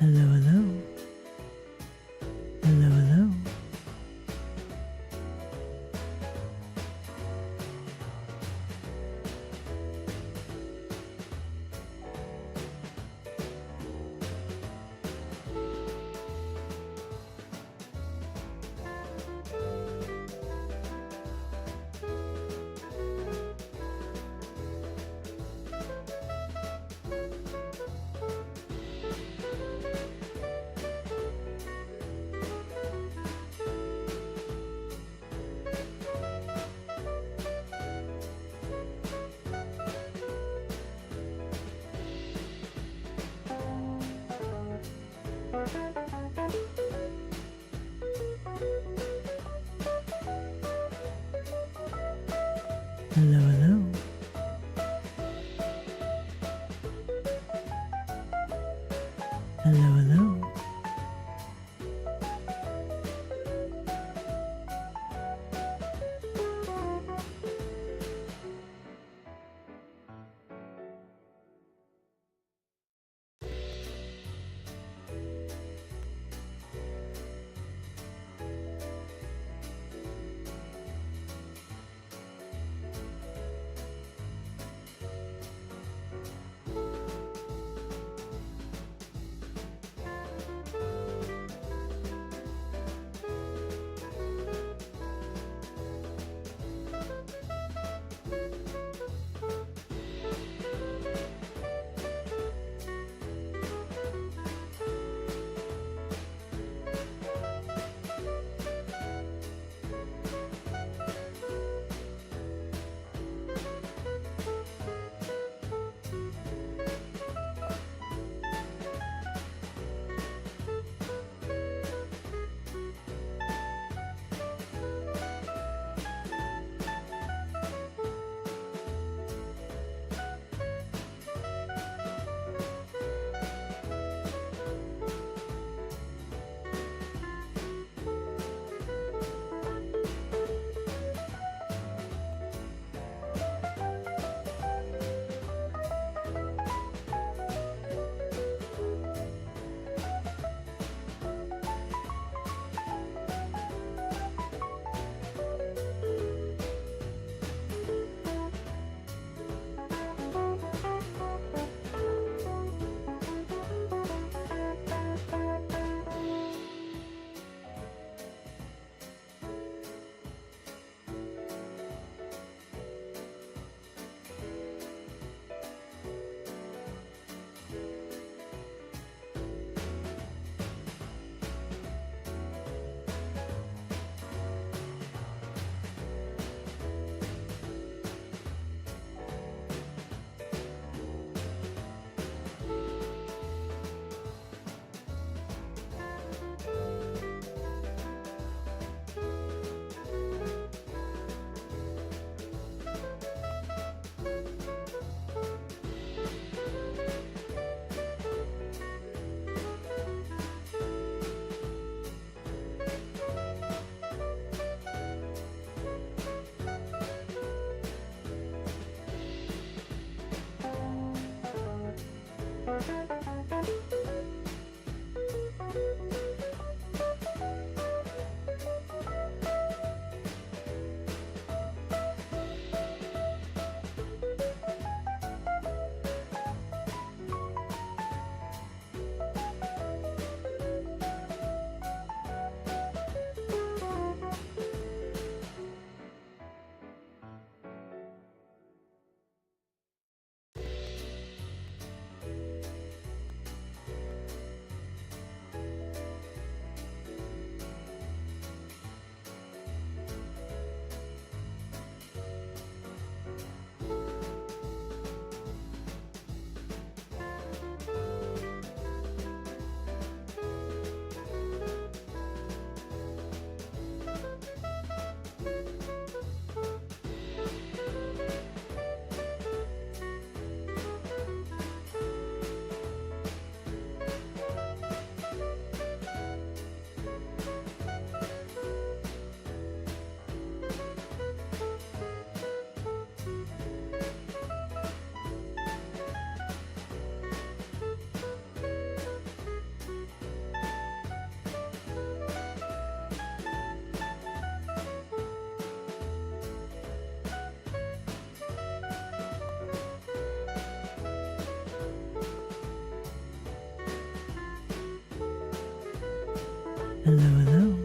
Hello, hello. Hello, hello. Hello, hello. Hello, hello. Hello, hello.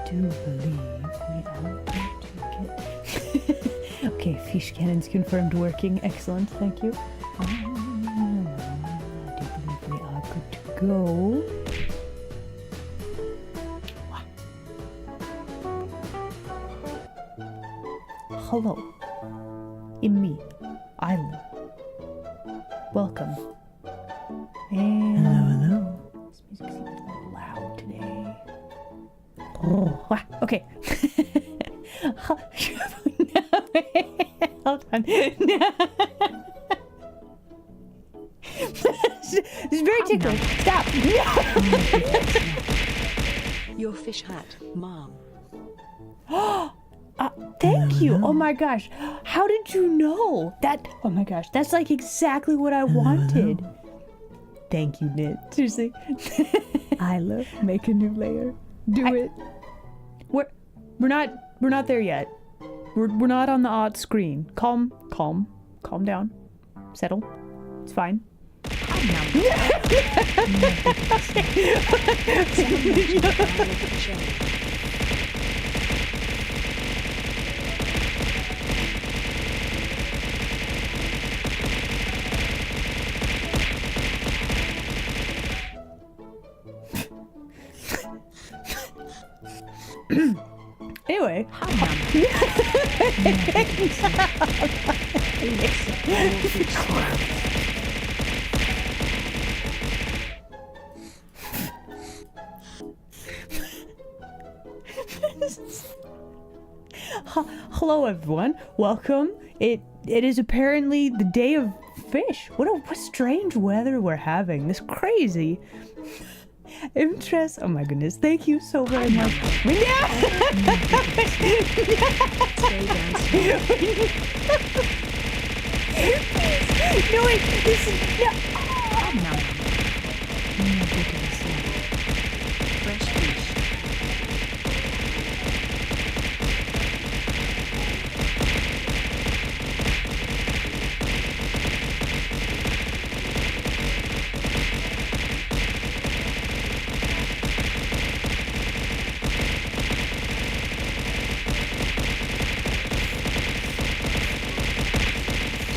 Do believe we are going to get. Okay, fish cannons confirmed working. Excellent, thank you. I do believe we are good to go. Hello, Immi, Isla. Welcome. And hello. This music seems a little loud today. Oh, wow. Okay. Hold on. This is very ticklish. Stop. Your fish hat, Mom. Thank you. Oh my gosh. How did you know? Oh my gosh. That's like exactly what I wanted. Thank you, Knit. Seriously. Isla, make a new layer. Do it. We're not there yet. We're not on the odd screen. Calm down. Settle. It's fine. Anyway. Hello everyone, welcome. It is apparently the day of fish. What strange weather we're having. This crazy. Interest. Oh my goodness. Thank you so very much. Yeah. Stay downstairs. No, wait. This is. No. Nom nom. Ridiculously. Fresh fish.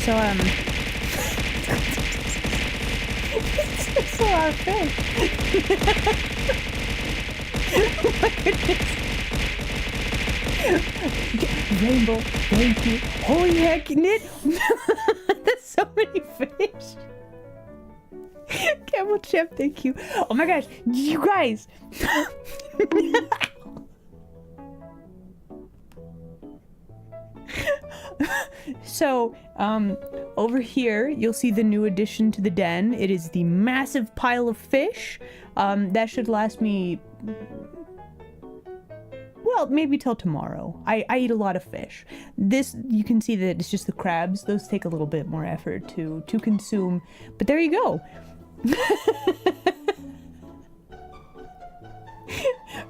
So, it's a lot of fish. Oh my goodness. Rainbow, thank you. Holy heck, Knit. That's so many fish. Camel Chef, thank you. Oh my gosh, you guys. So, over here, you'll see the new addition to the den. It is the massive pile of fish. That should last me, well, maybe till tomorrow. I eat a lot of fish. This, you can see that it's just the crabs. Those take a little bit more effort to consume. But there you go.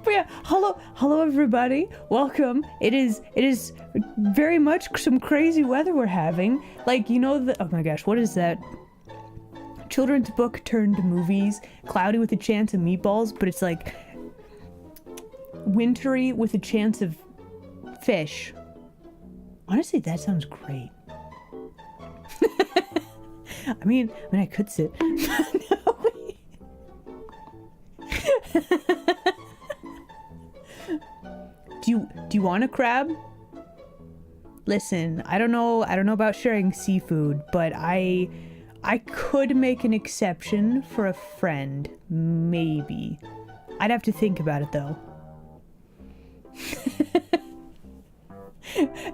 But yeah, hello everybody. Welcome. It is very much some crazy weather we're having. Like, you know, oh my gosh, what is that? Children's book turned movies. Cloudy with a chance of meatballs, but it's like wintry with a chance of fish. Honestly, that sounds great. I mean, I could sit. No, wait. Do you want a crab? Listen, I don't know about sharing seafood, but I could make an exception for a friend, maybe. I'd have to think about it though.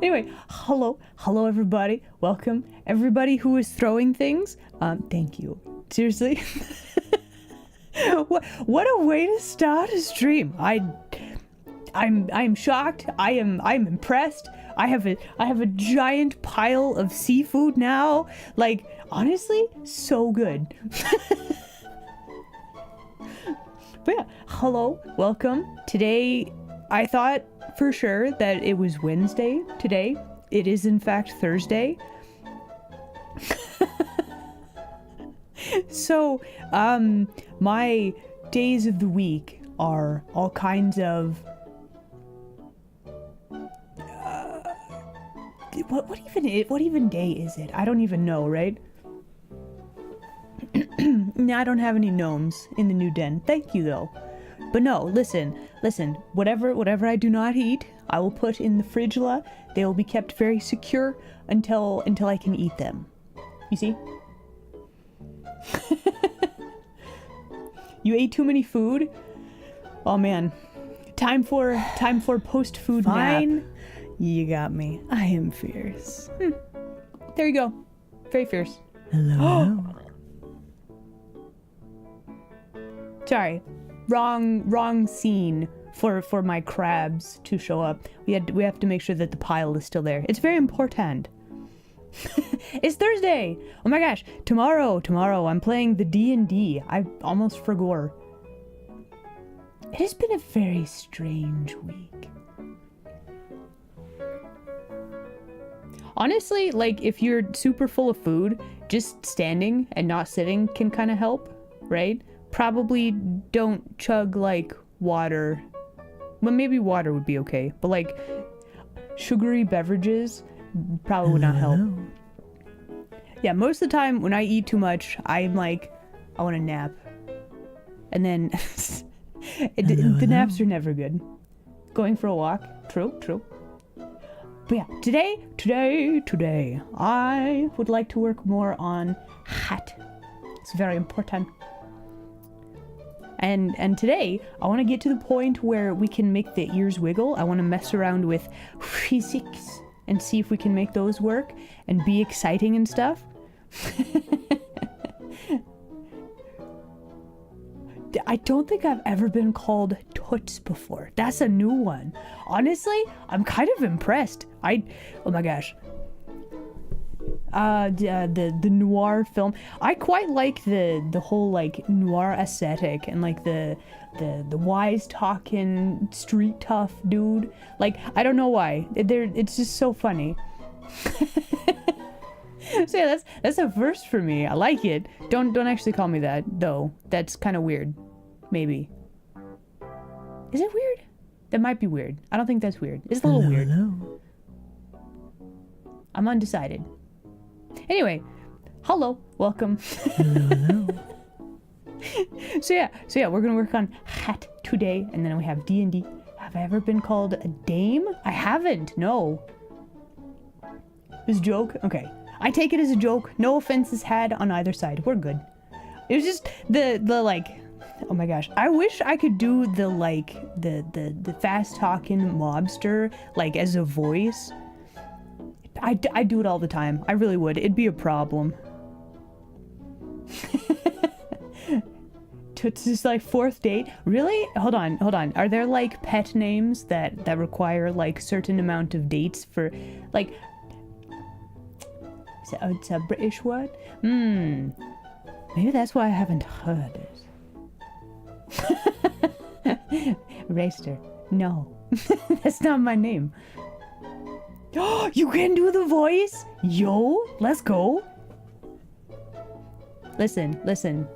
Anyway, hello everybody. Welcome everybody who is throwing things. Thank you. Seriously. What a way to start a stream. I'm shocked. I'm impressed. I have a giant pile of seafood now. Like, honestly, so good. But yeah, hello, welcome. Today, I thought for sure that it was Wednesday today. It is in fact Thursday. So, my days of the week are all kinds of what even day is it? I don't even know, right? Nah, I don't have any gnomes in the new den. Thank you though. But no, listen. Whatever I do not eat, I will put in the frigela. They will be kept very secure until I can eat them. You see? You ate too many food? Oh man. Time for post-food nap. Fine. You got me. I am fierce. There you go. Very fierce. Hello. Sorry. Wrong scene for my crabs to show up. We have to make sure that the pile is still there. It's very important. It's Thursday. Oh my gosh. Tomorrow I'm playing the D&D. I almost forgot. It has been a very strange week. Honestly, like, if you're super full of food, just standing and not sitting can kind of help, right? Probably don't chug, like, water. Well, maybe water would be okay, but, like, sugary beverages probably would not help. Yeah, most of the time when I eat too much, I'm like, I want to nap. And then the naps are never good. Going for a walk, true. But yeah, today, I would like to work more on hat. It's very important. And today, I want to get to the point where we can make the ears wiggle. I want to mess around with physics and see if we can make those work and be exciting and stuff. I don't think I've ever been called Toots before. That's a new one. Honestly, I'm kind of impressed. Oh my gosh. The noir film. I quite like the whole like noir aesthetic and like the wise talking street tough dude. Like, I don't know why. It's just so funny. So yeah, that's a first for me. I like it. Don't actually call me that though. That's kind of weird. Maybe. Is it weird? That might be weird. I don't think that's weird. It's a little weird. Hello. I'm undecided. Anyway, hello, welcome. Hello. So yeah, we're gonna work on hat today, and then we have D&D. Have I ever been called a dame? I haven't. No. It's a joke. Okay, I take it as a joke. No offenses had on either side. We're good. It was just the like. Oh my gosh, I wish I could do the like the fast talking mobster like as a voice. I do it all the time. I really would. It'd be a problem. It's just like fourth date. Really? Hold on. Are there like pet names that require like certain amount of dates for like? It's a British word. Maybe that's why I haven't heard it. Racer. No, that's not my name. You can do the voice? Yo, let's go. Listen.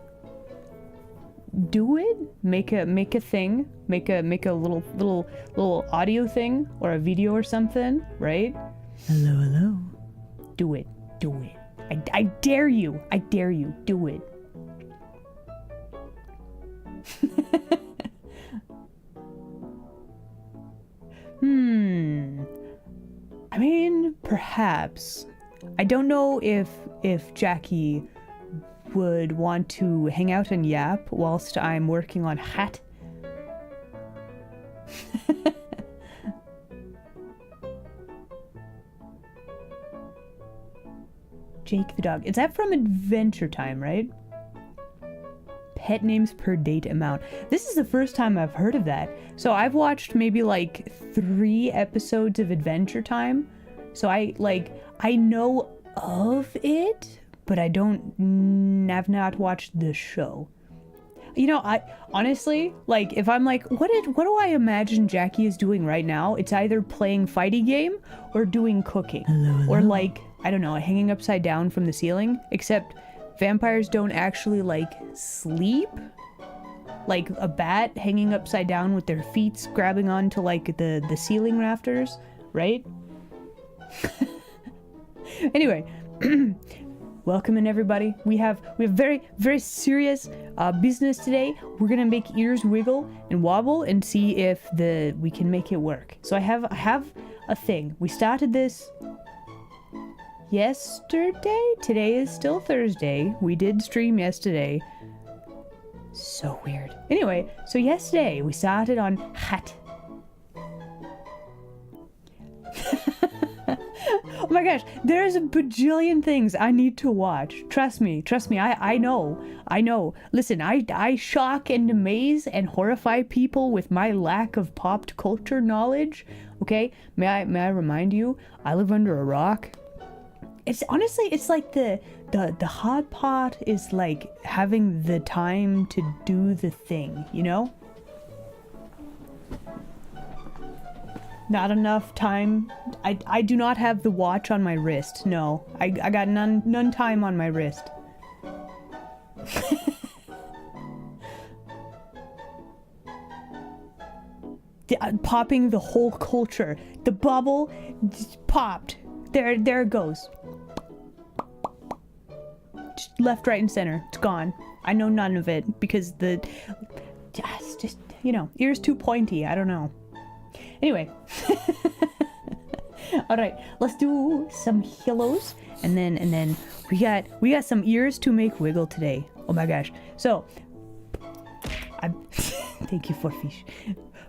Do it. Make a thing. Make a little audio thing or a video or something, right? Hello. Do it. I dare you. Do it. I mean, perhaps. I don't know if Jackie would want to hang out and yap whilst I'm working on hat. Jake the dog. Is that from Adventure Time, right? Pet names per date amount. This is the first time I've heard of that. So I've watched maybe like 3 episodes of Adventure Time. So I know of it, but I've not watched the show. You know, I honestly, like, if I'm like, what do I imagine Jackie is doing right now? It's either playing fighting game or doing cooking. Hello. Or like, I don't know, hanging upside down from the ceiling, except vampires don't actually like sleep. Like a bat hanging upside down with their feet grabbing onto like the ceiling rafters, right? Anyway, welcome in everybody. We have very, very serious business today. We're gonna make ears wiggle and wobble and see if we can make it work. So I have a thing. We started this yesterday. Today is still Thursday. We did stream yesterday. So weird. Anyway, so yesterday we started on hat. Oh my gosh, there's a bajillion things I need to watch. Trust me, I know. Listen, I shock and amaze and horrify people with my lack of pop culture knowledge. Okay? May I remind you, I live under a rock. It's honestly, it's like the hot pot is like having the time to do the thing, you know? Not enough time. I do not have the watch on my wrist. No, I got none time on my wrist. Popping the whole culture. The bubble just popped. There it goes. Just left, right, and center. It's gone. I know none of it because just you know, ears too pointy. I don't know. Anyway. All right, let's do some hellos, and then we got some ears to make wiggle today. Oh my gosh. So thank you for fish.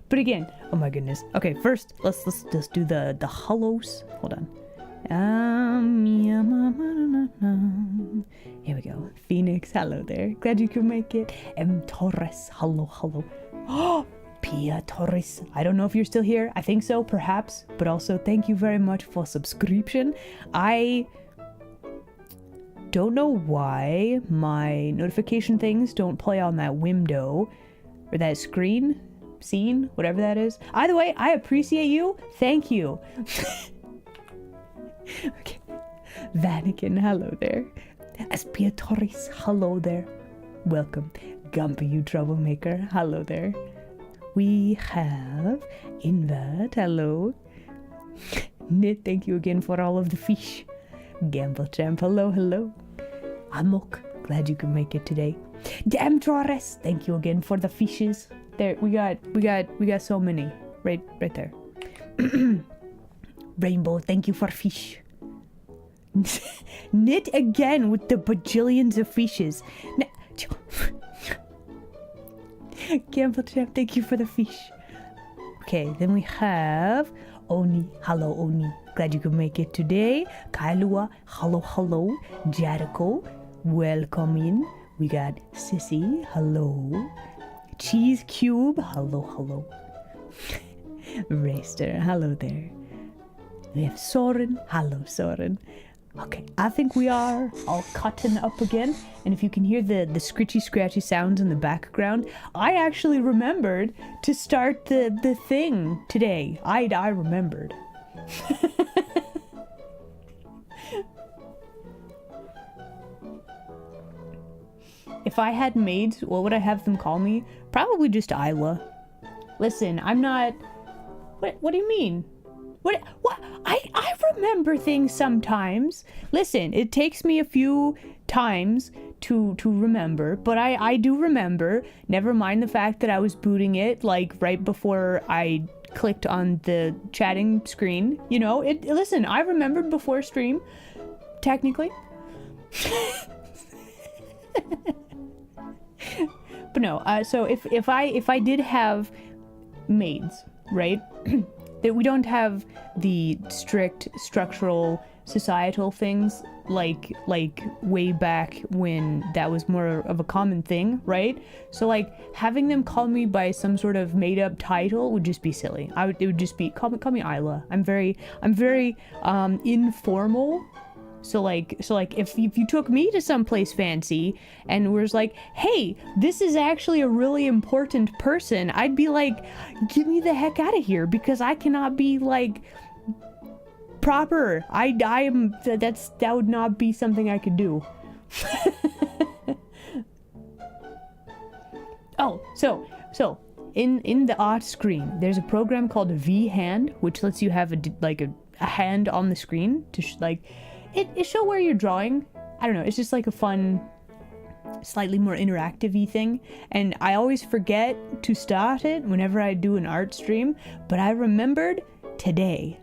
But again, oh my goodness. Okay, first let's do the hellos. Hold on. Yeah, here we go. Phoenix, hello there. Glad you could make it. M. Torres, hello, hello. Oh, Pia Torres. I don't know if you're still here. I think so, perhaps. But also, thank you very much for subscription. I don't know why my notification things don't play on that window or that scene, whatever that is. Either way, I appreciate you. Thank you. Okay. Vatican, hello there. Espia Torres, hello there. Welcome. Gumpy, you troublemaker, hello there. We have Invert, hello. Knit, thank you again for all of the fish. Gamble Champ, hello, hello. Amok, glad you could make it today. Damn Torres, thank you again for the fishes. There, we got so many. Right there. Rainbow, thank you for fish. Knit again with the bajillions of fishes. Gamble Champ, thank you for the fish. Okay, then we have Oni. Hello, Oni. Glad you could make it today. Kailua. Hello, hello. Jericho. Welcome in. We got Sissy. Hello. Cheese Cube. Hello, hello. Raster. Hello there. We have Soren. Hello, Soren. Okay, I think we are all cutting up again. And if you can hear the scritchy scratchy sounds in the background, I actually remembered to start the thing today. I remembered. If I had maids, what would I have them call me? Probably just Isla. Listen, I'm not... What do you mean? What? I remember things sometimes. Listen, it takes me a few times to remember, but I do remember. Never mind the fact that I was booting it like right before I clicked on the chatting screen. You know, listen, I remembered before stream, technically. But no, so if I did have maids, right? That we don't have the strict structural societal things like way back when that was more of a common thing, right? So like having them call me by some sort of made up title would just be silly. It would just be call me Isla. I'm very informal. So like if you took me to someplace fancy and was like, hey, this is actually a really important person, I'd be like, get me the heck out of here, because I cannot be like proper. That would not be something I could do. Oh, so in the art screen, there's a program called V-Hand, which lets you have a hand on the screen to it show where you're drawing. I don't know, it's just like a fun, slightly more interactive-y thing, and I always forget to start it whenever I do an art stream, but I remembered today.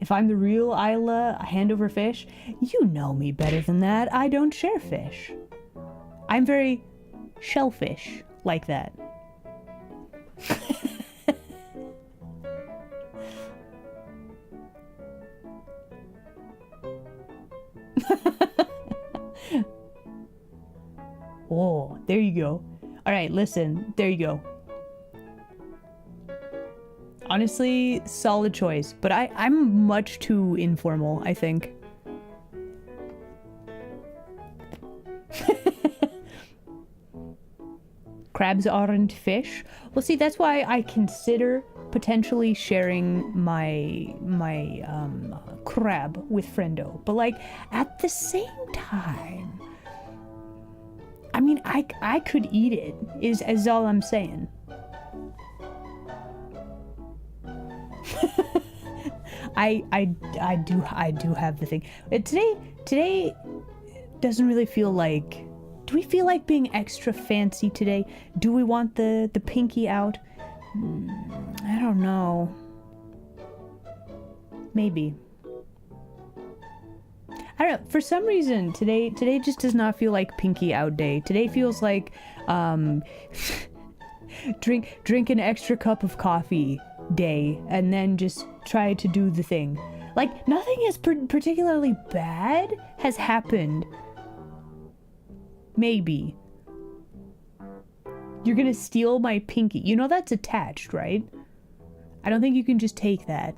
If I'm the real Isla, hand over fish, you know me better than that. I don't share fish. I'm very shellfish like that. Oh, there you go. All right, listen, there you go. Honestly, solid choice, but I'm much too informal, I think. Crabs aren't fish. Well, see, that's why I consider potentially sharing my crab with Friendo. But like at the same time, I mean, I could eat it. Is all I'm saying. I do have the thing. Today doesn't really feel like. Do we feel like being extra fancy today? Do we want the pinky out? I don't know. Maybe. I don't know. For some reason, today just does not feel like pinky out day. Today feels like drink an extra cup of coffee day and then just try to do the thing. Like, nothing is particularly bad has happened. Maybe. You're gonna steal my pinky. You know that's attached, right? I don't think you can just take that.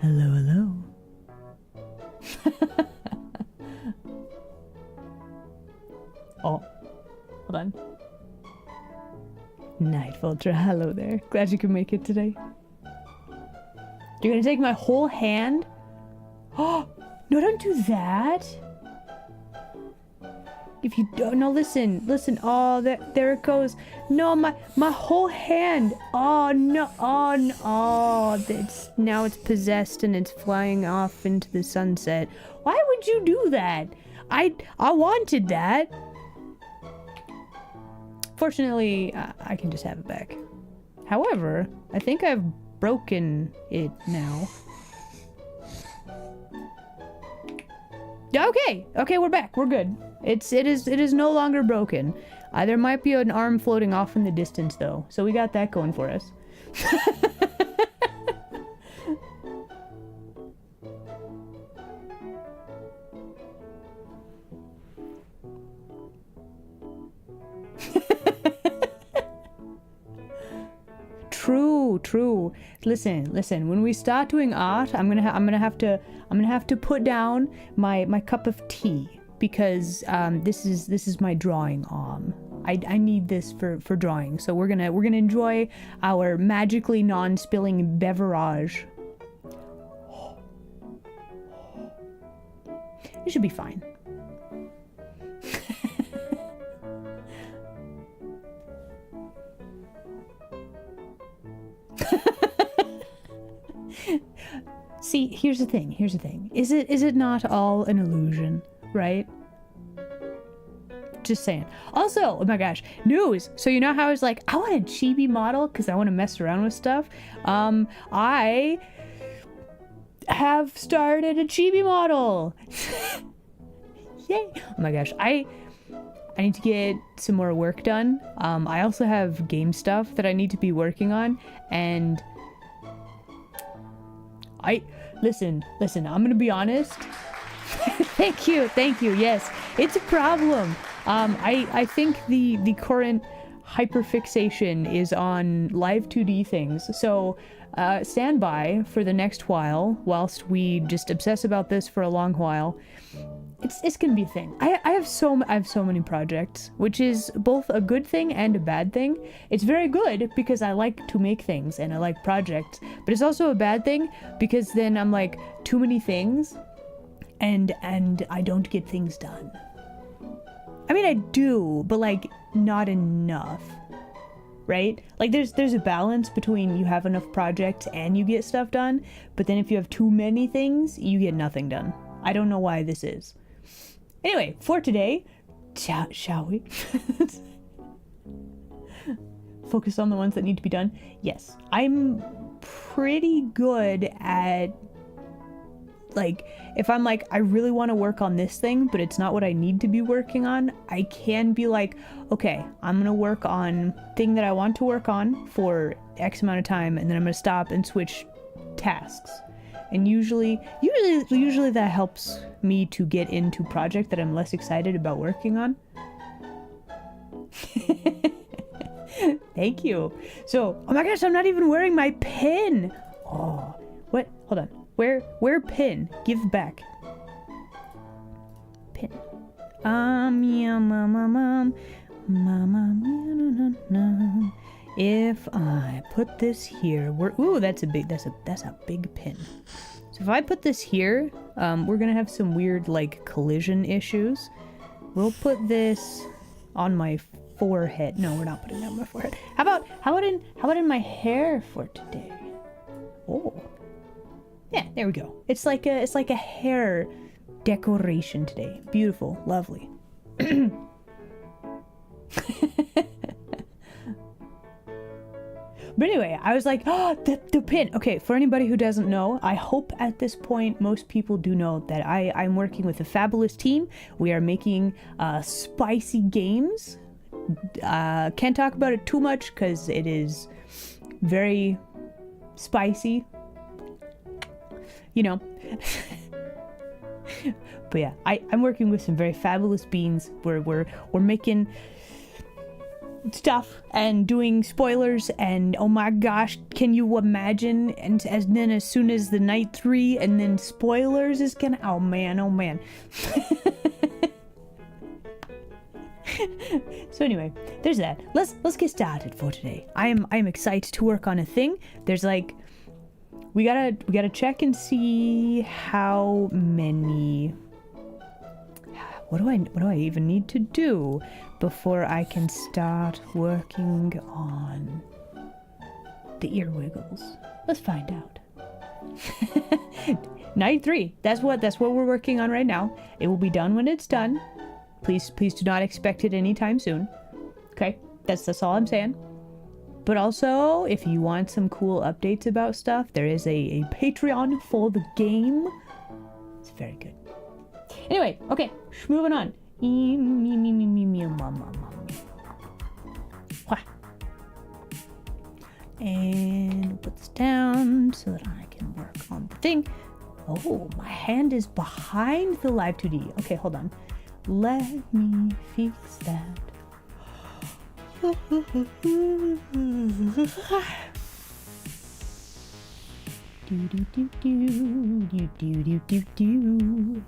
Hello, hello. Oh, hold on. Night Vulture, hello there. Glad you could make it today. You're gonna take my whole hand? Oh, no, don't do that. If you don't, no, listen. Oh, there it goes. No, my whole hand. Oh no, now it's possessed and it's flying off into the sunset. Why would you do that? I wanted that. Fortunately, I can just have it back. However, I think I've broken it now. Okay, we're back. We're good. It is no longer broken. There might be an arm floating off in the distance though, so we got that going for us. True. Listen. When we start doing art, I'm gonna have to put down my cup of tea because this is my drawing arm. I need this for drawing. So we're gonna enjoy our magically non-spilling beverage. It should be fine. See, here's the thing. Is it not all an illusion, right? Just saying. Also, oh my gosh, news. So you know how I was like, I want a chibi model because I want to mess around with stuff. I have started a chibi model. Yay! Oh my gosh, I need to get some more work done. I also have game stuff that I need to be working on, and listen, I'm gonna be honest. Thank you, yes, it's a problem. I think the current hyperfixation is on live 2D things, so stand by for the next while whilst we just obsess about this for a long while. It's gonna be a thing. I have so many projects, which is both a good thing and a bad thing. It's very good because I like to make things and I like projects, but it's also a bad thing because then I'm like, too many things and I don't get things done. I mean, I do, but like not enough, right? Like there's a balance between you have enough projects and you get stuff done, but then if you have too many things, you get nothing done. I don't know why this is. Anyway, for today, shall we? Focus on the ones that need to be done. Yes, I'm pretty good at, like, if I'm like, I really want to work on this thing, but it's not what I need to be working on, I can be like, okay, I'm going to work on thing that I want to work on for X amount of time, and then I'm going to stop and switch tasks. And usually that helps me to get into project that I'm less excited about working on. Thank you. So, oh my gosh, I'm not even wearing my pin. Oh, what? Hold on. Where pin? Give back. Pin. Yeah, mama. If I put this here, that's a big pin. So if I put this here, we're gonna have some weird like collision issues. We'll put this on my forehead. No, we're not putting it on my forehead. How about in my hair for today? Oh, yeah, there we go. It's like a hair decoration today. Beautiful, lovely. But anyway, I was like, oh, the pin. Okay, for anybody who doesn't know, I hope at this point most people do know that I'm working with a fabulous team. We are making spicy games. Can't talk about it too much because it is very spicy. You know. But yeah, I'm working with some very fabulous beans. We're making stuff and doing spoilers, and oh my gosh, can you imagine? And then as soon as the night 3 and then spoilers is gonna, oh man. So anyway, there's that. Let's get started for today. I'm excited to work on a thing. There's like, we gotta check and see how many. What do I even need to do before I can start working on the ear wiggles? Let's find out. Night 3. That's what we're working on right now. It will be done when it's done. Please do not expect it anytime soon. Okay? That's all I'm saying. But also, if you want some cool updates about stuff, there is a Patreon for the game. It's very good. Anyway, okay, moving on. And put this down so that I can work on the thing. Oh, my hand is behind the Live 2D. Okay, hold on. Let me fix that.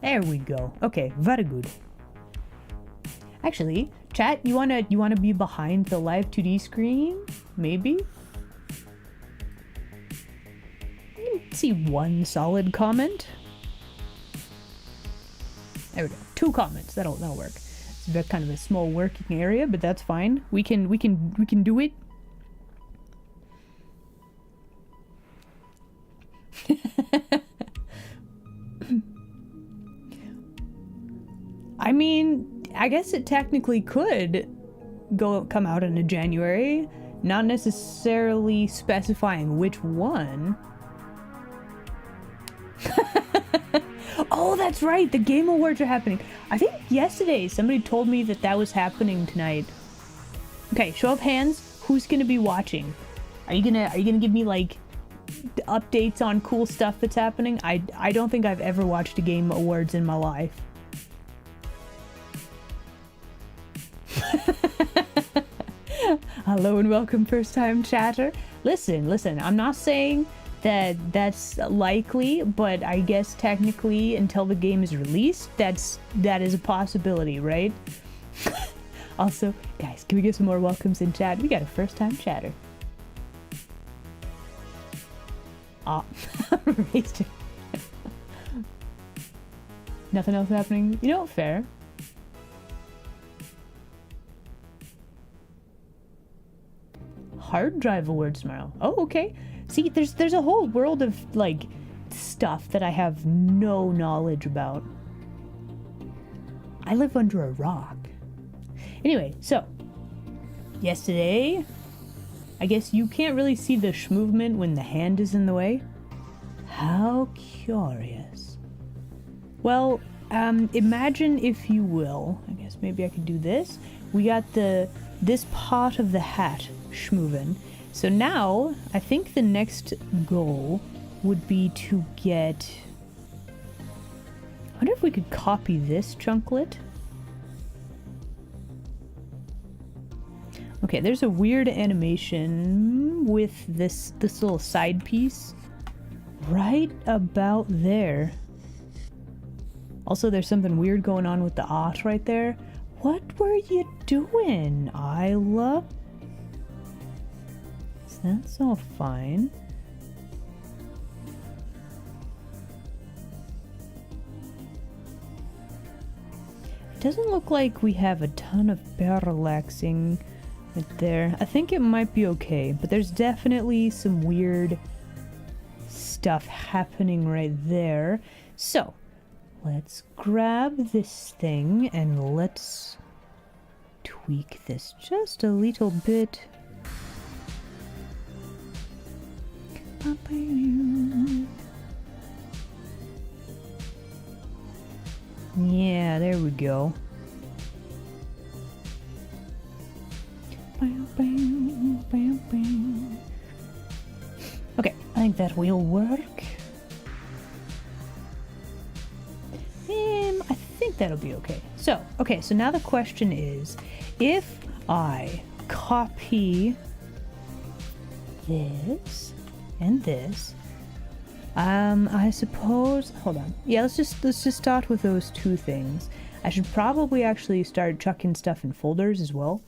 There we go. Okay, very good. Actually, chat, you wanna be behind the Live 2D screen? Maybe? Let's see one solid comment. There we go. 2 comments. That'll work. It's kind of a small working area, but that's fine. We can do it. I mean, I guess it technically could come out in January, not necessarily specifying which one. Oh, that's right, the Game Awards are happening. I think yesterday somebody told me that was happening tonight. Okay, show of hands, who's gonna be watching? Are you gonna give me like updates on cool stuff that's happening? I don't think I've ever watched a Game Awards in my life. Hello and welcome, first time chatter. Listen, I'm not saying that's likely, but I guess technically until the game is released, that is a possibility, right? Also, guys, can we get some more welcomes in chat? We got a first time chatter. Ah, raised it. Nothing else happening? You know, fair. Hard drive awards tomorrow. Oh, okay. See, there's a whole world of like stuff that I have no knowledge about. I live under a rock. Anyway, so yesterday, I guess you can't really see the movement when the hand is in the way. How curious. Well, imagine if you will. I guess maybe I could do this. We got this part of the hat schmovin'. So now, I think the next goal would be to get... I wonder if we could copy this chunklet. Okay, there's a weird animation with this little side piece right about there. Also, there's something weird going on with the art right there. What were you doing, Isla? That's all fine. It doesn't look like we have a ton of parallaxing right there. I think it might be okay, but there's definitely some weird stuff happening right there. So, let's grab this thing and let's tweak this just a little bit. Yeah, there we go. Okay, I think that will work. I think that'll be okay. So now the question is, if I copy this and this, I suppose, hold on. Yeah, let's just start with those two things. I should probably actually start chucking stuff in folders as well.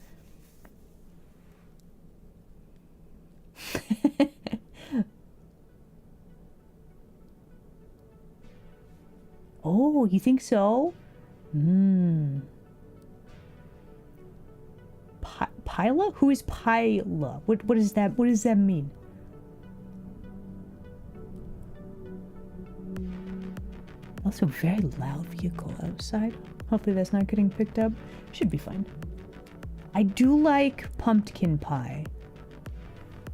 Oh, you think so? Pila? Who is Pila? What is that? What does that mean? Also, very loud vehicle outside. Hopefully that's not getting picked up. Should be fine. I do like pumpkin pie.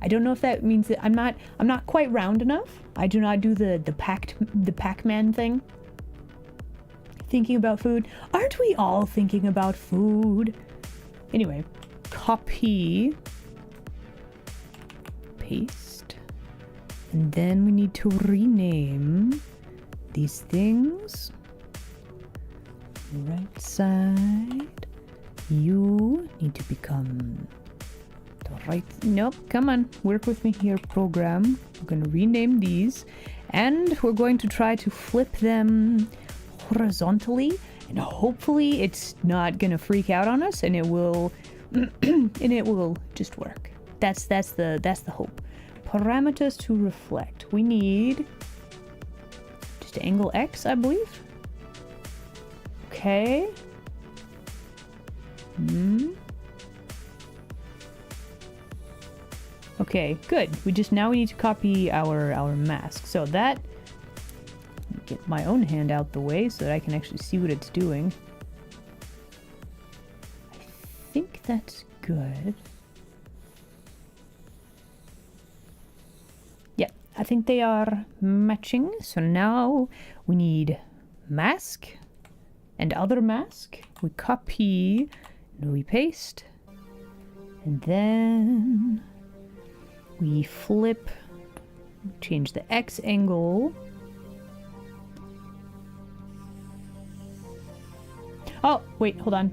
I don't know if that means that I'm not quite round enough. I do not do the Pac-Man thing. Thinking about food. Aren't we all thinking about food? Anyway, copy, paste, and then we need to rename these things. Right side, you need to become the right. Nope, come on, work with me here, program. We're going to rename these, and we're going to try to flip them horizontally, and hopefully it's not gonna freak out on us, and it will just work. That's the hope. Parameters to reflect. We need just angle X, I believe. Okay. Okay, good. We need to copy our mask. So that, get my own hand out the way so that I can actually see what it's doing. I think that's good. Yeah, I think they are matching. So now we need mask and other mask. We copy and we paste. And then we flip, change the X angle. Oh, wait, hold on.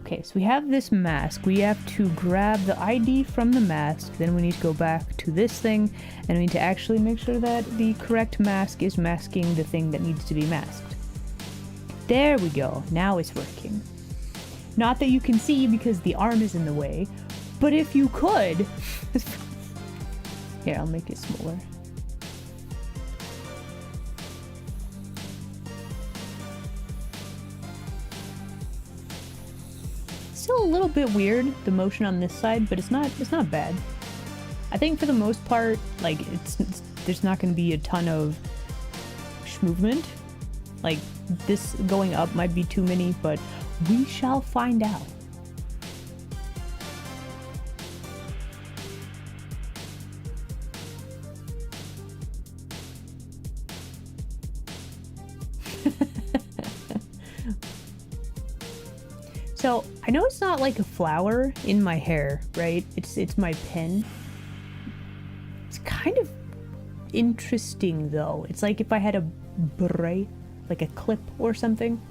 Okay, so we have this mask. We have to grab the ID from the mask. Then we need to go back to this thing, and we need to actually make sure that the correct mask is masking the thing that needs to be masked. There we go. Now it's working. Not that you can see because the arm is in the way, but if you could... Here, I'll make it smaller. Still a little bit weird, the motion on this side, but it's not bad. I think for the most part, like there's not going to be a ton of movement. Like this going up might be too many, but we shall find out. So, I know it's not like a flower in my hair, right? It's my pen. It's kind of interesting though. It's like if I had a beret, like a clip or something.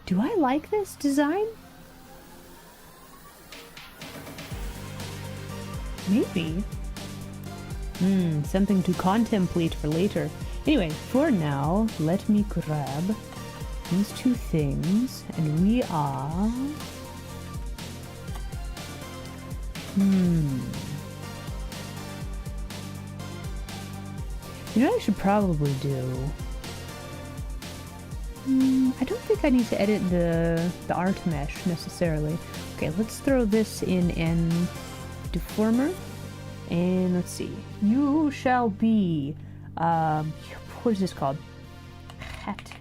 Do I like this design? Maybe. Something to contemplate for later. Anyway, for now, let me grab these two things, and we are... You know what I should probably do? I don't think I need to edit the art mesh necessarily. Okay, let's throw this in an deformer. And let's see. You shall be... what is this called? Hat.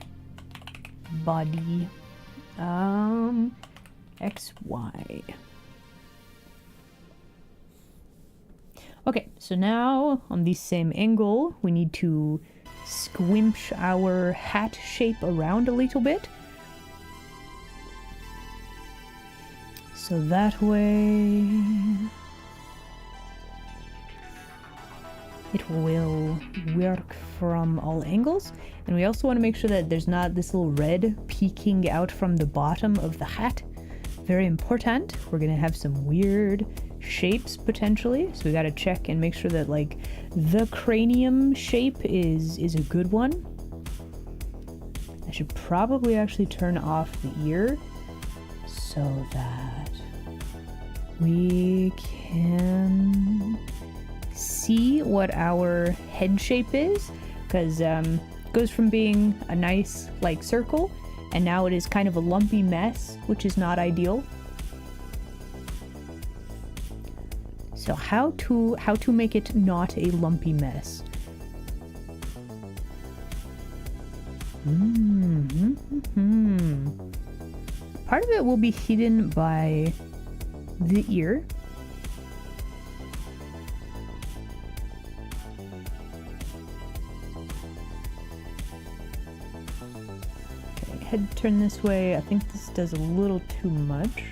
Body. XY. Okay, so now on the same angle, we need to squinch our hat shape around a little bit. So that way it will work from all angles. And we also want to make sure that there's not this little red peeking out from the bottom of the hat. Very important. We're gonna have some weird shapes potentially, so we gotta check and make sure that like the cranium shape is a good one. I should probably actually turn off the ear so that we can see what our head shape is, because it goes from being a nice like circle and now it is kind of a lumpy mess, which is not ideal. So how to make it not a lumpy mess? Part of it will be hidden by the ear. Okay, head turn this way. I think this does a little too much.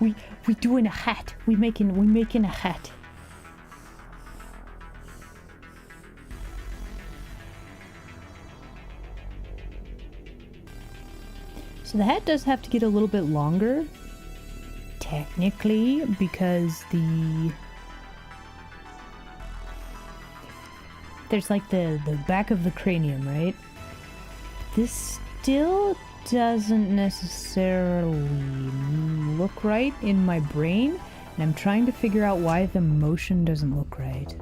we doing a hat. We making a hat. So the hat does have to get a little bit longer, technically, because there's like the back of the cranium, right? This still doesn't necessarily look right in my brain, and I'm trying to figure out why the motion doesn't look right.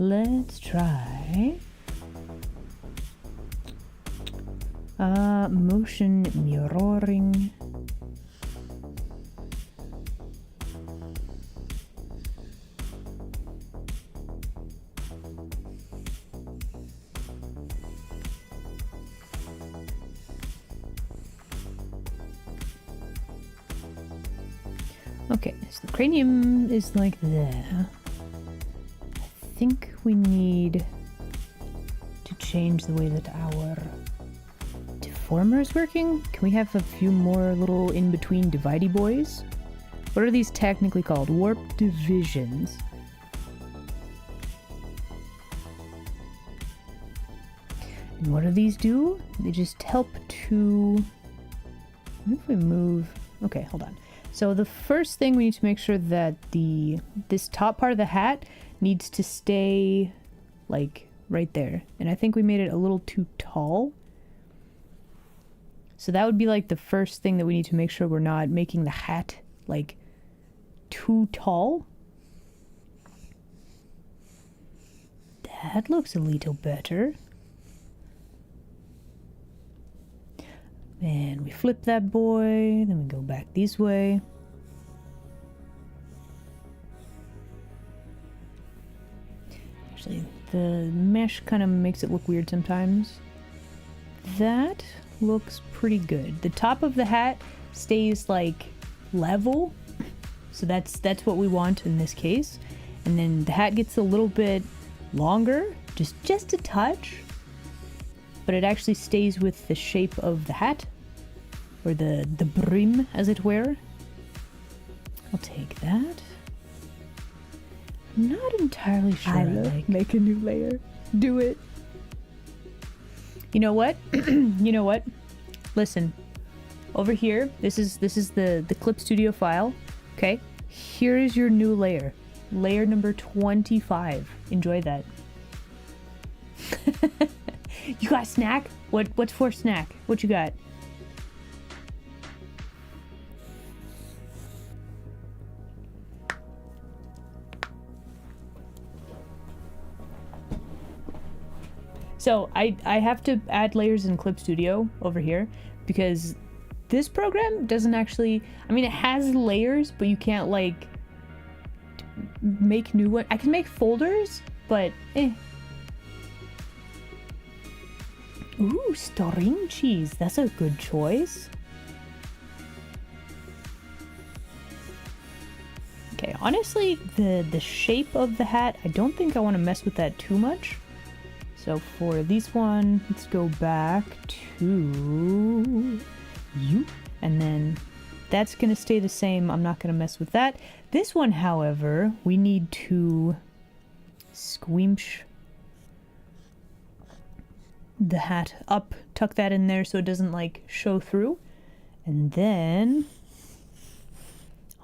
Let's try motion mirroring. Okay, so the cranium is like there. I think we need to change the way that our deformer is working. Can we have a few more little in-between dividey boys? What are these technically called? Warp divisions. And what do these do? They just help to... What if we move... Okay, hold on. So the first thing we need to make sure that this top part of the hat needs to stay like right there. And I think we made it a little too tall. So that would be like the first thing that we need to make sure we're not making the hat like too tall. That looks a little better. And we flip that boy, then we go back this way. Actually, the mesh kind of makes it look weird sometimes. That looks pretty good. The top of the hat stays like level, so that's what we want in this case. And then the hat gets a little bit longer, just a touch. But it actually stays with the shape of the hat, or the brim, as it were. I'll take that. I'm not entirely sure. I like... Make a new layer. Do it. You know what? You know what? Listen, over here. This is the Clip Studio file. Okay, here is your new layer. Layer number 25. Enjoy that. You got a snack? What's for snack? What you got? So I have to add layers in Clip Studio over here because this program doesn't actually, I mean, it has layers, but you can't like make new ones. I can make folders, but Ooh, string cheese. That's a good choice. Okay, honestly, the shape of the hat, I don't think I want to mess with that too much. So for this one, let's go back to you. And then that's going to stay the same. I'm not going to mess with that. This one, however, we need to squinch the hat up, tuck that in there so it doesn't like show through. And then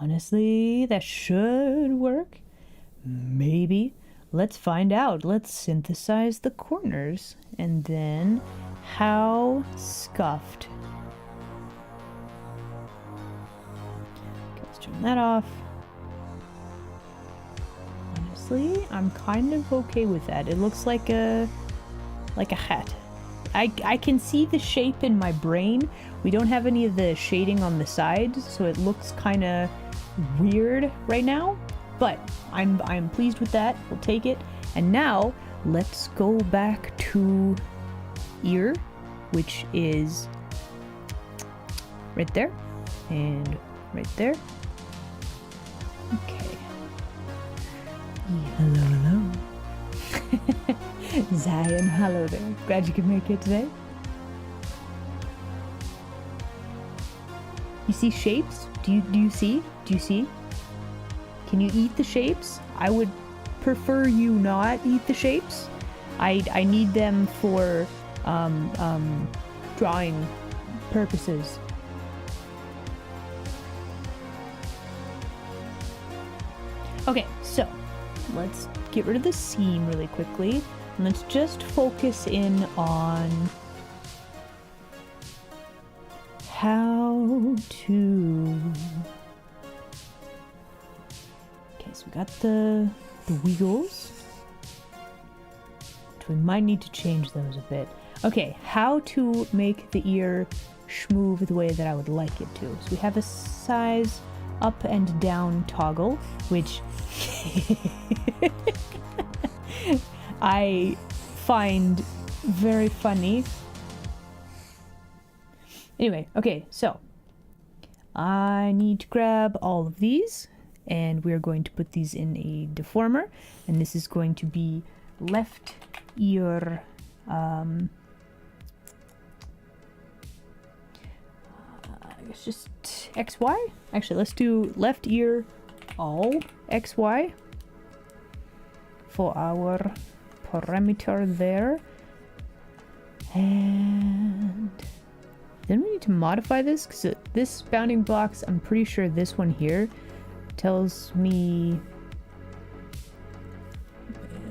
honestly, that should work. Maybe. Let's find out. Let's synthesize the corners. And then how scuffed. Okay, let's turn that off. Honestly, I'm kind of okay with that. It looks like a hat. I can see the shape in my brain. We don't have any of the shading on the sides, so it looks kind of weird right now, but I'm pleased with that. We'll take it. And now let's go back to ear, which is right there and right there. Okay. Hello. Zion, hello there. Glad you could make it today. You see shapes? Do you see? Do you see? Can you eat the shapes? I would prefer you not eat the shapes. I need them for drawing purposes. Okay, so let's get rid of the seam really quickly. And let's just focus in on how to... Okay, so we got the wiggles. We might need to change those a bit. Okay, how to make the ear schmoove the way that I would like it to. So we have a size up and down toggle, which I find very funny. Anyway, okay, so I need to grab all of these and we're going to put these in a deformer, and this is going to be left ear I guess just XY. Actually, let's do left ear all XY for our parameter there. And then we need to modify this because this bounding box, I'm pretty sure this one here tells me,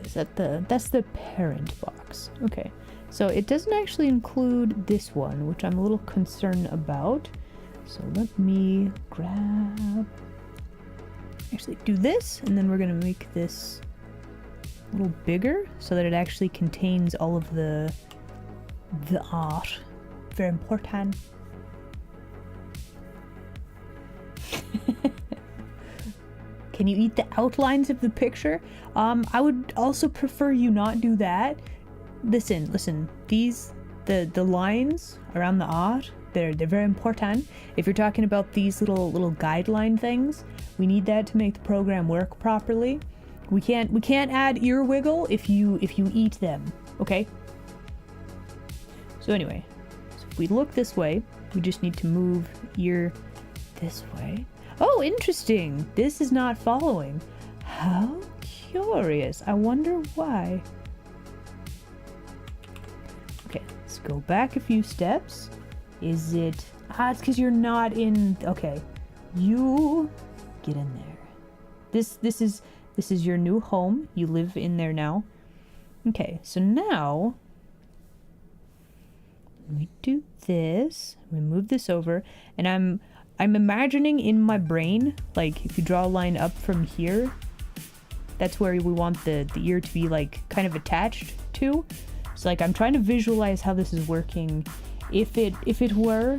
is that that's the parent box. Okay, so it doesn't actually include this one, which I'm a little concerned about. So let me actually do this, and then we're gonna make this a little bigger so that it actually contains all of the art. Very important. Can you eat the outlines of the picture? I would also prefer you not do that. Listen, the lines around the art, they're very important. If you're talking about these little guideline things, we need that to make the program work properly. We can't add ear wiggle if you eat them, okay? So anyway, if we look this way, we just need to move ear this way. Oh, interesting. This is not following. How curious. I wonder why. Okay, let's go back a few steps. Is it... it's because you're not in... Okay, you get in there. This is your new home. You live in there now. Okay, so now we do this. We move this over, and I'm imagining in my brain, like if you draw a line up from here, that's where we want the ear to be like kind of attached to. So like I'm trying to visualize how this is working if it were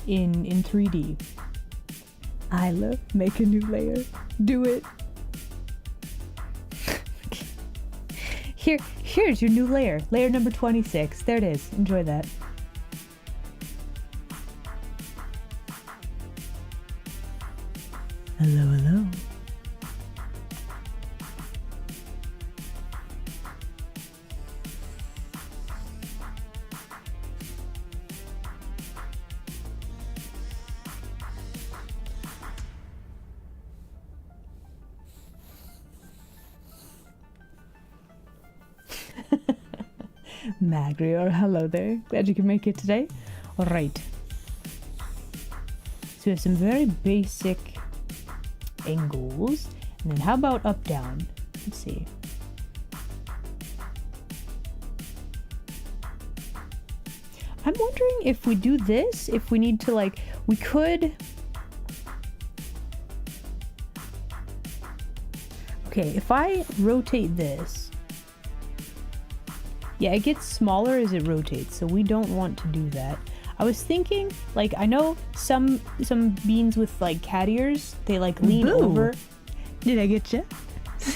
in 3D. Isla, make a new layer. Do it. Here's your new layer. Layer number 26. There it is. Enjoy that. Hello, hello. Magrior, hello there. Glad you could make it today. Alright. So we have some very basic angles. And then how about up down? Let's see. I'm wondering if we do this, if we need to like, we could... Okay, if I rotate this, yeah, it gets smaller as it rotates, so we don't want to do that. I was thinking, like, I know some beans with like cat ears, they like lean Boo. over. Did I get you?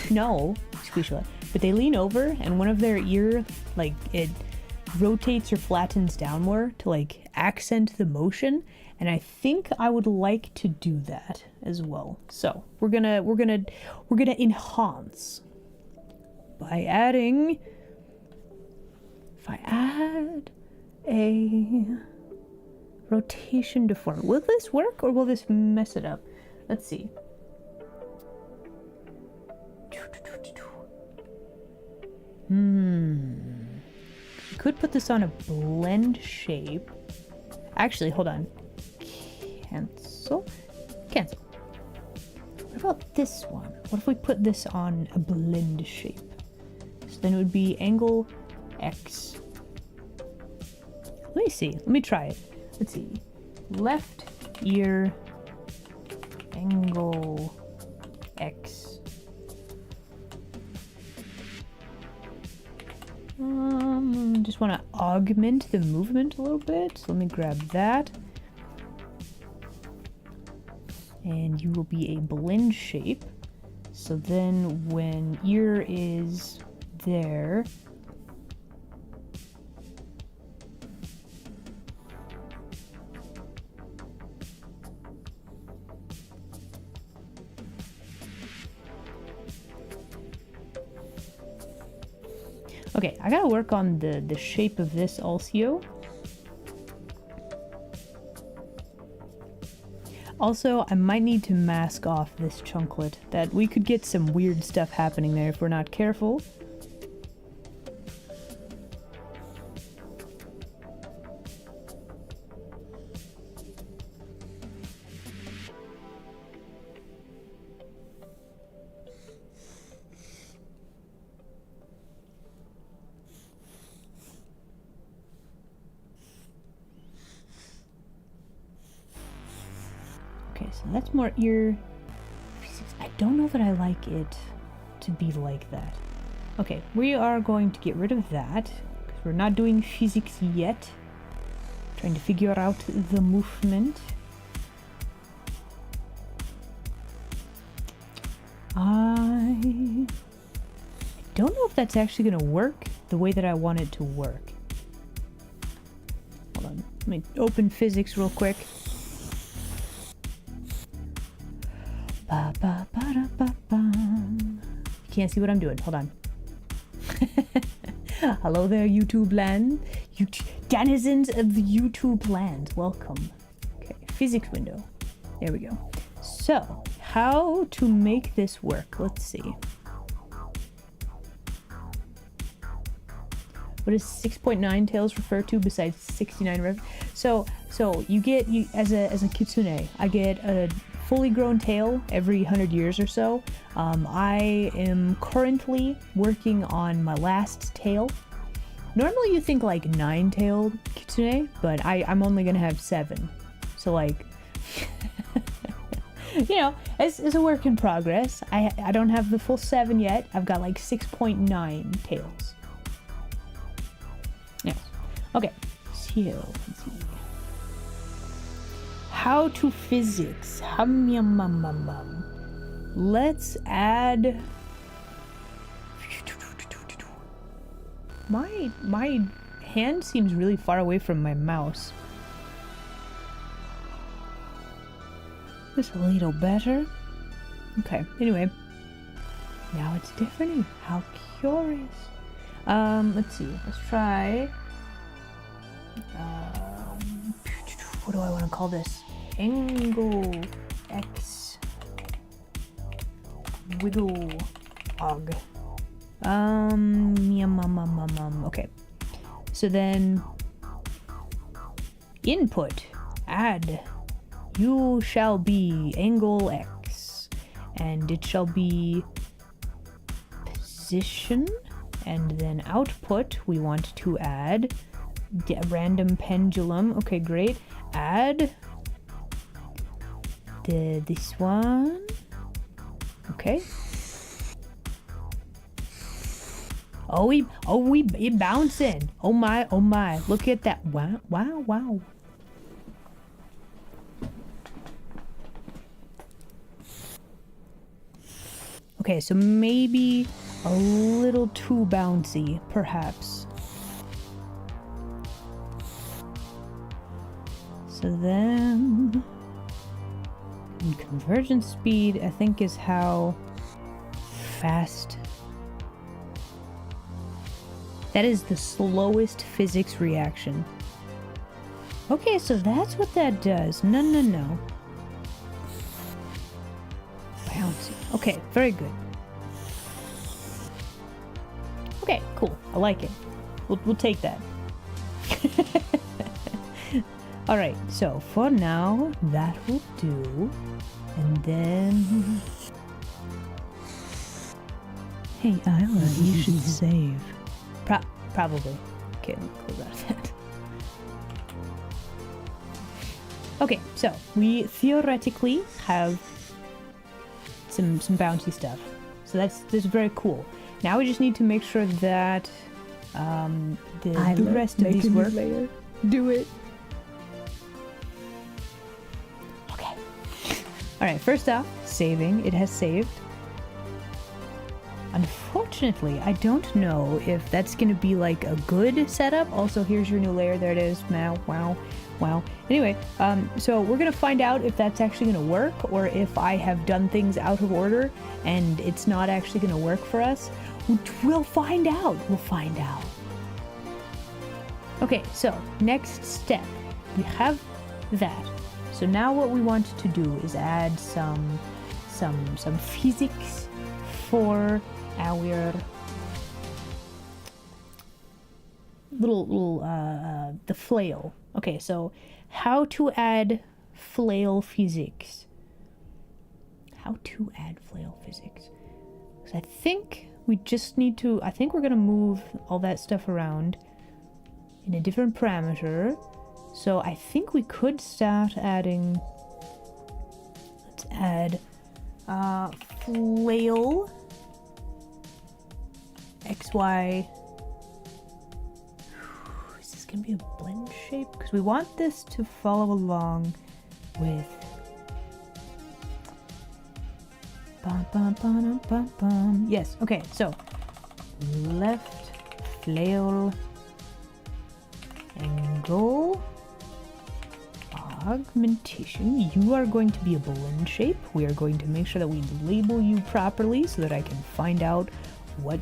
No, squishy, but they lean over, and one of their ear, like, it rotates or flattens downward to like accent the motion, and I think I would like to do that as well. So we're gonna enhance by adding. If I add a rotation deform, will this work or will this mess it up? Let's see. You could put this on a blend shape. Actually, hold on. Cancel. Cancel. What about this one? What if we put this on a blend shape? So then it would be angle X. Let me see. Let me try it. Let's see. Left ear angle X. Just want to augment the movement a little bit. So let me grab that. And you will be a blend shape. So then when ear is there, okay, I gotta work on the shape of this also. Also, I might need to mask off this chunklet. That we could get some weird stuff happening there if we're not careful. Okay, so that's more ear physics. I don't know that I like it to be like that. Okay, we are going to get rid of that because we're not doing physics yet. Trying to figure out the movement. I don't know if that's actually going to work the way that I want it to work. Hold on, let me open physics real quick. Ba, ba, ba, da, ba, ba. You can't see what I'm doing. Hold on. Hello there, YouTube land. Denizens of the YouTube land. Welcome. Okay, physics window. There we go. So, how to make this work? Let's see. What does 6.9 tails refer to besides 69 rev? So you get as a kitsune, I get a fully grown tail every 100 years or so. I am currently working on my last tail. Normally you think like 9-tailed kitsune, but I'm only gonna have 7. So like, you know, it's a work in progress. I don't have the full 7 yet. I've got like 6.9 tails. Yes. Okay. So let's see. How to physics. Let's add. My hand seems really far away from my mouse. Just a little better. Okay, anyway. Now it's different. How curious. Let's see. Let's try. What do I want to call this? Angle X wiggle og. Okay. So then input add. You shall be angle X, and it shall be position, and then output we want to add random pendulum. Okay, great. Add this one. Okay. It bouncing. Oh my. Look at that. Wow. Okay, so maybe a little too bouncy, perhaps. So then, and convergence speed, I think, is how fast. That is the slowest physics reaction. Okay, so that's what that does. No. Bouncy. Okay, very good. Okay, cool. I like it. We'll take that. All right, so for now, that will do. And then... Hey, Isla, you should save. Probably. Okay, let me close out of that. Okay, so we theoretically have some bouncy stuff. So that's very cool. Now we just need to make sure that the rest of these work. Layer. Do it. Okay. All right, first off, saving. It has saved. Unfortunately, I don't know if that's going to be like a good setup. Also, here's your new layer. There it is. Wow. Anyway, so we're going to find out if that's actually going to work, or if I have done things out of order and it's not actually going to work for us. We'll find out. Okay, so next step. We have that. So now what we want to do is add some physics for our little the flail. Okay, so how to add flail physics. Because I think we just need to, I think we're gonna move all that stuff around in a different parameter. So I think we could start adding, let's add flail XY. Is this gonna be a blend shape? Because we want this to follow along with yes, okay, so left flail angle augmentation. You are going to be a blend shape. We are going to make sure that we label you properly so that I can find out what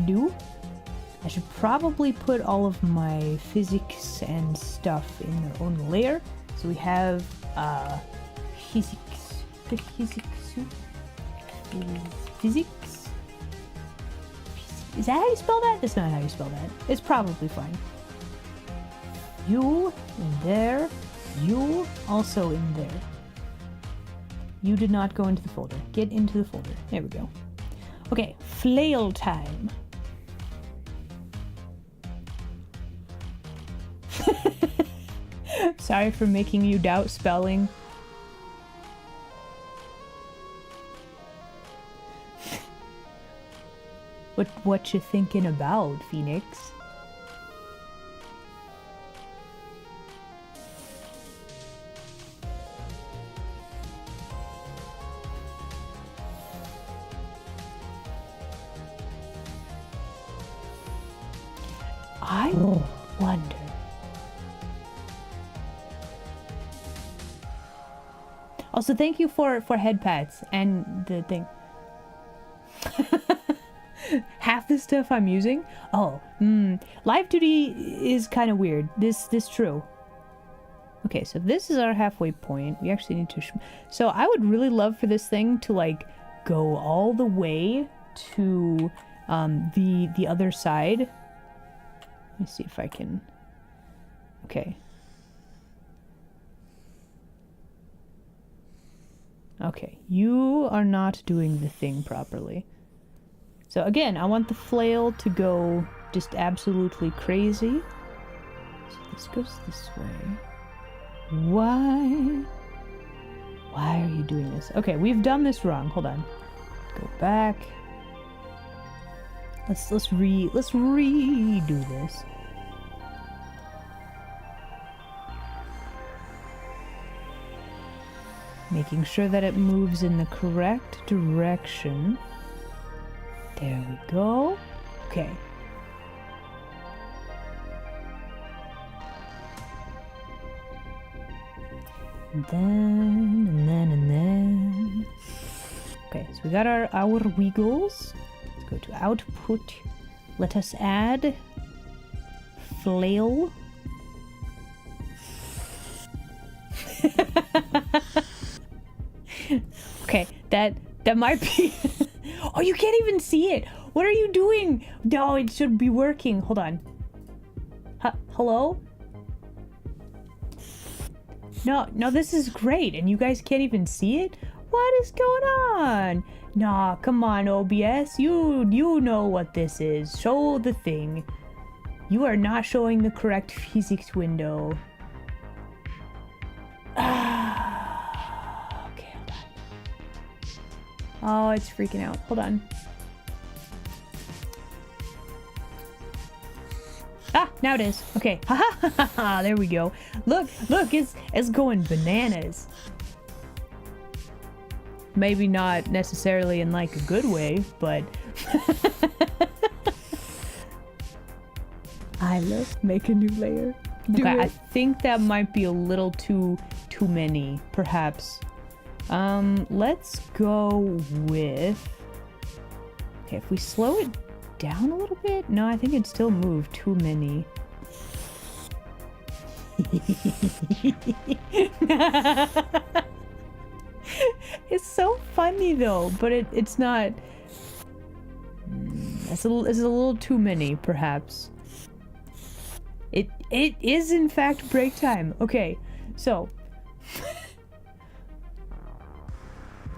do. I should probably put all of my physics and stuff in their own layer. So we have physics. Is that how you spell that? That's not how you spell that. It's probably fine. You in there. You also in there. You did not go into the folder. Get into the folder. There we go. Okay, flail time. Sorry for making you doubt spelling. What you thinking about, Phoenix? I wonder. Also, thank you for head pats and the thing. Half the stuff I'm using. Oh, live duty is kind of weird. This true. Okay, so this is our halfway point. We actually need to. So I would really love for this thing to like go all the way to the other side. Let me see if I can. Okay. Okay, you are not doing the thing properly. So again, I want the flail to go just absolutely crazy. So this goes this way. Why? Why are you doing this? Okay, we've done this wrong. Hold on. Go back. Let's redo this. Making sure that it moves in the correct direction. There we go. Okay. And then. Okay, so we got our wiggles. Let's go to output. Let us add flail. Okay, that might be. Oh, you can't even see it. What are you doing? No, it should be working. Hold on. Hello? No, this is great, and you guys can't even see it? What is going on? Nah, come on, OBS. You know what this is. Show the thing. You are not showing the correct physics window. Okay, hold on. Oh, it's freaking out. Hold on. Ah, now it is. Okay. Ha ha ha ha. There we go. Look, it's going bananas. Maybe not necessarily in like a good way, but I love make a new layer. Do okay, it. I think that might be a little too many, perhaps. Let's go with. Okay, if we slow it down a little bit. No, I think it'd still move too many. It's so funny though, but it's not. It's a little too many, perhaps. It is in fact break time. Okay, so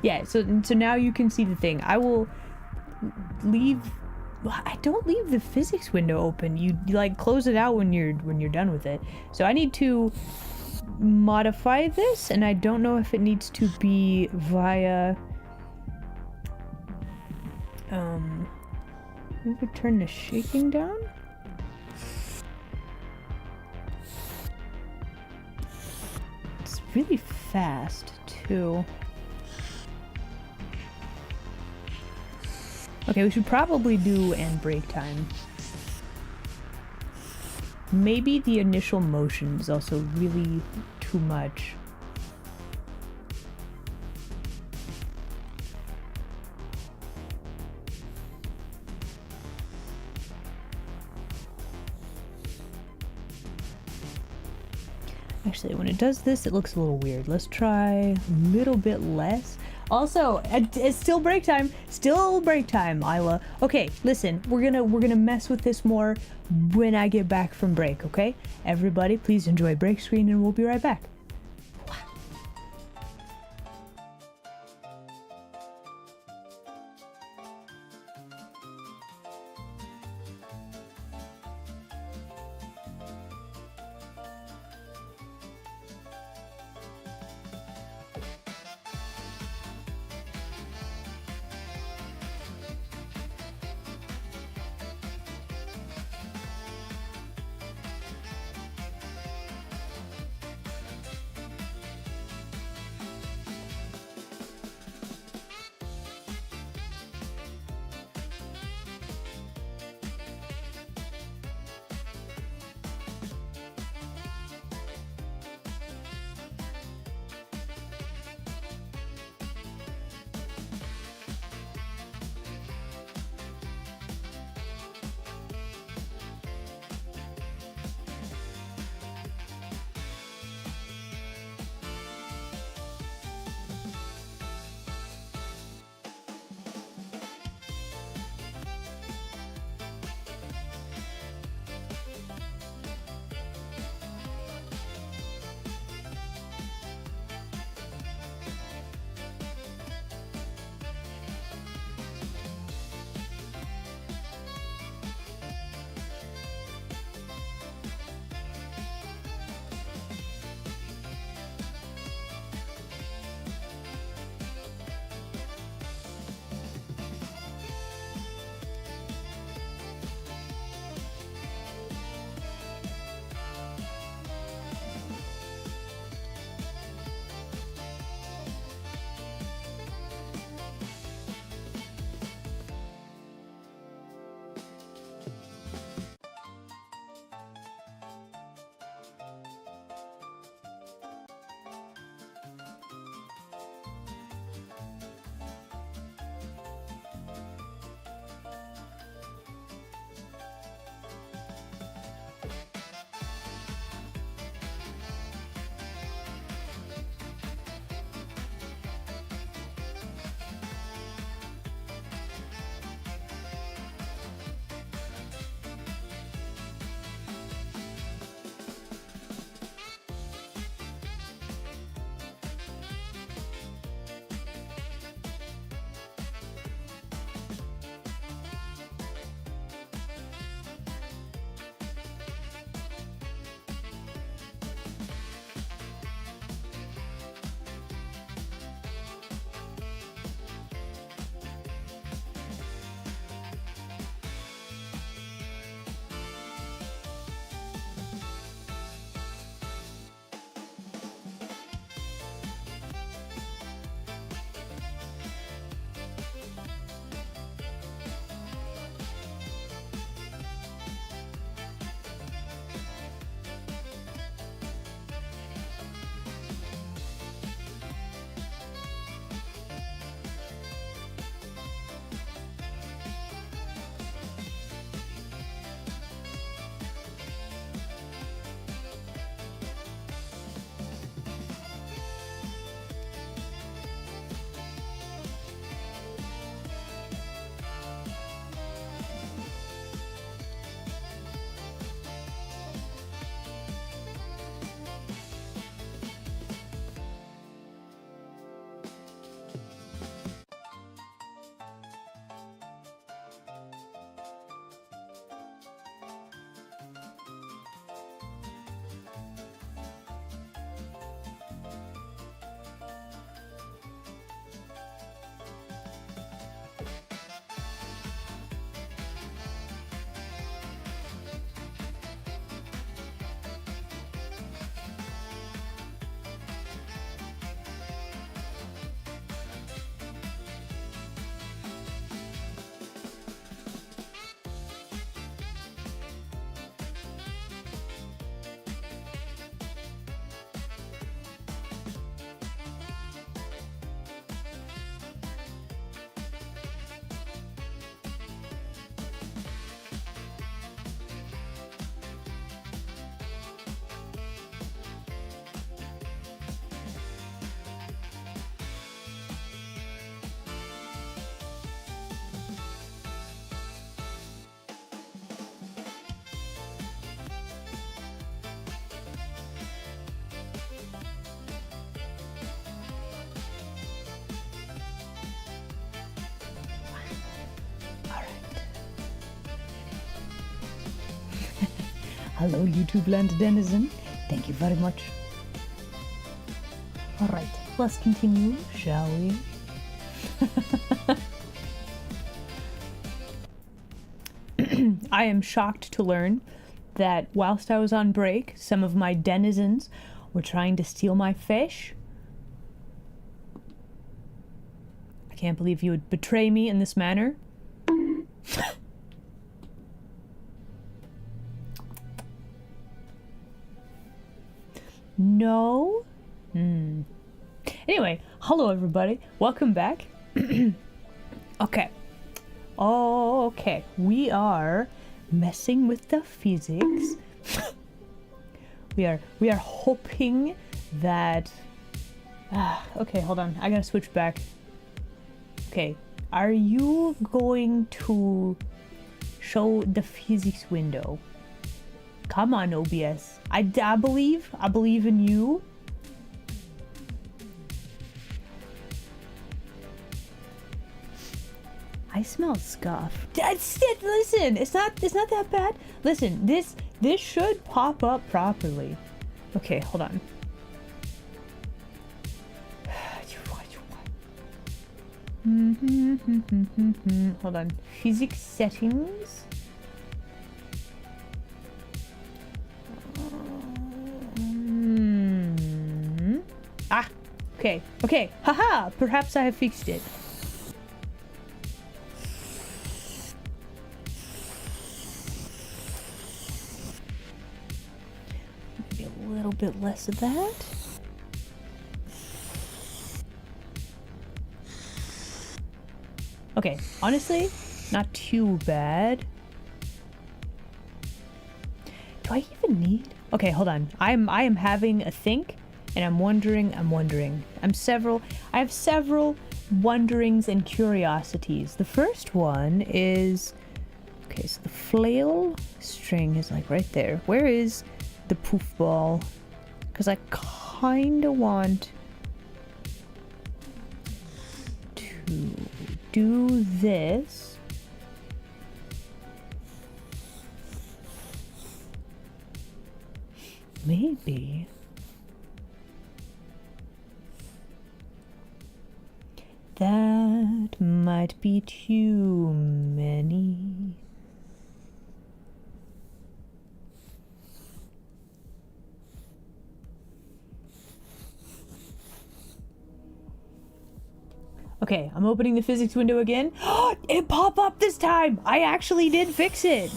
yeah, so now you can see the thing. I will leave. I don't leave the physics window open. You like close it out when you're done with it. So I need to modify this, and I don't know if it needs to be via maybe turn the shaking down. It's really fast too. Okay, we should probably do and break time. Maybe the initial motion is also really too much. Actually, when it does this, it looks a little weird. Let's try a little bit less. Also, it's still break time. Still break time, Isla. Okay, listen, we're gonna mess with this more when I get back from break, okay? Everybody, please enjoy break screen, and we'll be right back. Hello, YouTube land denizen. Thank you very much. Alright, let's continue, shall we? I am shocked to learn that whilst I was on break, some of my denizens were trying to steal my fish. I can't believe you would betray me in this manner. No? Anyway, hello everybody. Welcome back. Okay. Okay. We are messing with the physics. we are hoping that okay, hold on. I gotta switch back. Okay. Are you going to show the physics window? Come on, OBS. I believe in you. I smell scuff. That's it. Listen, it's not that bad. Listen, this should pop up properly. Okay, hold on. Hold on. Physics settings. Ah, okay. Haha, perhaps I have fixed it. Maybe a little bit less of that. Okay, honestly, not too bad. Do I even need? Okay, hold on. I am having a think, and I'm wondering. I have several wonderings and curiosities. The first one is, okay, so the flail string is like right there. Where is the poof ball? Because I kind of want to do this. Maybe. That might be too many. Okay, I'm opening the physics window again. It popped up this time! I actually did fix it!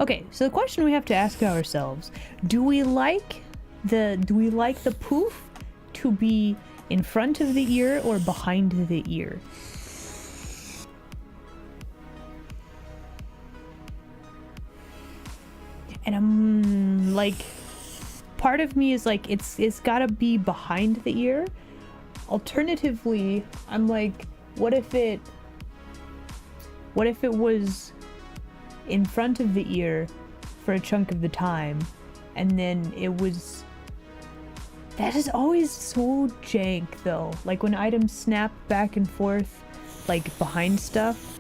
Okay, so the question we have to ask ourselves, do we like the poof to be in front of the ear or behind the ear? And I'm like, part of me is like, it's gotta be behind the ear. Alternatively, I'm like, what if it was in front of the ear for a chunk of the time, and then it was... That is always so jank though, like when items snap back and forth like behind stuff.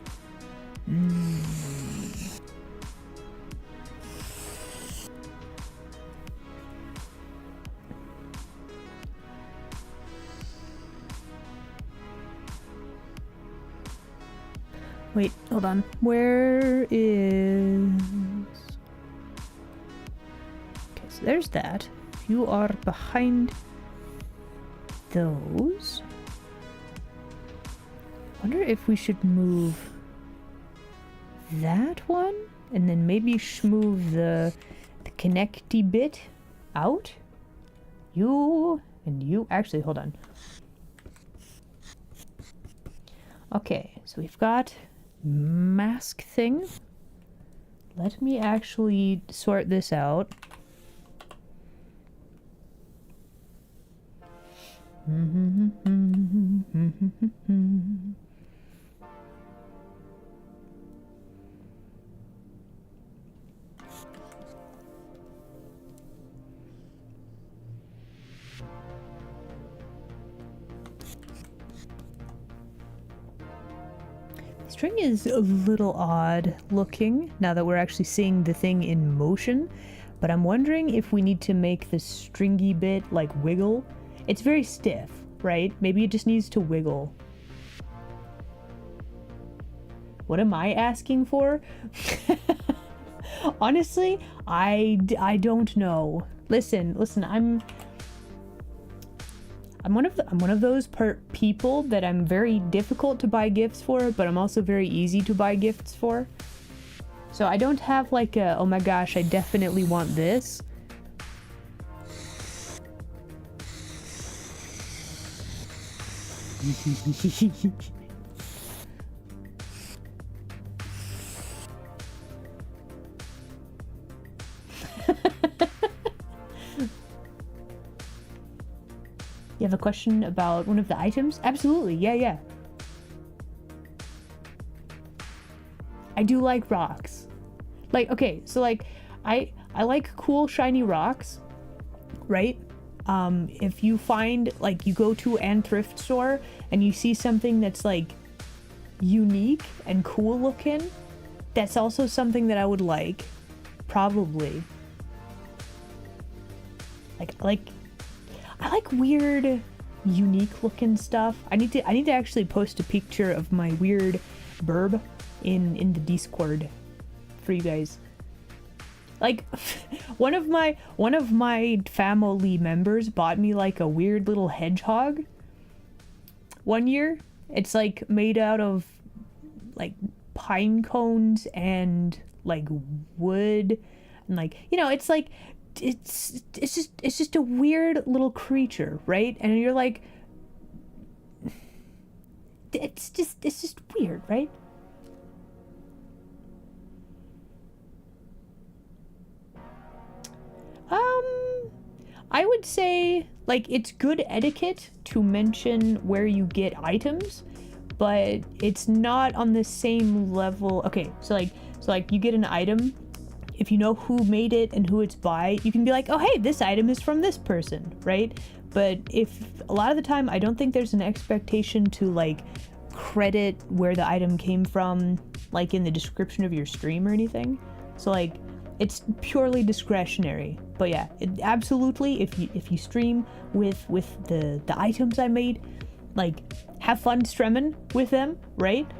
Wait, hold on. Where is... Okay, so there's that. If you are behind those... I wonder if we should move that one? And then maybe move the connecty bit out? You and you... Actually, hold on. Okay, so we've got... mask thing. Let me actually sort this out. string is a little odd looking now that we're actually seeing the thing in motion, but I'm wondering if we need to make the stringy bit like wiggle. It's very stiff, right? Maybe it just needs to wiggle. What am I asking for? Honestly, I don't know. Listen, I'm one of those people that I'm very difficult to buy gifts for, but I'm also very easy to buy gifts for. So I don't have like a, oh my gosh, I definitely want this. You have a question about one of the items? Absolutely, yeah. I do like rocks. Like, okay, so like, I like cool shiny rocks, right? If you find, like, you go to an thrift store and you see something that's like unique and cool looking, that's also something that I would like, probably. I like weird, unique looking stuff. I need to actually post a picture of my weird burb in the Discord for you guys. Like, one of my family members bought me like a weird little hedgehog one year. It's like made out of like pine cones and like wood, and like, you know, it's like it's just a weird little creature, right? And you're like, it's just weird, right? I would say, like, it's good etiquette to mention where you get items, but it's not on the same level. Okay, so like you get an item. If you know who made it and who it's by, you can be like, oh hey, this item is from this person, right? But if a lot of the time, I don't think there's an expectation to like credit where the item came from, like in the description of your stream or anything. So like, it's purely discretionary. But yeah, absolutely, if you stream with the items I made, like, have fun streaming with them, right?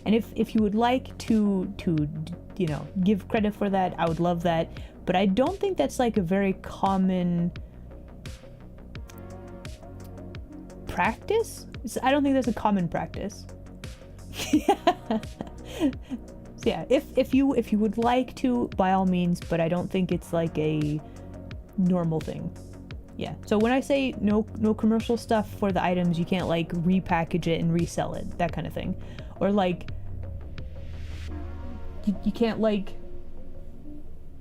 And if you would like to you know, give credit for that, I would love that. But I don't think that's like a very common practice. I don't think that's a common practice. So yeah, if you would like to, by all means, but I don't think it's like a normal thing. Yeah. So when I say no commercial stuff for the items, you can't like repackage it and resell it, that kind of thing. Or like you can't like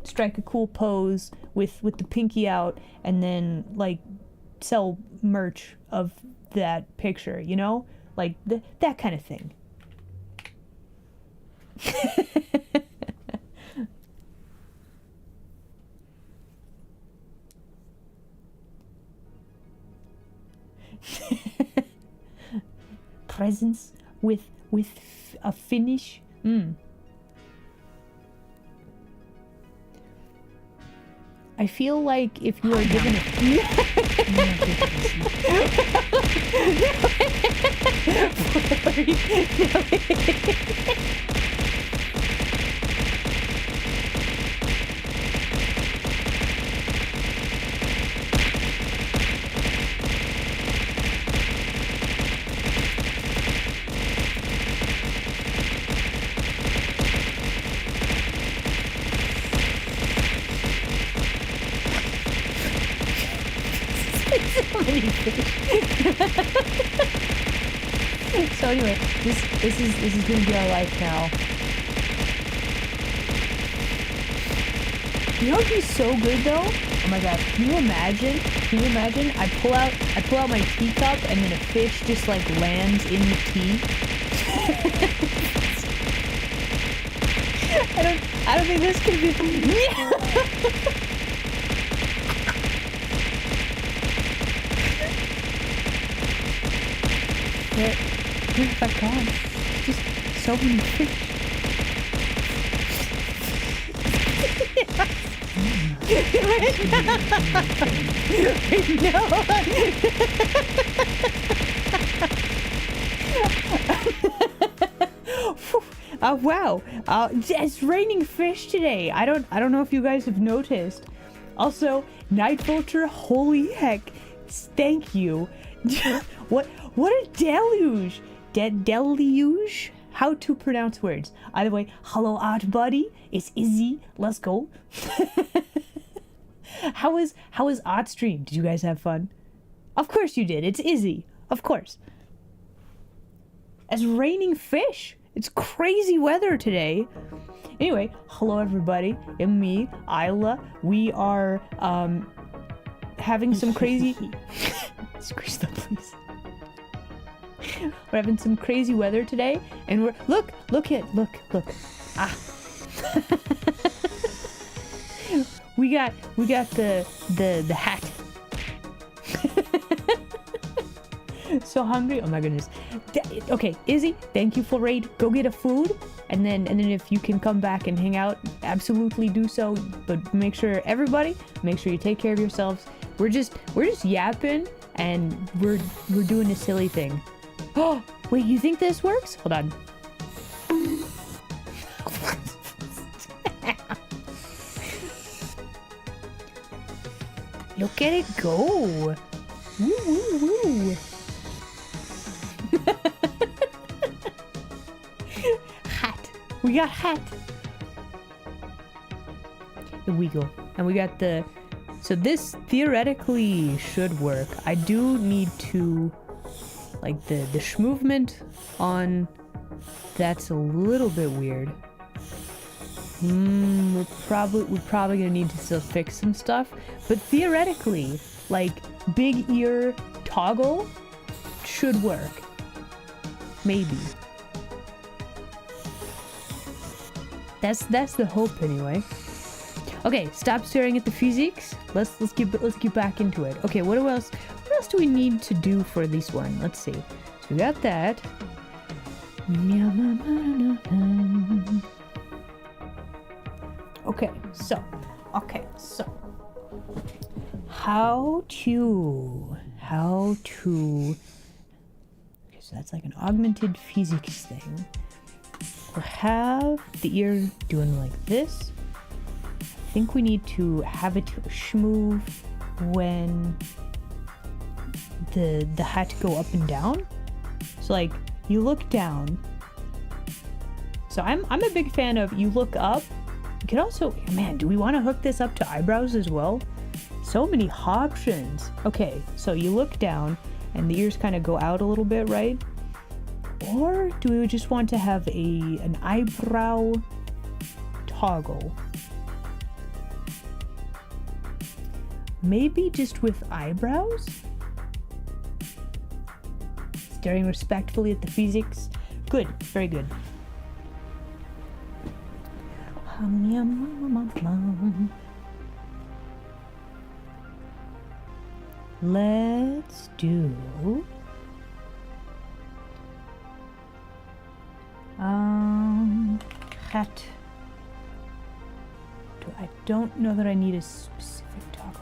strike a cool pose with the pinky out and then like sell merch of that picture, you know? Like that kind of thing. Presents with a finish. I feel like if you are given So anyway, this is gonna be our life now. You know what'd be so good though? Oh my god, can you imagine? I pull out my teacup and then a fish just like lands in the tea. I don't think this could be. wonder if I can. Just so many fish. Wow. It's raining fish today. I don't know if you guys have noticed. Also, Night Vulture, holy heck. Thank you. What a deluge. Deluge? How to pronounce words. Either way, hello art buddy. It's Izzy. Let's go. How was art stream? Did you guys have fun? Of course you did. It's Izzy. Of course. It's raining fish. It's crazy weather today. Anyway, hello everybody. And me, Isla. We are having some crazy Screech them, please. We're having some crazy weather today, and we're look. Ah. we got the hat. So hungry. Oh my goodness. Okay, Izzy, thank you for raid. Go get a food, and then if you can come back and hang out, absolutely do so. But make sure you take care of yourselves. We're just yapping, and we're doing a silly thing. Oh, wait, you think this works? Hold on. Look at it go. Woo, woo, woo. Hat. We got hat. Here we go. And we got the... So this theoretically should work. I do need to... Like the movement on... That's a little bit weird. We're probably gonna need to still fix some stuff. But theoretically, like big ear toggle should work. Maybe. That's the hope anyway. Okay, stop staring at the physics. Let's get back into it. Okay, what else do we need to do for this one? Let's see. So we got that. Okay, so how to okay, so that's like an augmented physics thing. We'll have the ear doing like this. I think we need to have it schmoove when the hat go up and down. So like you look down. So I'm a big fan of you look up. You can also, man, do we want to hook this up to eyebrows as well? So many options. Okay, so you look down and the ears kind of go out a little bit, right? Or do we just want to have an eyebrow toggle? Maybe just with eyebrows? Staring respectfully at the physics. Good, very good. Let's do hat. I don't know that I need a specific toggle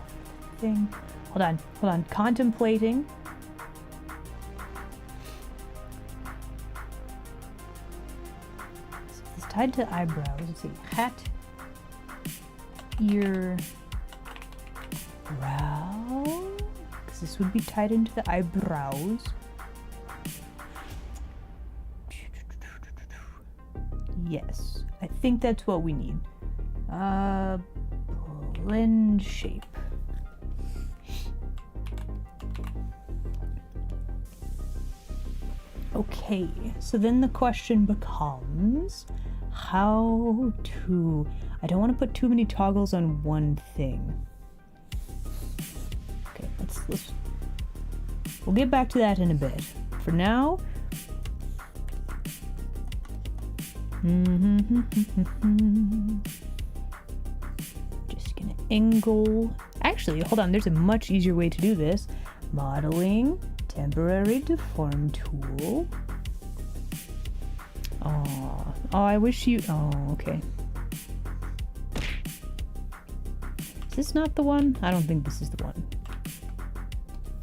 thing. Hold on. Contemplating. So it's tied to eyebrows. Let's see. Hat. Ear. Brow. Because this would be tied into the eyebrows. Yes. I think that's what we need. Blend shape. Okay, so then the question becomes how to... I don't want to put too many toggles on one thing. Okay, let's we'll get back to that in a bit. For now... Just gonna angle. Actually, hold on, there's a much easier way to do this. Modeling, temporary deform tool. Oh, I wish you... Oh, okay. Is this not the one? I don't think this is the one.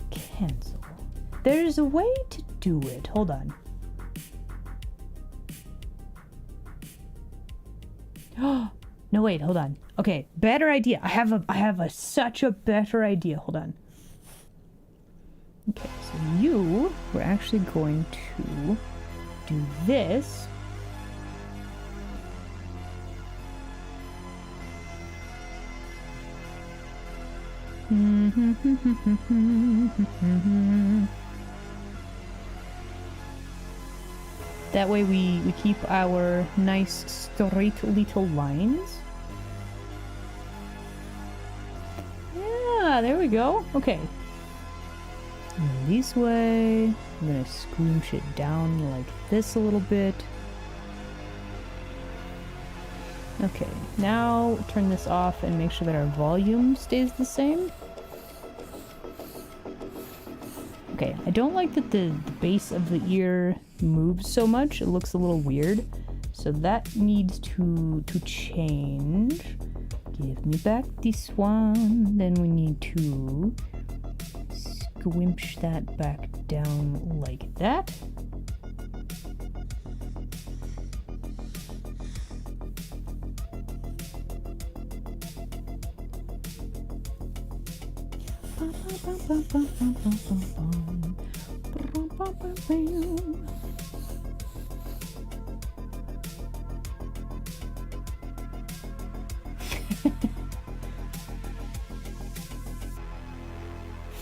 Cancel. There's a way to do it. Hold on. No, wait, hold on. Okay, better idea. I have such a better idea. Hold on. Okay, so we're actually going to do this. That way we keep our nice straight little lines. Yeah, there we go. Okay. And this way, I'm gonna squoosh it down like this a little bit. Okay, now turn this off and make sure that our volume stays the same. Okay, I don't like that the base of the ear moves so much. It looks a little weird. So that needs to change. Give me back this one. Then we need to squimsh that back down like that.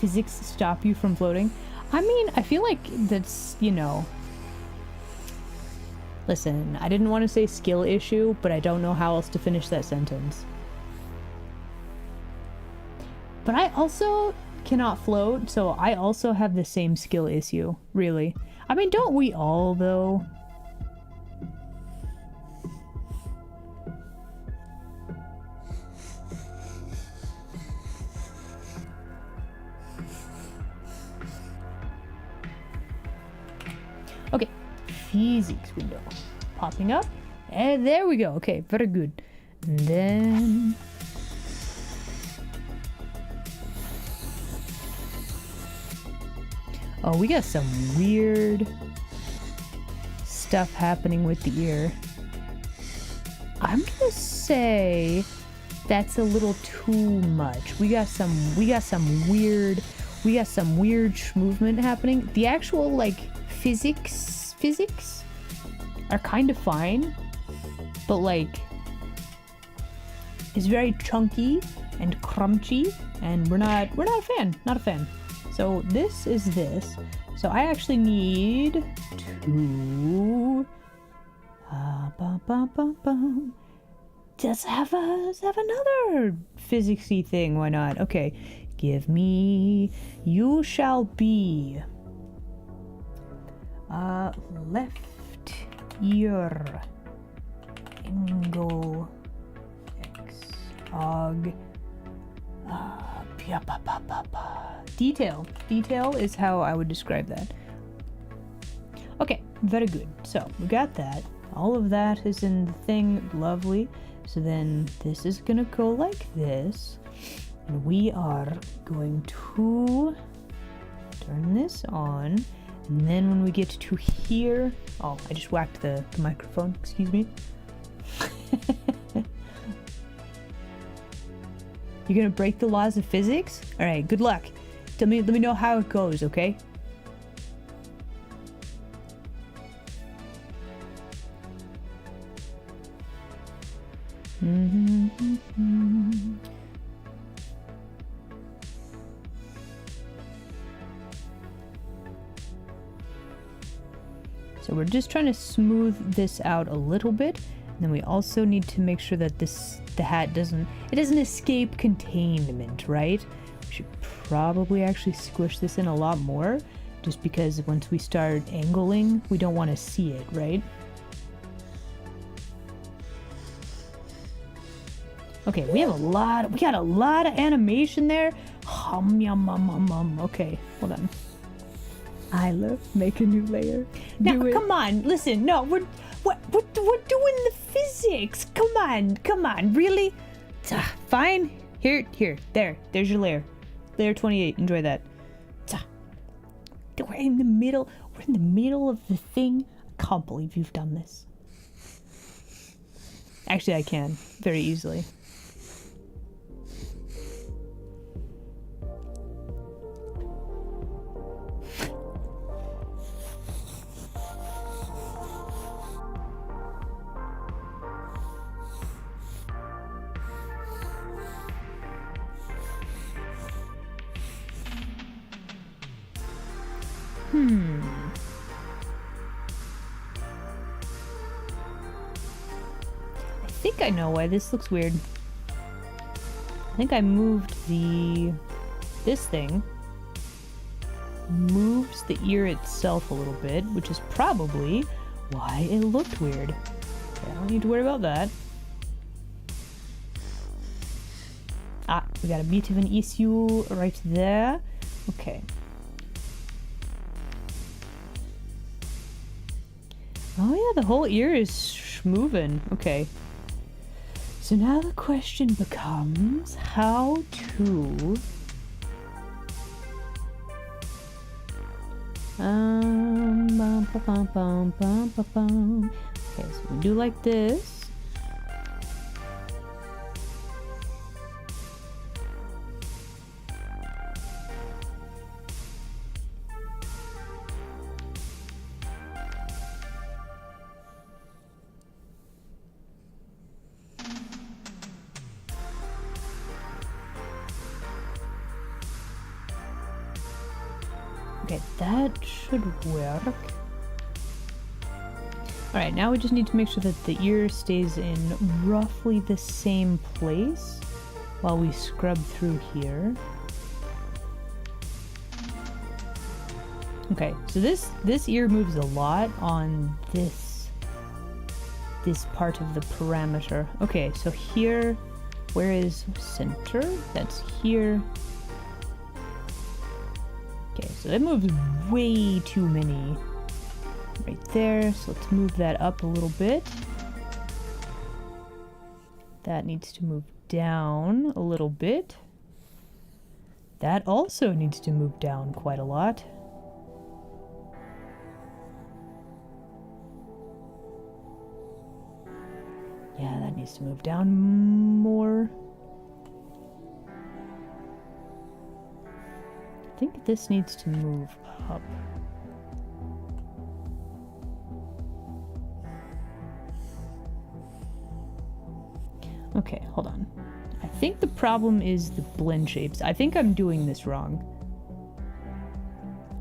Physics stop you from floating? I mean, I feel like that's, you know... Listen, I didn't want to say skill issue, but I don't know how else to finish that sentence. But I also cannot float, so I also have the same skill issue, really. I mean, don't we all, though? Okay, physics window popping up, and there we go. Okay, very good. And then oh, we got some weird stuff happening with the ear. I'm gonna say that's a little too much. We got some weird movement happening. The actual like physics are kind of fine, but like it's very chunky and crunchy, and we're not a fan. So this is this. So I actually need to just have another physicsy thing. Why not? Okay, give me you shall be left ear angle x og detail is how I would describe that. Okay, very good. So we got that. All of that is in the thing. Lovely. So then this is gonna go like this, and we are going to turn this on. And then when we get to here, oh, I just whacked the microphone, excuse me. You're gonna break the laws of physics? All right, good luck. Let me know how it goes, okay? So we're just trying to smooth this out a little bit. And then we also need to make sure that the hat doesn't escape containment, right? We should probably actually squish this in a lot more, just because once we start angling, we don't want to see it, right? Okay, we got a lot of animation there. Hum yum hum hum hum. Okay, hold on. Isla, make a new layer. Now, come on, listen. No, What doing the physics? Come on, really? Fine. Here, there's your layer. Layer 28, enjoy that. We're in the middle of the thing. I can't believe you've done this. Actually, I can, very easily. I think I know why this looks weird. I think I moved this thing moves the ear itself a little bit, which is probably why it looked weird. Okay, I don't need to worry about that. We got a bit of an issue right there. Okay. Oh yeah, the whole ear is moving. Okay. So now the question becomes how to... Okay, so we do like this. Okay, that should work. Alright, now we just need to make sure that the ear stays in roughly the same place while we scrub through here. Okay, so this ear moves a lot on this part of the parameter. Okay, so here, where is center? That's here. Okay, so that moves way too many right there. So let's move that up a little bit. That needs to move down a little bit. That also needs to move down quite a lot. Yeah, that needs to move down more. I think this needs to move up. Okay, hold on. I think the problem is the blend shapes. I think I'm doing this wrong.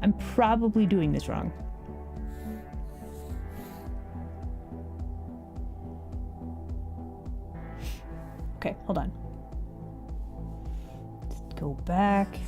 I'm probably doing this wrong. Okay, hold on. Let's go back.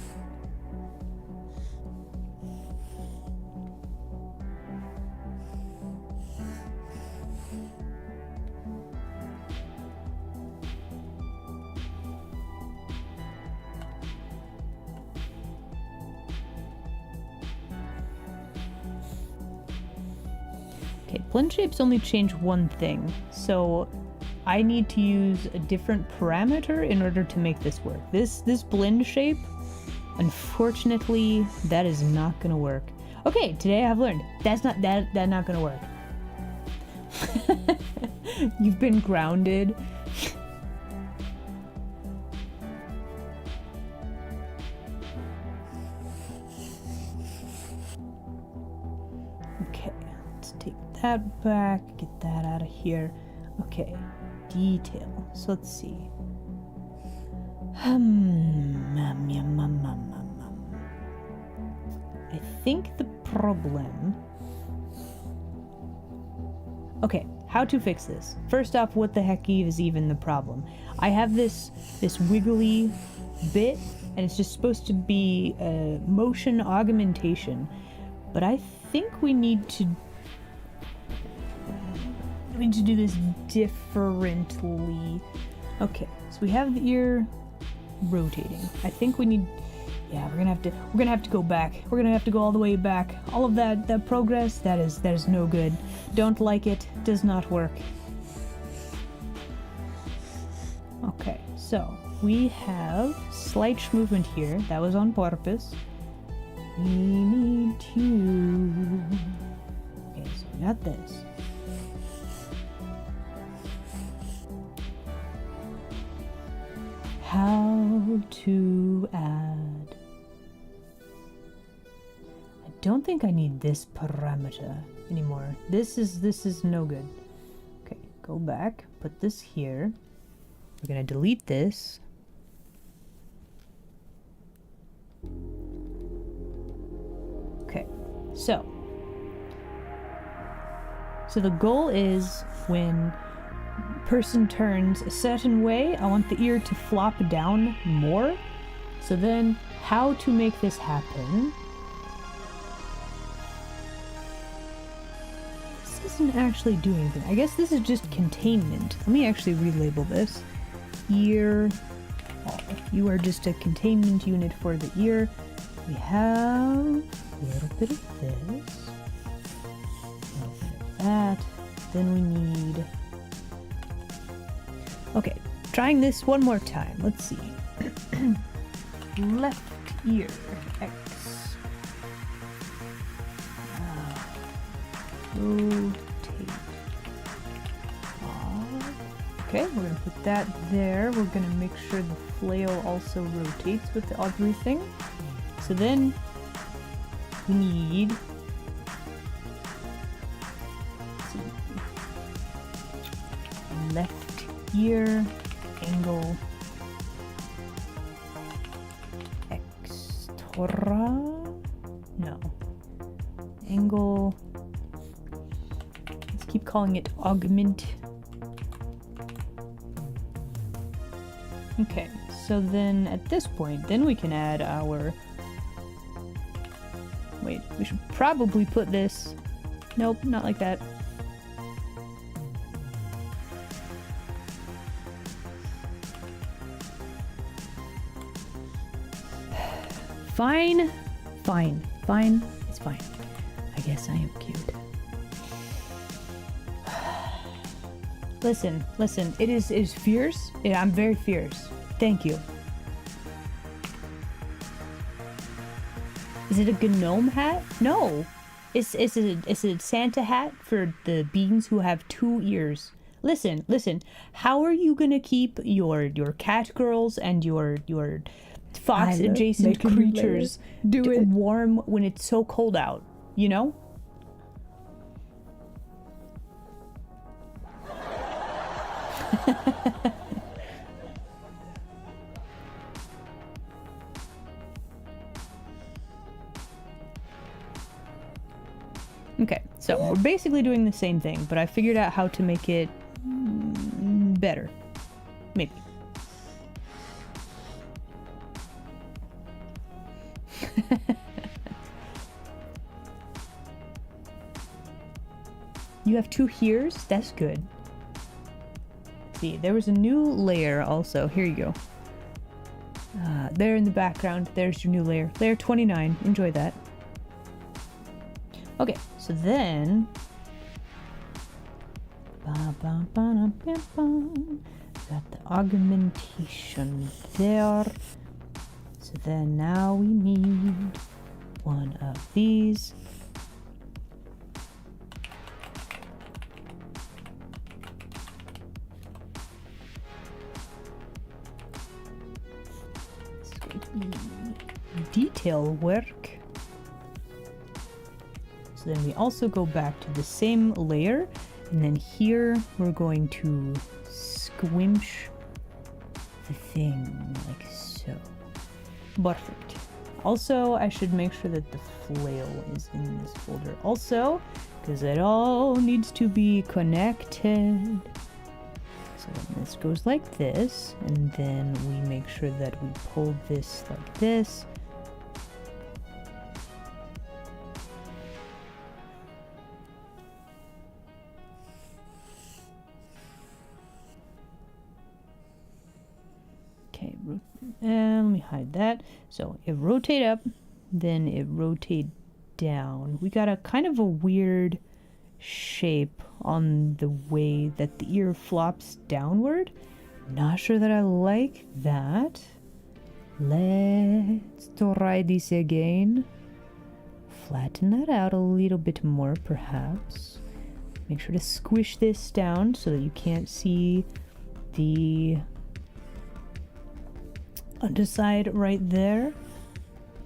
Okay, blend shapes only change one thing, so I need to use a different parameter in order to make this work. This blend shape, unfortunately, that is not gonna work. Okay, today I've learned that's not gonna work. You've been grounded. Okay, let's take that back, get that out of here. Okay, detail. So let's see. I think the problem... Okay, how to fix this? First off, what the heck is even the problem? I have this wiggly bit, and it's just supposed to be a motion augmentation, but I think we need to do this differently. Okay, so we have the ear rotating. I think we need... Yeah, we're gonna have to go back. We're gonna have to go all the way back. All of that progress, that is no good. Don't like it, does not work. Okay, so we have slight movement here. That was on purpose. We need to... Okay, so we got this. How to add... I don't think I need this parameter anymore. This is no good. Okay, go back, put this here. We're gonna delete this. Okay, so the goal is when person turns a certain way, I want the ear to flop down more. So then, how to make this happen? This isn't actually doing anything. I guess this is just containment. Let me actually relabel this. Ear. Oh, you are just a containment unit for the ear. We have a little bit of this. A little bit of that. Then we need... Okay, trying this one more time. Let's see. Left ear, X. Rotate. Okay, we're gonna put that there. We're gonna make sure the flail also rotates with everything. So then we need... let's see, left ear, angle, extra, no, angle, let's keep calling it augment. Okay, so then at this point, then we can add our, wait, we should probably put this, nope, not like that. Fine, it's fine. I guess I am cute. Listen, it is fierce. I'm very fierce. Thank you. Is it a gnome hat? No. It's a Santa hat for the beings who have 2 ears. Listen. How are you gonna keep your cat girls and your fox adjacent creatures warm when it's so cold out, you know? Okay, so we're basically doing the same thing, but I figured out how to make it better. Maybe. You have 2 ears? That's good. Let's see, there was a new layer also. Here you go. There in the background, there's your new layer. Layer 29. Enjoy that. Okay, so then... got the augmentation there. So then now we need one of these. Detail work. So then we also go back to the same layer, and then here we're going to squinch the thing like so. Perfect. Also, I should make sure that the flail is in this folder also, because it all needs to be connected. So then this goes like this, and then we make sure that we pull this like this. Okay, and let me hide that. So it rotate up, then it rotate down. We got a kind of a weird shape on the way that the ear flops downward. Not sure that I like that. Let's try this again. Flatten that out a little bit more, perhaps. Make sure to squish this down so that you can't see the underside right there.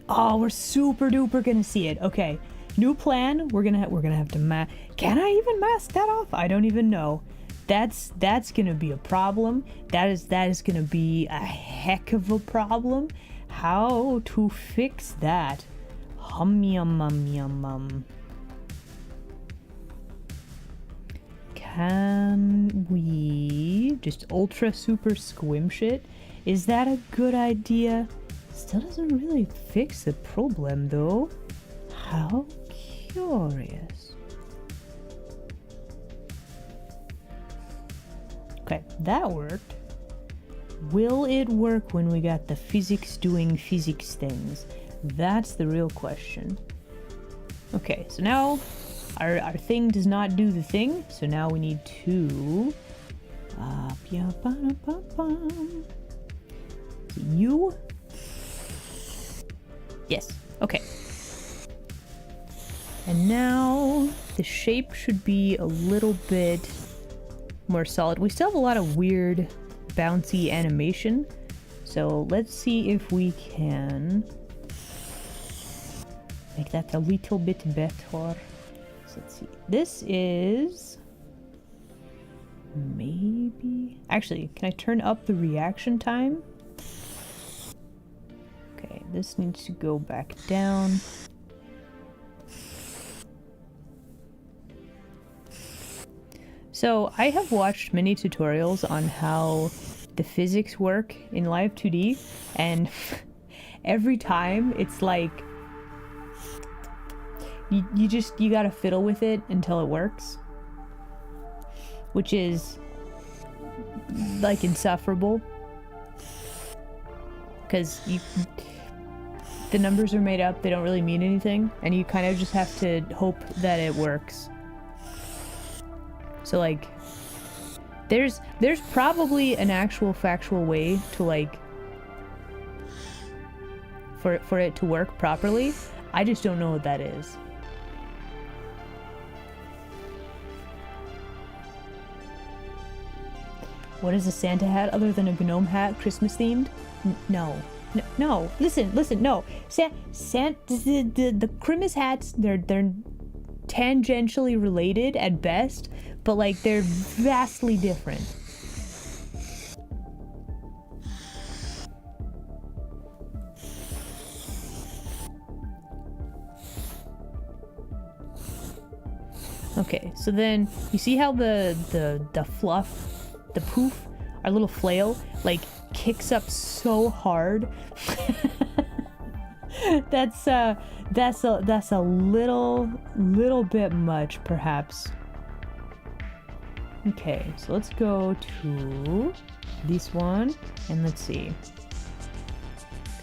Oh, we're super duper gonna see it. Okay, new plan. We're gonna have to Can I even mask that off? I don't even know. That's gonna be a problem. That is gonna be a heck of a problem. How to fix that? Yum. Can we just ultra super squimsh it? Is that a good idea? Still doesn't really fix the problem though. How curious. Okay, that worked. Will it work when we got the physics doing physics things? That's the real question. Okay, so now our thing does not do the thing, so now we need to you. Yes, okay. And now the shape should be a little bit more solid. We still have a lot of weird bouncy animation, so let's see if we can make that a little bit better. So let's see. This is maybe... Actually, can I turn up the reaction time? Okay, this needs to go back down. So I have watched many tutorials on how the physics work in Live 2D, and every time it's like you gotta fiddle with it until it works, which is like insufferable because the numbers are made up, they don't really mean anything, and you kind of just have to hope that it works. So like there's probably an actual factual way to like for it to work properly. I just don't know what that is. What is a Santa hat other than a gnome hat, Christmas themed? No. Listen, no. The Christmas hats, they're tangentially related at best, but like they're vastly different. Okay, so then you see how the fluff, the poof, our little flail, like kicks up so hard. That's a little bit much, perhaps. Okay, so let's go to this one and let's see.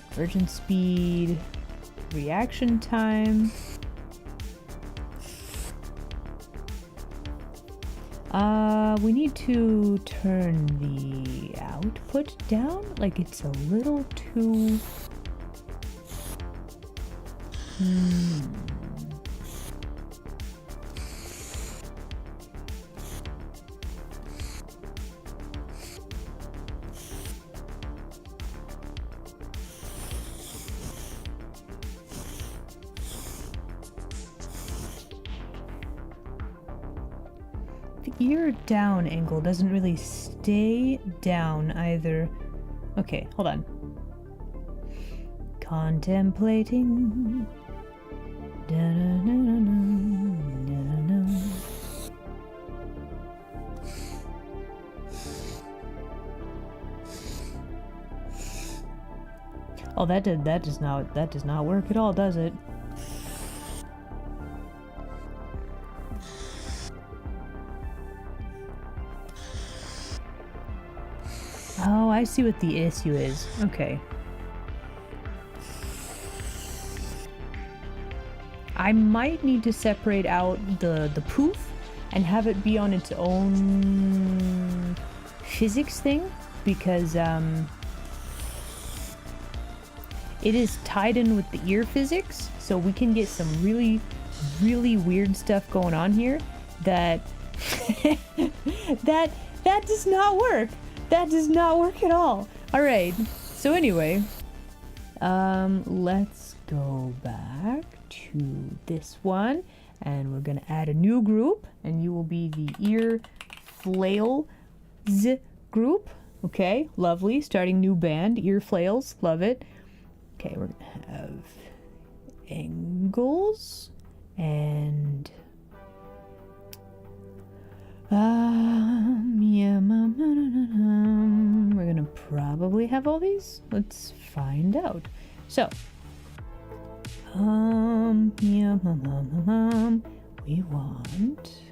Convergence speed, reaction time. We need to turn the output down. Like it's a little too... The ear down angle doesn't really stay down either. Okay, hold on. Contemplating. Oh, that does not work at all, does it? Oh, I see what the issue is. Okay. I might need to separate out the poof and have it be on its own physics thing, because it is tied in with the ear physics, so we can get some really, really weird stuff going on here that that does not work. That does not work at all. All right. So anyway, let's go back to this one, and we're gonna add a new group, and you will be the ear flails group. Okay, lovely. Starting new band, ear flails. Love it. Okay, we're gonna have angles and we're gonna probably have all these. Let's find out. So we want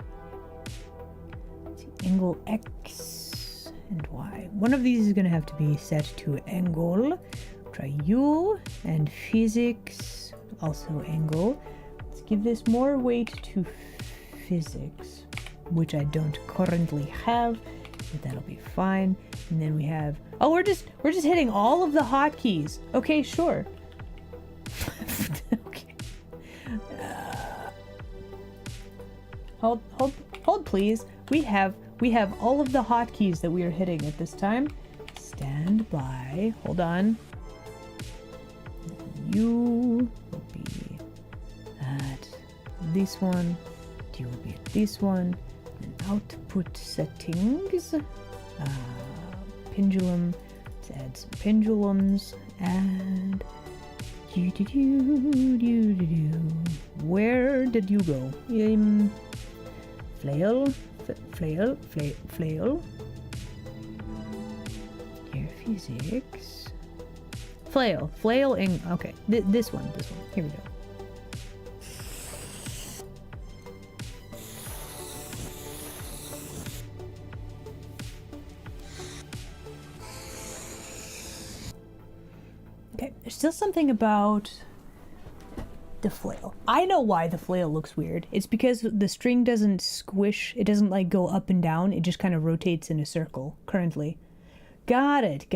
angle X and Y. One of these is gonna have to be set to angle. Try U, and physics, also angle. Let's give this more weight to physics, which I don't currently have, but that'll be fine. And then we have, oh, we're just hitting all of the hotkeys. Okay, sure. Okay. Hold, please. We have all of the hotkeys that we are hitting at this time. Stand by. Hold on. You will be at this one. You will be at this one. And output settings. Pendulum. Let's add some pendulums. And where did you go? Flail. Here, physics. Flail, okay, this one, here we go. Okay, there's still something about the flail. I know why the flail looks weird. It's because the string doesn't squish, it doesn't like go up and down, it just kind of rotates in a circle currently. Got it.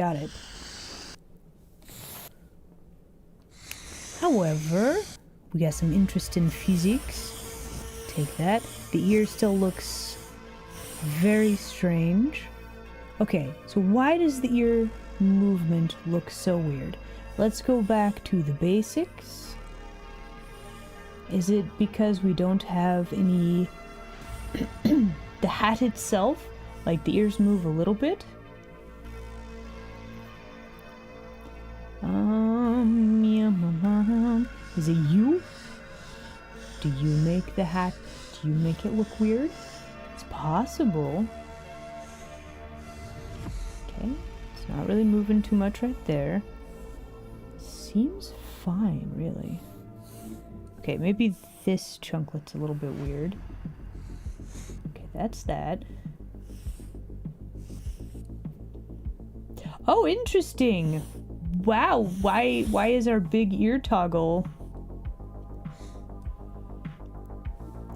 However, we got some interest in physics. Take that. The ear still looks very strange. Okay, so why does the ear movement look so weird? Let's go back to the basics. Is it because we don't have any... the hat itself? Like the ears move a little bit? Is it you? Do you make the hat? Do you make it look weird? It's possible. Okay, it's not really moving too much right there. Seems fine, really. Okay, maybe this chunklet's a little bit weird. Okay, that's that. Oh, interesting! Wow, why is our big ear toggle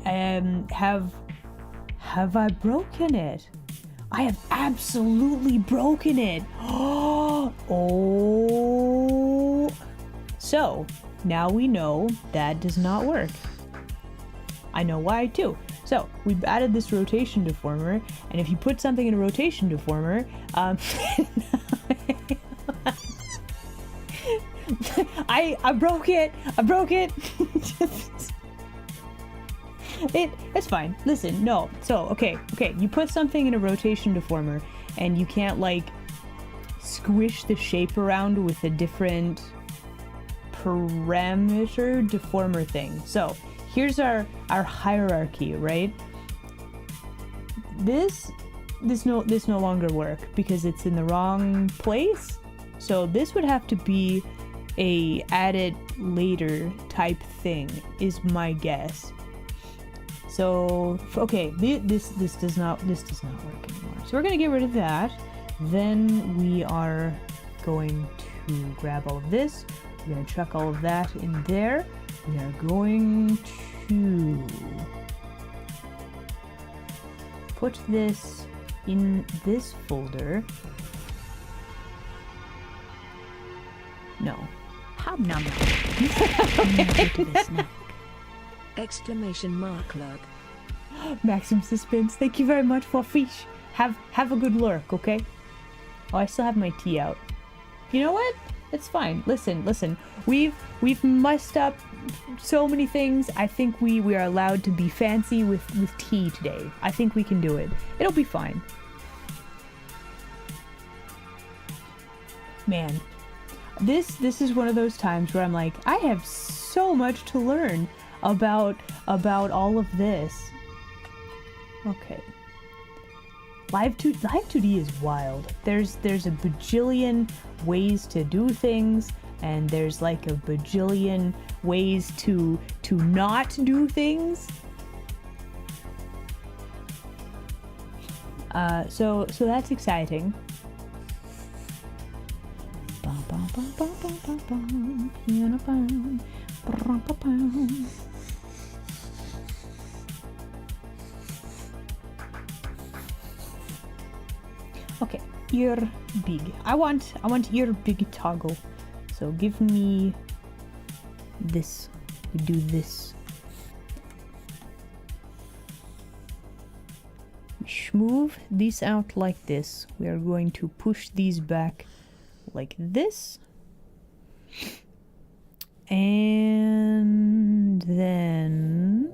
have I broken it? I have absolutely broken it. Oh, so now we know that does not work. I know why too. So we've added this rotation deformer, and if you put something in a rotation deformer, I broke it. It's fine. Listen, no. So, okay. You put something in a rotation deformer and you can't like squish the shape around with a different parameter deformer thing. So, here's our hierarchy, right? This no longer work because it's in the wrong place. So, this would have to be a added later type thing is my guess. So okay, this does not work anymore. So we're gonna get rid of that. Then we are going to grab all of this. We're going to chuck all of that in there. We are going to put this in this folder. No. Hobnob. Get to this now. Exclamation mark lurk. Maximum suspense. Thank you very much for fish. Have a good lurk, okay? Oh, I still have my tea out. You know what? It's fine. Listen. We've messed up so many things. I think we are allowed to be fancy with tea today. I think we can do it. It'll be fine. Man, this is one of those times where I'm like, I have so much to learn about all of this. Okay. Live 2D is wild. There's a bajillion ways to do things, and there's like a bajillion ways to not do things. So that's exciting. Okay, ear big. I want ear big toggle. So give me this. We do this. Move these out like this. We are going to push these back like this. And then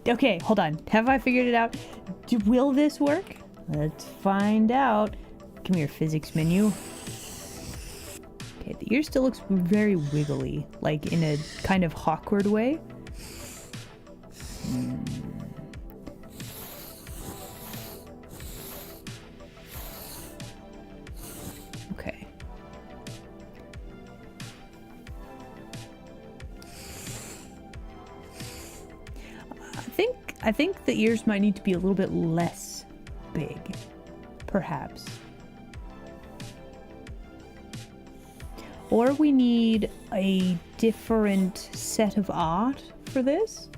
Okay, hold on. Have I figured it out? Will this work? Let's find out. Come here, physics menu. Okay, the ear still looks very wiggly, like in a kind of awkward way. Okay. I think the ears might need to be a little bit less big, perhaps. Or we need a different set of art for this.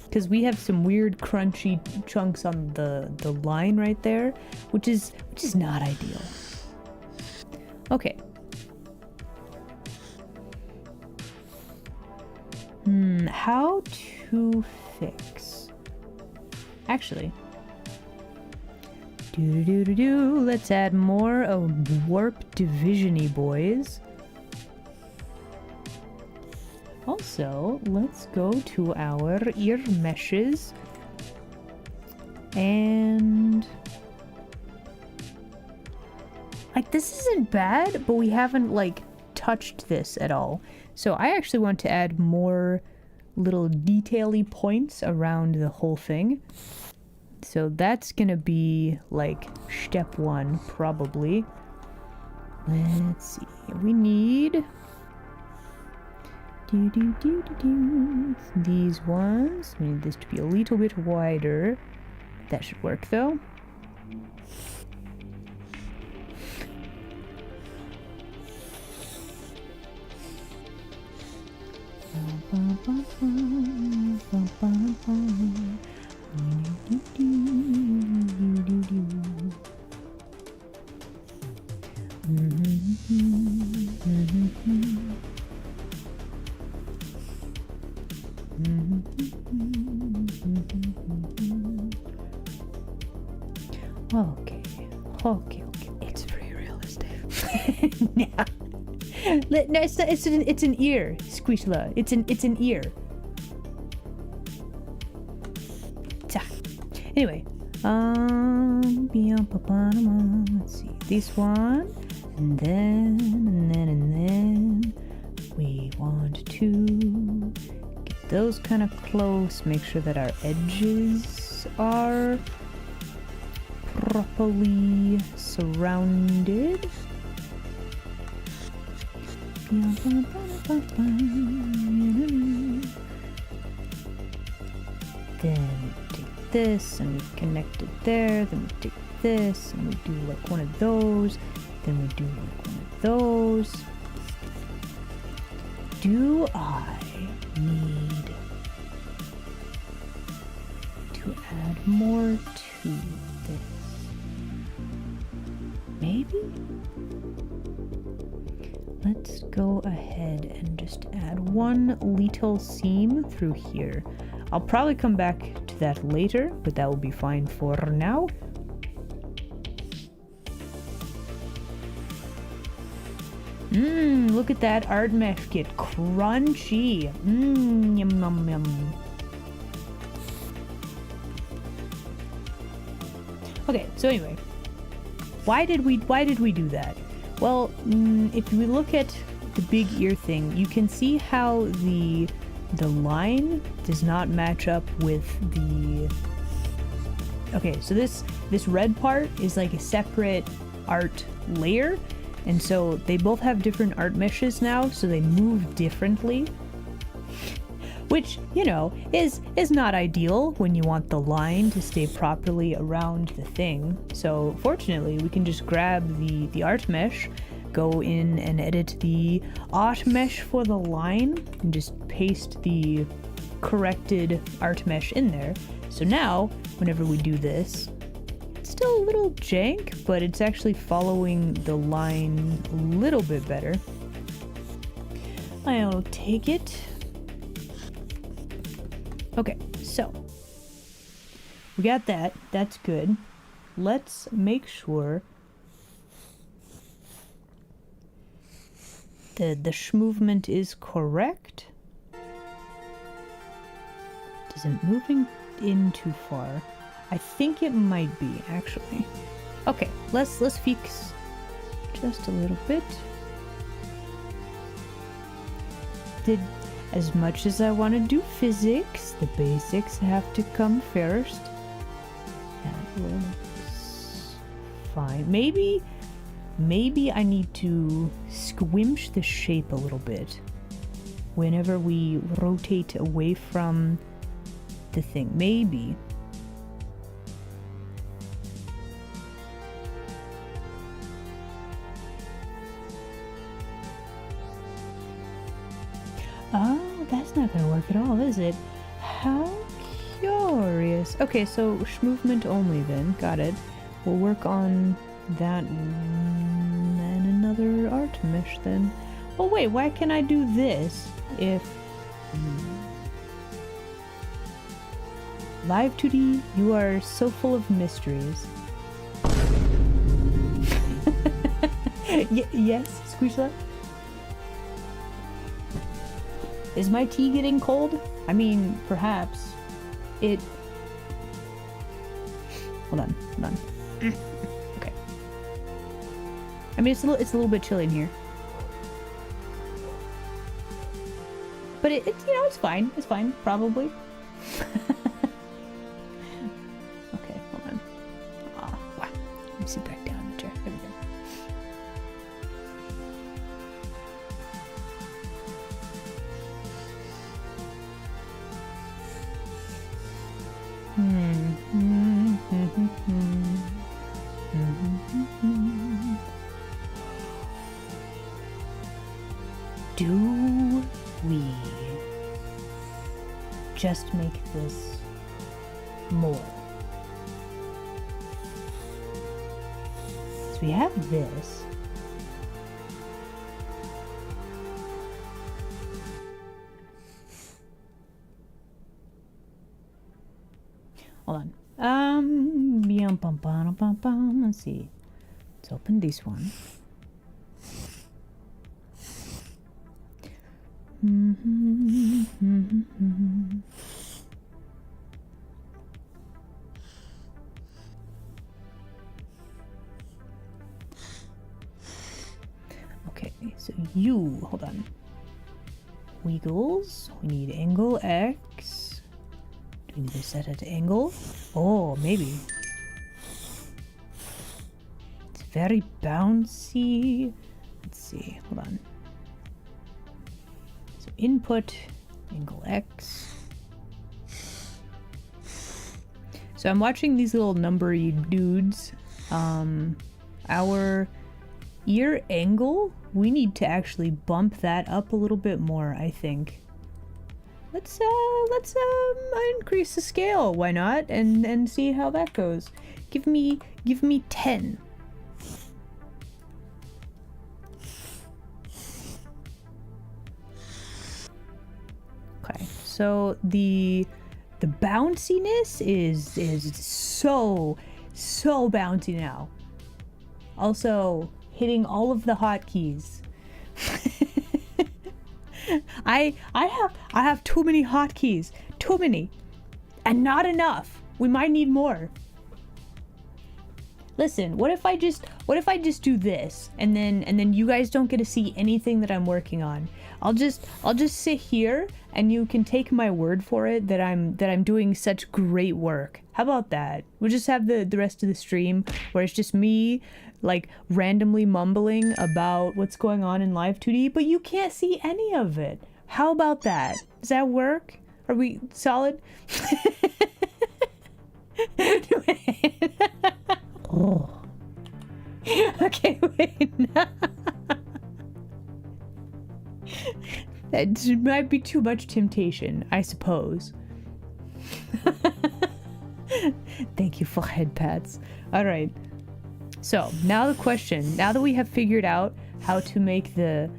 Because we have some weird crunchy chunks on the line right there, which is not ideal. Okay. How to fix? Actually, let's add more warp division-y boys. Also, let's go to our ear meshes and like this isn't bad, but we haven't like touched this at all. So I actually want to add more little detail-y points around the whole thing. So that's gonna be like step one, probably. Let's see. We need these ones. We need this to be a little bit wider. That should work though. Okay. It's very realistic. Yeah. No, it's an ear, Squishla. It's an ear. Anyway, let's see this one, and then we want to get those kind of close. Make sure that our edges are properly surrounded. Then we take this and we connect it there. Then we take this and we do like one of those. Then we do like one of those. Do I need to add more to this? Maybe? Let's go ahead and just add one little seam through here. I'll probably come back to that later, but that will be fine for now. Look at that art mesh get crunchy. Yum yum yum. Okay, so anyway, why did we do that? Well, if we look at the big ear thing, you can see how the line does not match up with the... Okay, so this red part is like a separate art layer, and so they both have different art meshes now, so they move differently. Which, you know, is not ideal when you want the line to stay properly around the thing. So fortunately, we can just grab the art mesh, go in and edit the art mesh for the line, and just paste the corrected art mesh in there. So now, whenever we do this, it's still a little jank, but it's actually following the line a little bit better. I'll take it. Okay, so we got that. That's good. Let's make sure the movement is correct. Isn't moving in too far. I think it might be actually. Okay, let's fix just a little bit. As much as I want to do physics, the basics have to come first. That looks fine. Maybe I need to squinch the shape a little bit whenever we rotate away from the thing. Maybe. Oh, that's not gonna work at all, is it? How curious. Okay, so movement only then. Got it. We'll work on that and another art mesh then. Oh wait, why can I do this if... Live 2D, you are so full of mysteries. Yes, Squisha? Is my tea getting cold? I mean, perhaps. It... Hold on. Okay. I mean, it's a little bit chilly in here. But it you know, it's fine. It's fine, probably. Okay, hold on. Wow. Let me sit back down in the chair. There we go. Do we just make this more? So we have this. Hold on. Let's see. Let's open this one. Okay, so you, hold on. Wiggles. We need angle X. Do we need to set it to angle? Oh, maybe. It's very bouncy. Let's see. Hold on. So input angle X. So I'm watching these little numbery dudes. Our ear angle, we need to actually bump that up a little bit more, I think. Let's increase the scale, why not? And see how that goes. Give me 10. Okay, so the bounciness is so bouncy now. Also, hitting all of the hotkeys. I have too many hotkeys. Too many. And not enough. We might need more. Listen, what if I just do this and then you guys don't get to see anything that I'm working on? I'll just sit here and you can take my word for it that I'm doing such great work. How about that? We'll just have the rest of the stream where it's just me like randomly mumbling about what's going on in Live 2D, but you can't see any of it. How about that? Does that work? Are we solid? Oh. Okay, wait. That might be too much temptation, I suppose. Thank you for head pats. All right. So now the question, now that we have figured out how to make the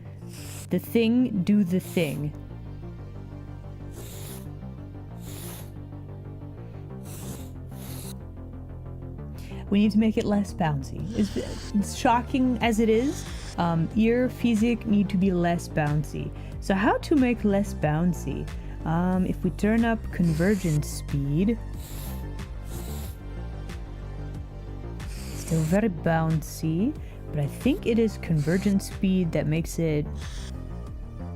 thing do the thing. We need to make it less bouncy. As shocking as it is, ear physics need to be less bouncy. So how to make less bouncy? If we turn up convergence speed, still very bouncy, but I think it is convergence speed that makes it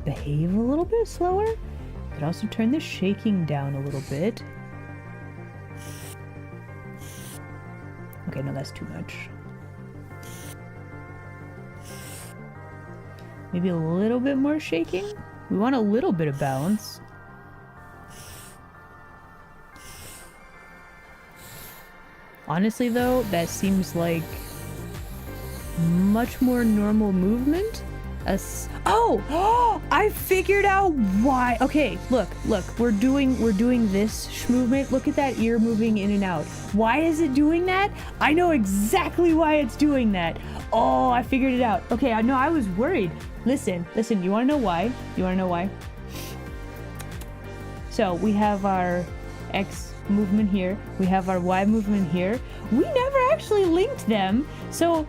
behave a little bit slower. Could also turn the shaking down a little bit. Okay, no, that's too much. Maybe a little bit more shaking? We want a little bit of balance. Honestly though, that seems like much more normal movement. Oh, I figured out why. Okay, look, we're doing this movement. Look at that ear moving in and out. Why is it doing that? I know exactly why it's doing that. Oh, I figured it out. Okay, I know I was worried. Listen, you wanna know why? So we have our X movement here, we have our Y movement here. We never actually linked them. So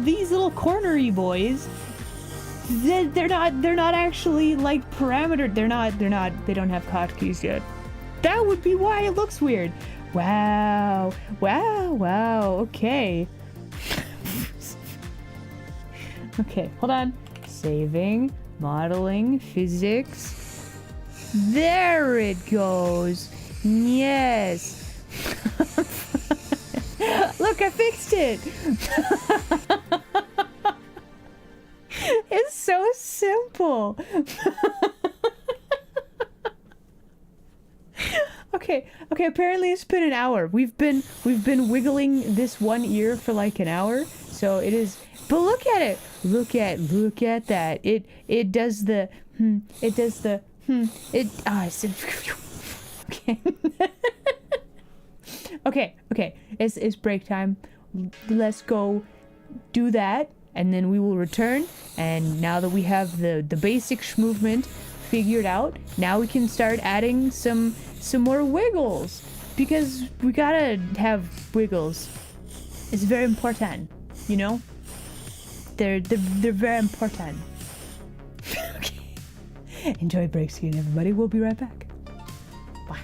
these little cornery boys, they're not actually like parameter. They don't have hotkeys yet. That would be why it looks weird. Wow. Okay. Okay, hold on. Saving, modeling, physics. There it goes. Yes. Look, I fixed it. It's so simple. Okay, apparently it's been an hour. We've been wiggling this one ear for like an hour. So it is, but look at it. Look at that. It does the Okay. It's break time. Let's go do that, and then we will return. And now that we have the basic movement figured out, now we can start adding some more wiggles, because we gotta have wiggles. It's very important, you know. They're very important. Okay. Enjoy break screen, everybody. We'll be right back. Bye.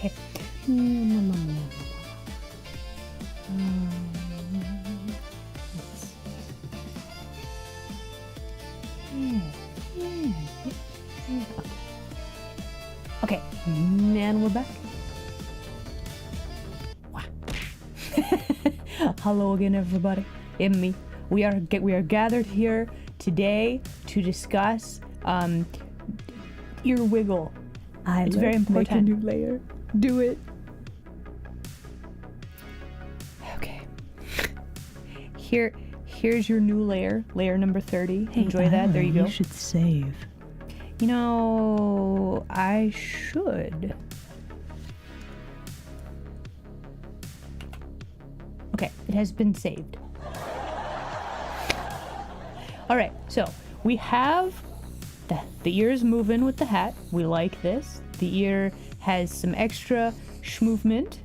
Okay. Okay, and we're back. Wow. Hello again, everybody. And me. We are gathered here today to discuss ear wiggle. It's very important. Make a new layer. Do it. Okay. Here's your new layer number 30. Enjoy that. There you go. You should save. You know, I should. Okay, it has been saved. All right, so we have the ears moving with the hat. We like this. The ear has some extra schmovement,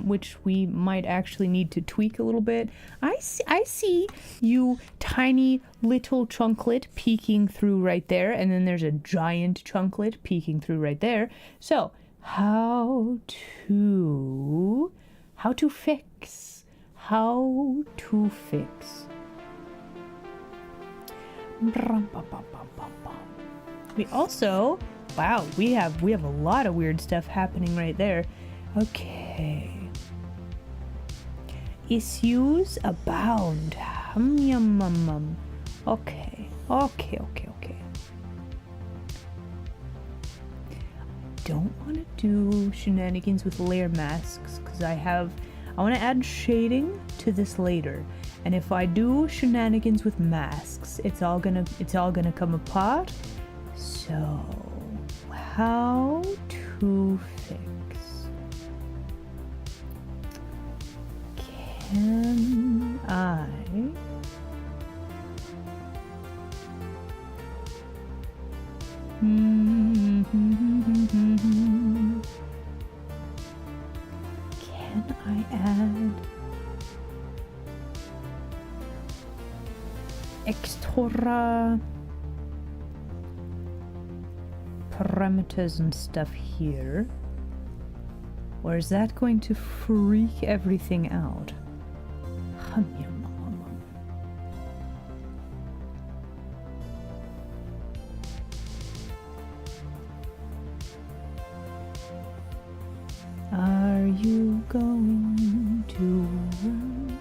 which we might actually need to tweak a little bit. I see you tiny little chunklet peeking through right there, and then there's a giant chunklet peeking through right there. So how to fix? How to fix? We also, wow, we have a lot of weird stuff happening right there. Okay. Issues abound. Okay. Don't want to do shenanigans with layer masks because I want to add shading to this later. And if I do shenanigans with masks, it's all gonna come apart. So, how to fix? Can I add extra parameters and stuff here? Or is that going to freak everything out? Are you going to work,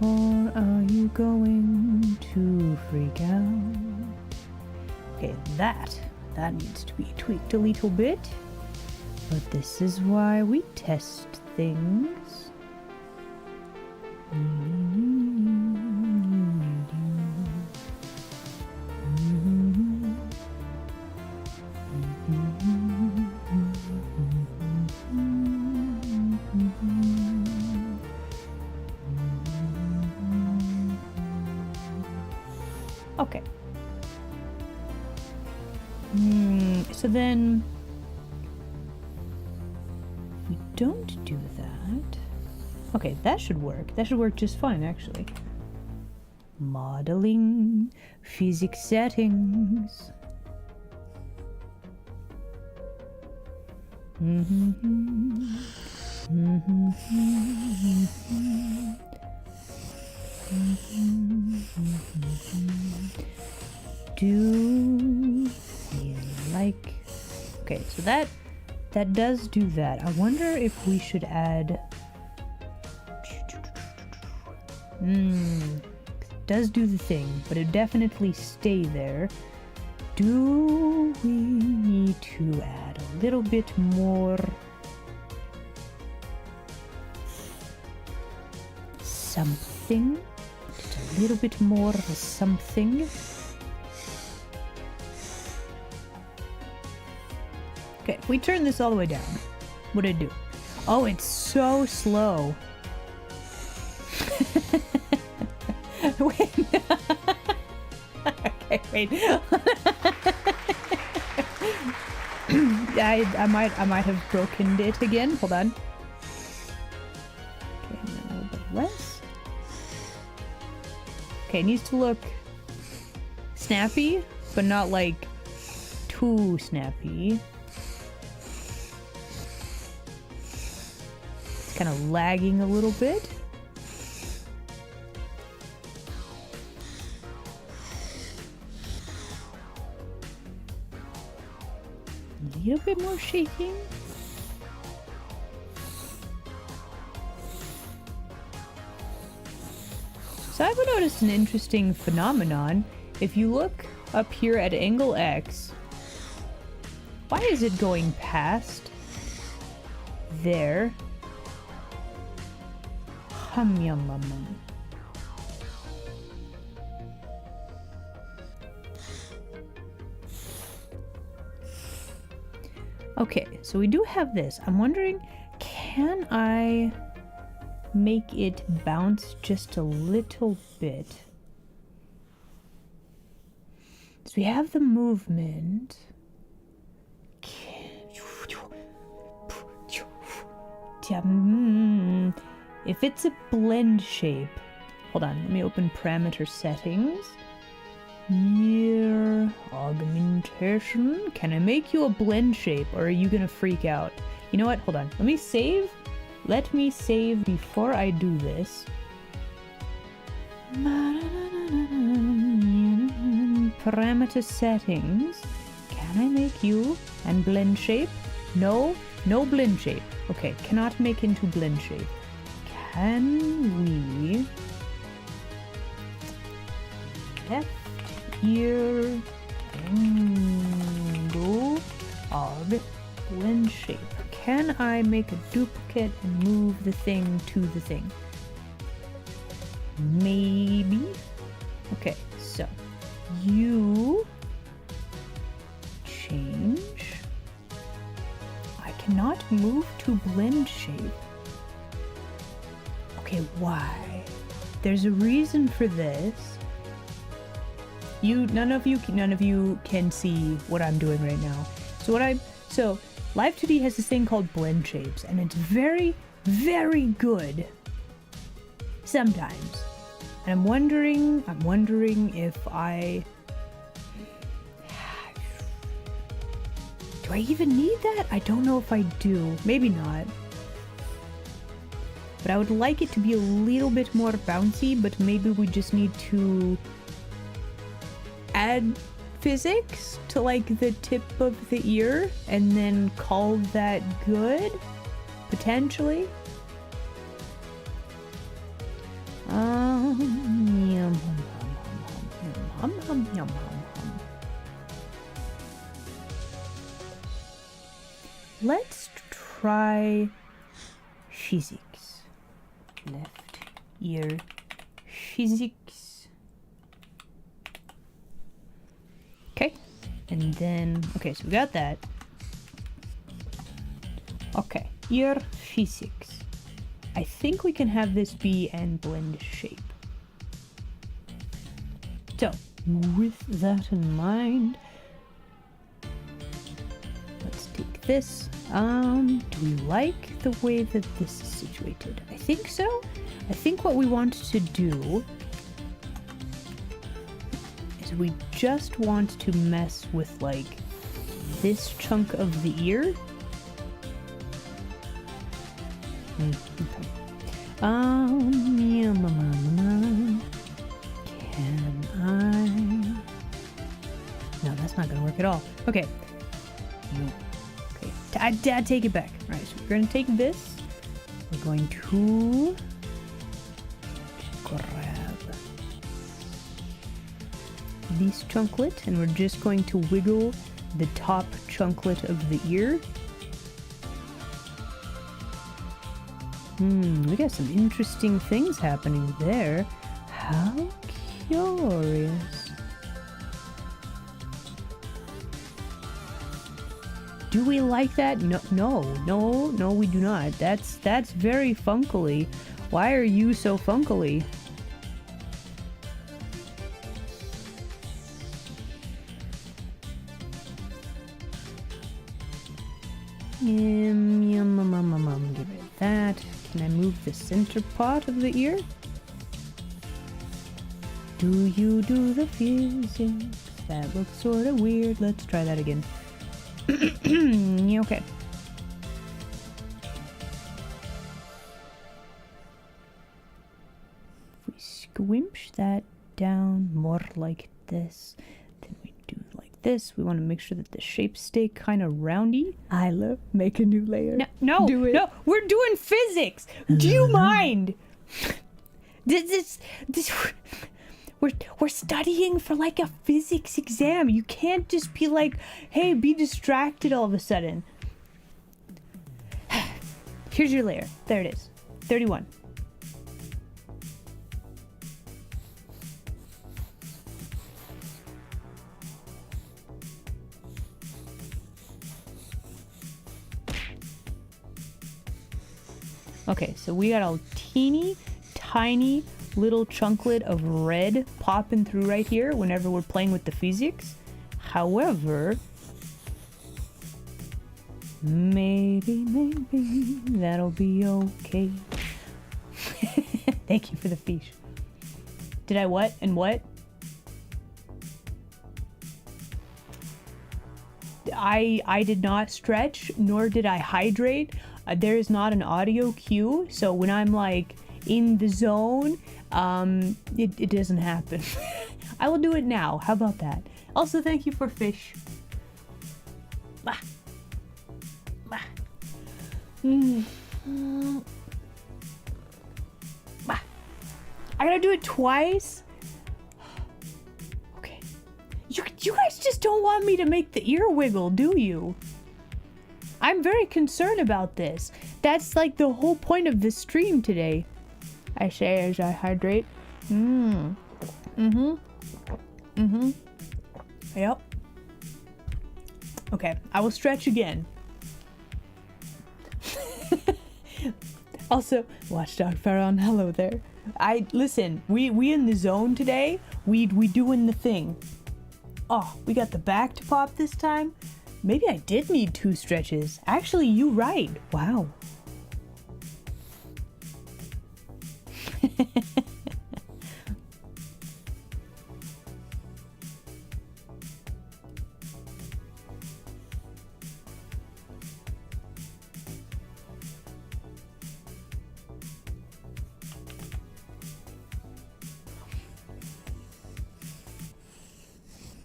or are you going to freak out? Okay, that needs to be tweaked a little bit, but this is why we test things. Okay. So then we don't do that. Okay, that should work. That should work just fine, actually. Modeling, physics settings. Do we like... Okay, so that does do that. I wonder if we should add... does do the thing, but it definitely stay there. Do we need to add a little bit more something? Just a little bit more of a something. Okay, if we turn this all the way down, what did it do? Oh, it's so slow. Wait. Okay, wait. I might have broken it again. Hold on. Okay, and then a little bit less. Okay, it needs to look snappy, but not like too snappy. It's kind of lagging a little bit. A little bit more shaking. So I've noticed an interesting phenomenon. If you look up here at angle X, why is it going past there? Hum yum yum yum. Okay, so we do have this. I'm wondering, can I make it bounce just a little bit? So we have the movement. If it's a blend shape, hold on, let me open parameter settings. Year augmentation. Can I make you a blend shape, or are you gonna freak out? You know what? Hold on. Let me save. Let me save before I do this. Parameter settings. Can I make you and blend shape? No, no blend shape. Okay, cannot make into blend shape. Can we left ear angle of blend shape? Can I make a duplicate and move the thing to the thing? Maybe. Okay, so you change. I cannot move to blend shape. Okay, why? There's a reason for this. None of you can see what I'm doing right now. So Live 2D has this thing called blend shapes, and it's very, very good sometimes. And I'm wondering if do I even need that? I don't know if I do. Maybe not. But I would like it to be a little bit more bouncy, but maybe we just need to add physics to like the tip of the ear and then call that good, potentially. Yum, hum, hum, yum, hum. Let's try physics. Left ear physics. Okay, and then, okay, so we got that. Okay, ear physics. I think we can have this be and blend shape. So, with that in mind, let's take this. Do we like the way that this is situated? I think so. I think what we want to do is we just want to mess with like this chunk of the ear. Okay. Can I? No, that's not gonna work at all. Okay. No. Okay. Dad, take it back. All right, so we're gonna take this. We're going to grab this chunklet, and we're just going to wiggle the top chunklet of the ear. We got some interesting things happening there. How curious. Do we like that? No, we do not. That's very funkily. Why are you so funkily? Give it that. Can I move the center part of the ear? Do you do the physics? That looks sort of weird. Let's try that again. Okay. If we squinch that down more like this, then we do like this. We want to make sure that the shapes stay kind of roundy. Isla, make a new layer. No, Do it. no, we're doing physics. Do you mind? This we're studying for like a physics exam. You can't just be like, hey, be distracted all of a sudden. Here's your layer. There it is. 31. Okay, so we got a teeny tiny little chunklet of red popping through right here whenever we're playing with the physics. However, maybe that'll be okay. Thank you for the fish. Did I what and what? I did not stretch, nor did I hydrate. There is not an audio cue, so when I'm like in the zone, it doesn't happen. I will do it now. How about that? Also, thank you for fish. Bah. Bah. Bah. I gotta do it twice. Okay. You guys just don't want me to make the ear wiggle, do you? I'm very concerned about this. That's like the whole point of this stream today. I say as I hydrate. Yep. Okay, I will stretch again. Also, Watchdog Pharaoh, hello there. Listen, we in the zone today. We doing the thing. Oh, we got the back to pop this time. Maybe I did need 2 stretches. Actually, you right. Wow.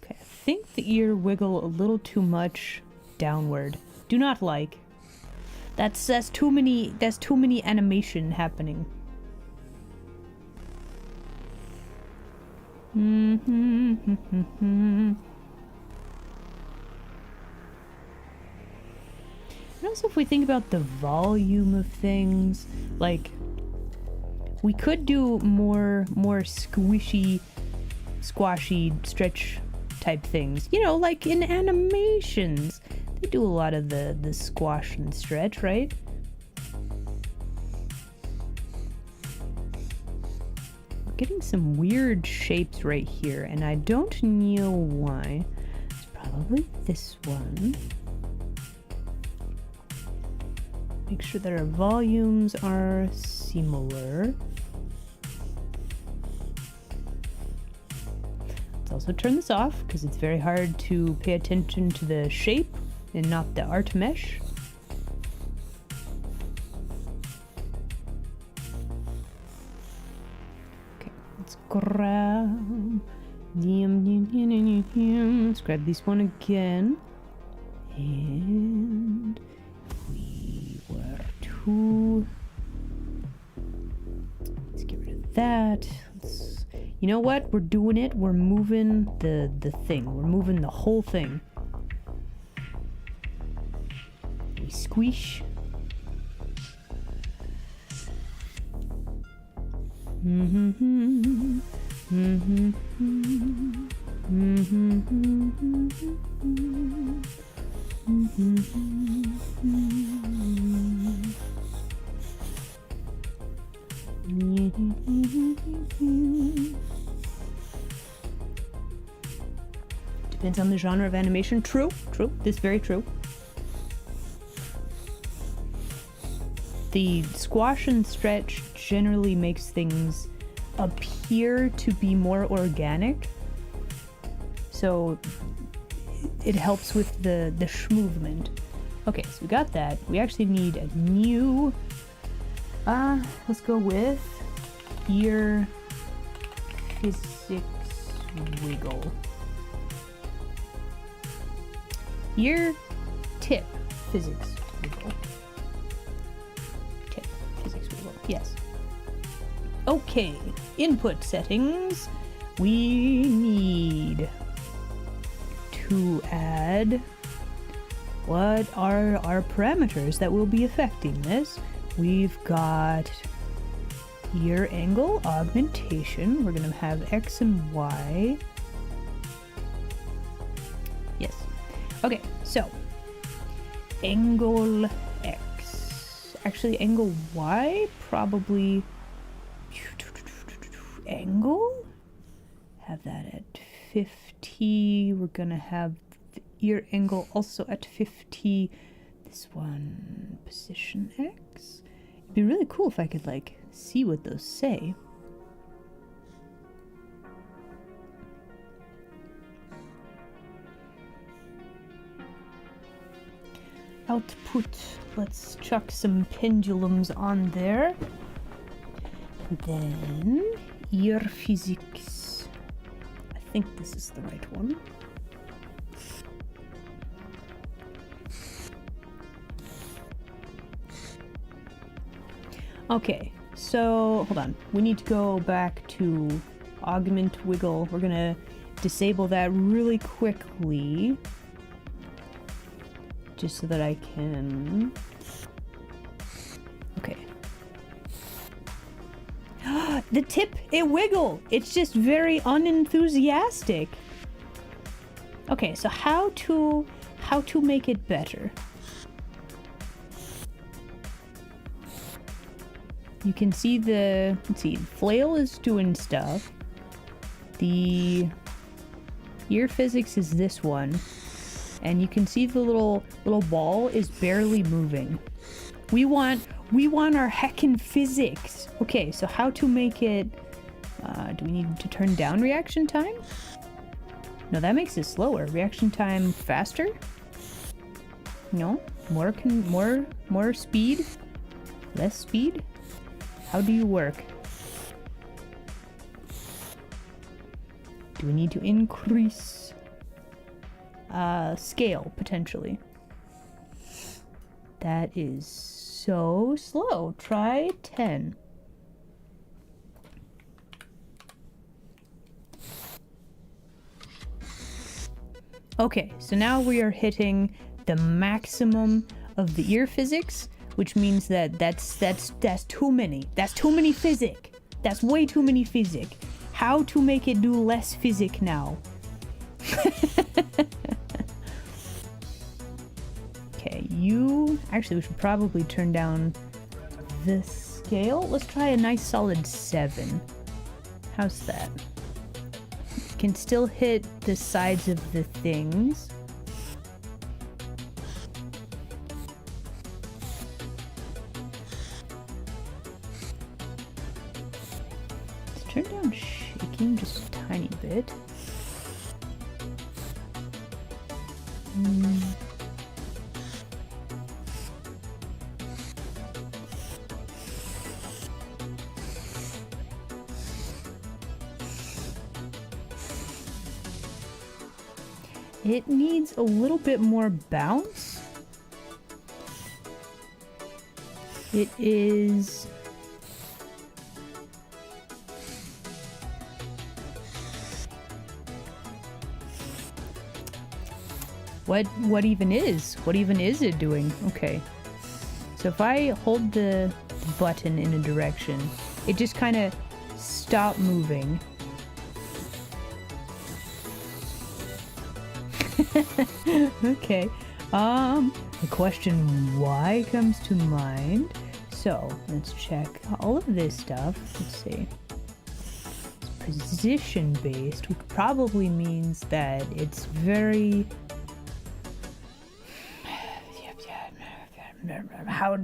Okay, I think the ear wiggle a little too much downward. Do not like. That's too many animation happening. And also, if we think about the volume of things, like we could do more squishy, squashy stretch type things. You know, like in animations, they do a lot of the squash and stretch, right? Getting some weird shapes right here, and I don't know why. It's probably this one. Make sure that our volumes are similar. Let's also turn this off because it's very hard to pay attention to the shape and not the art mesh. Let's grab this one again. And we were to... Let's get rid of that. You know what? We're doing it. We're moving the thing. We're moving the whole thing. We squish. Depends on the genre of animation. True. This is very true. The squash and stretch generally makes things appear to be more organic. so it helps with the movement. Okay, so we got that. We actually need a new, let's go with ear physics wiggle. Ear tip physics wiggle. Tip physics wiggle, yes. Okay, input settings. We need to add what are our parameters that will be affecting this. We've got ear angle augmentation. We're gonna have X and Y. Yes. Okay, so angle X. Actually, angle Y probably. Angle? Have that at 50. We're gonna have the ear angle also at 50. This one, position X. It'd be really cool if I could like see what those say. Output. Let's chuck some pendulums on there. Then ear physics. I think this is the right one. Okay, so hold on. We need to go back to augment wiggle. We're gonna disable that really quickly. Just so that I can... Okay. The tip, it wiggle. It's just very unenthusiastic. Okay, so how to make it better? You can see the, let's see, flail is doing stuff. The ear physics is this one. And you can see the little ball is barely moving. We want our heckin' physics. Okay, so how to make it, do we need to turn down reaction time? No, that makes it slower. Reaction time faster? No, more speed? Less speed? How do you work? Do we need to increase scale, potentially? That is so slow. Try 10. Okay, so now we are hitting the maximum of the ear physics, which means that that's too many. That's too many physic. That's way too many physic. How to make it do less physic now? Okay, actually we should probably turn down the scale. Let's try a nice solid 7. How's that? Can still hit the sides of the things. Let's turn down shaking just a tiny bit. It needs a little bit more bounce. It is... What even is? What even is it doing? Okay. So if I hold the button in a direction, it just kind of stops moving. Okay. The question why comes to mind. So let's check all of this stuff. Let's see. It's position based, which probably means that it's very...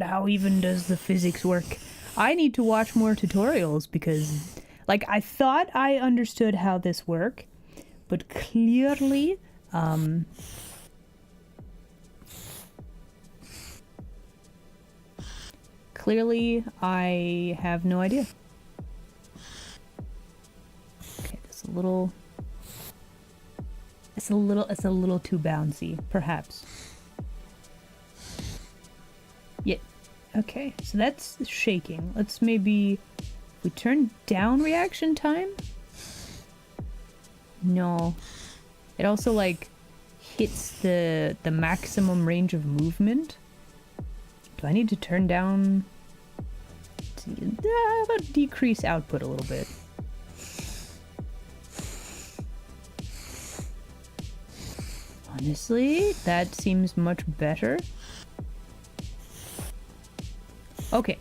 How even does the physics work? I need to watch more tutorials because, like, I thought I understood how this worked, but clearly, clearly I have no idea. Okay, it's a little too bouncy, perhaps. Yeah. Okay, so that's shaking. Let's maybe we turn down reaction time? No. It also like hits the maximum range of movement. Do I need to turn down? How about decrease output a little bit? Honestly, that seems much better. Okay,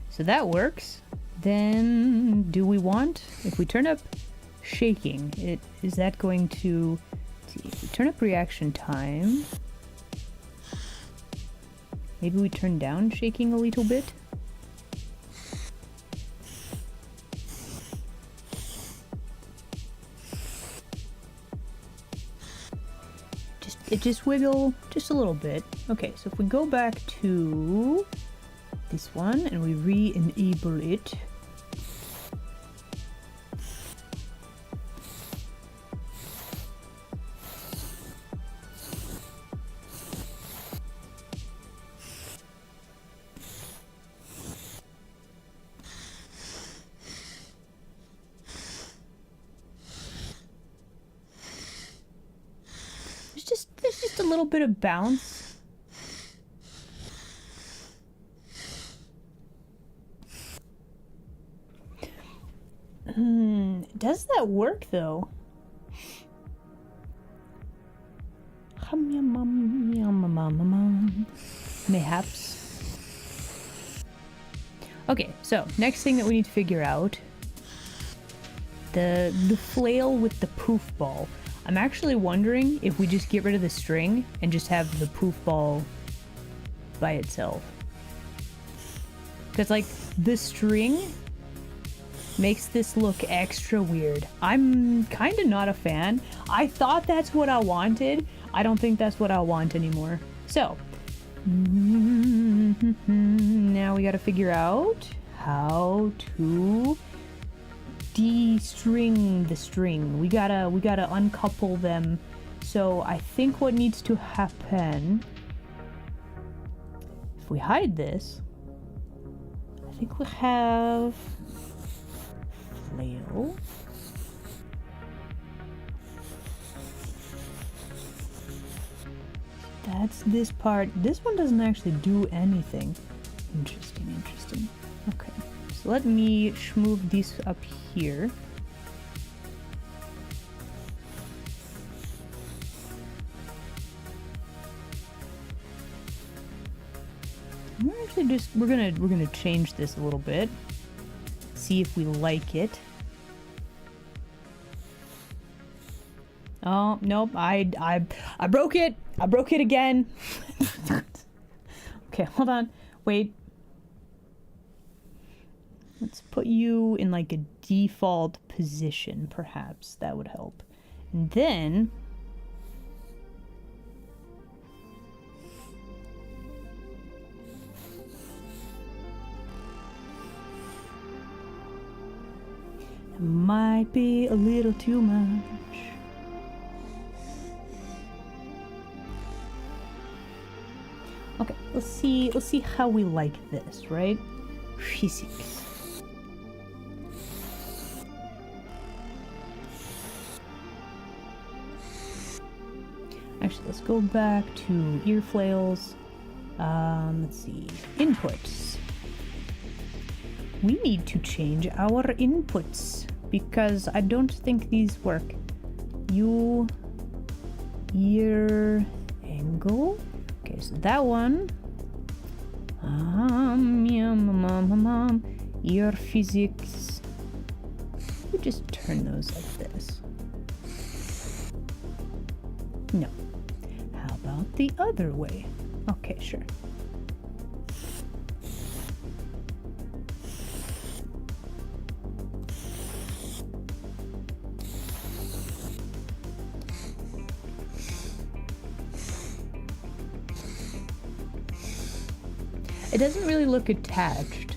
so that works. Then, do we want, if we turn up shaking, is that going to, let's see, if we turn up reaction time, maybe we turn down shaking a little bit? Just wiggle just a little bit. Okay, so if we go back to this one and we re-enable it. There's just a little bit of bounce. Does that work though? Mayhaps. Okay, so next thing that we need to figure out, the flail with the poof ball. I'm actually wondering if we just get rid of the string and just have the poof ball by itself. Because like the string makes this look extra weird. I'm kind of not a fan. I thought that's what I wanted. I don't think that's what I want anymore. So, now we gotta figure out how to de-string the string. We gotta uncouple them. So I think what needs to happen, if we hide this, I think we have flail. That's this part. This one doesn't actually do anything. Interesting. Okay. So let me move these up here. We're gonna change this a little bit. See if we like it. Oh nope, I broke it. I broke it again. Okay, hold on. Wait. Let's put you in like a default position, perhaps. That would help. And then it might be a little too much. Okay, let's see how we like this, right? Physics. Actually, let's go back to ear flails. Let's see. Inputs. We need to change our inputs because I don't think these work. Ear angle. Okay, so that one. Ear physics. We just turn those like this. No. How about the other way? Okay, sure. It doesn't really look attached.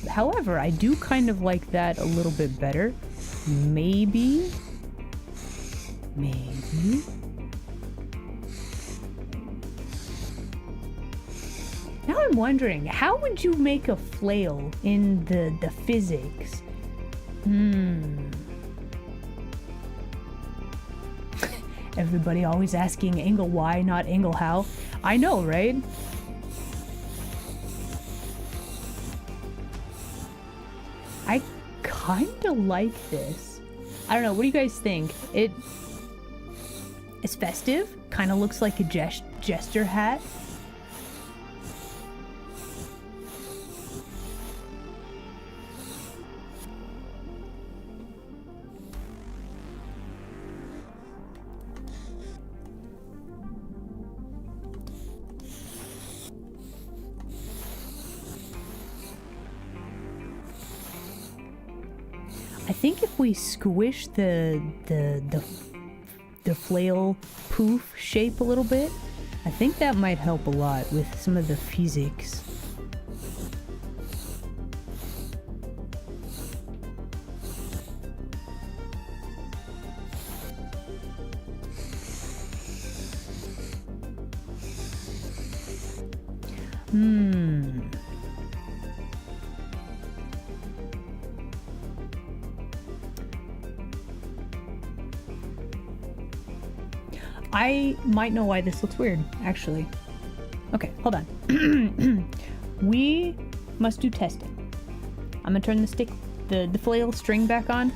However, I do kind of like that a little bit better. Maybe. Now I'm wondering, how would you make a flail in the physics? Everybody always asking angle why, not angle how. I know, right? I kinda like this. I don't know, what do you guys think? It's festive, kinda looks like a jester hat. I think if we squish the flail poof shape a little bit, I think that might help a lot with some of the physics. I might know why this looks weird, actually. Okay, hold on. We must do testing. I'm gonna turn the flail string back on,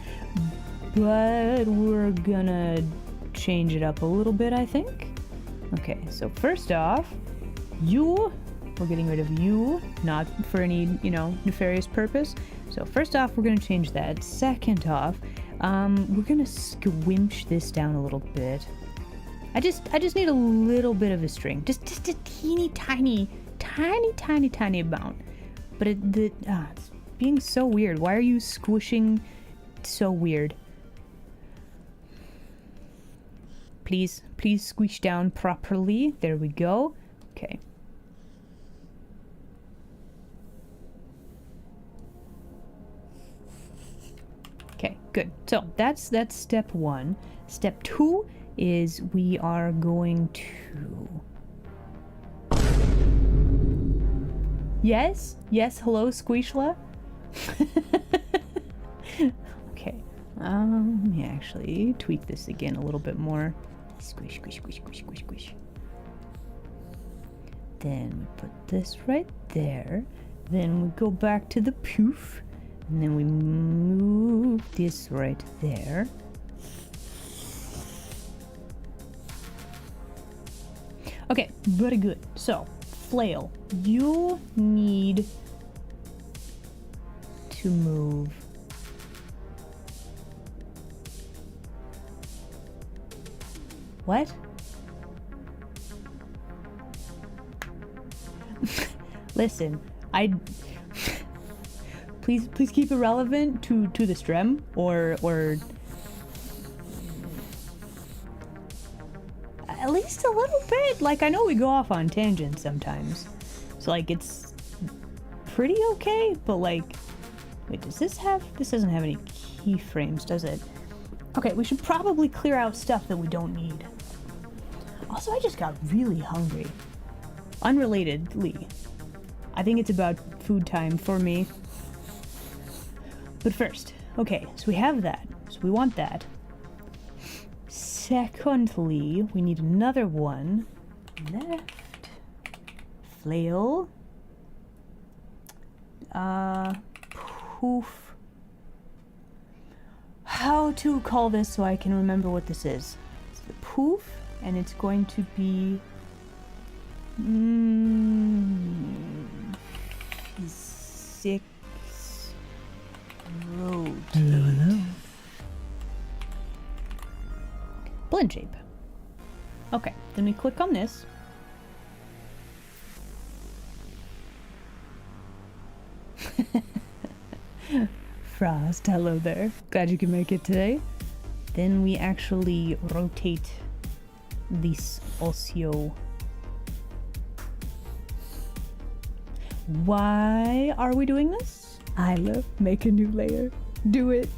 but we're gonna change it up a little bit, I think. Okay, so first off, we're getting rid of you, not for any, nefarious purpose. So first off, we're gonna change that. Second off, we're gonna squinch this down a little bit. I just need a little bit of a string, just a teeny tiny amount. But it's being so weird. Why are you squishing so weird? Please squish down properly. There we go. Okay. Okay, good. So that's step one. Step two is we are going to... Yes, hello, Squishla. Okay, let me actually tweak this again a little bit more. Squish. Then we put this right there. Then we go back to the poof. And then we move this right there. Okay, very good. So, flail, you need to move what? Listen, please keep it relevant to the stream or at least a little bit. Like, I know we go off on tangents sometimes, so like it's pretty okay, but like, wait, this doesn't have any keyframes, does it? Okay, we should probably clear out stuff that we don't need. Also, I just got really hungry. Unrelatedly, I think it's about food time for me. But first, okay, so we have that, so we want that. Secondly, we need another one. Left. Flail. Poof. How to call this so I can remember what this is. It's the poof, and it's going to be... Physics. Rotate. Hello. Blend shape. Okay, then we click on this. Frost, hello there. Glad you could make it today. Then we actually rotate this also. Why are we doing this? Isla, make a new layer. Do it.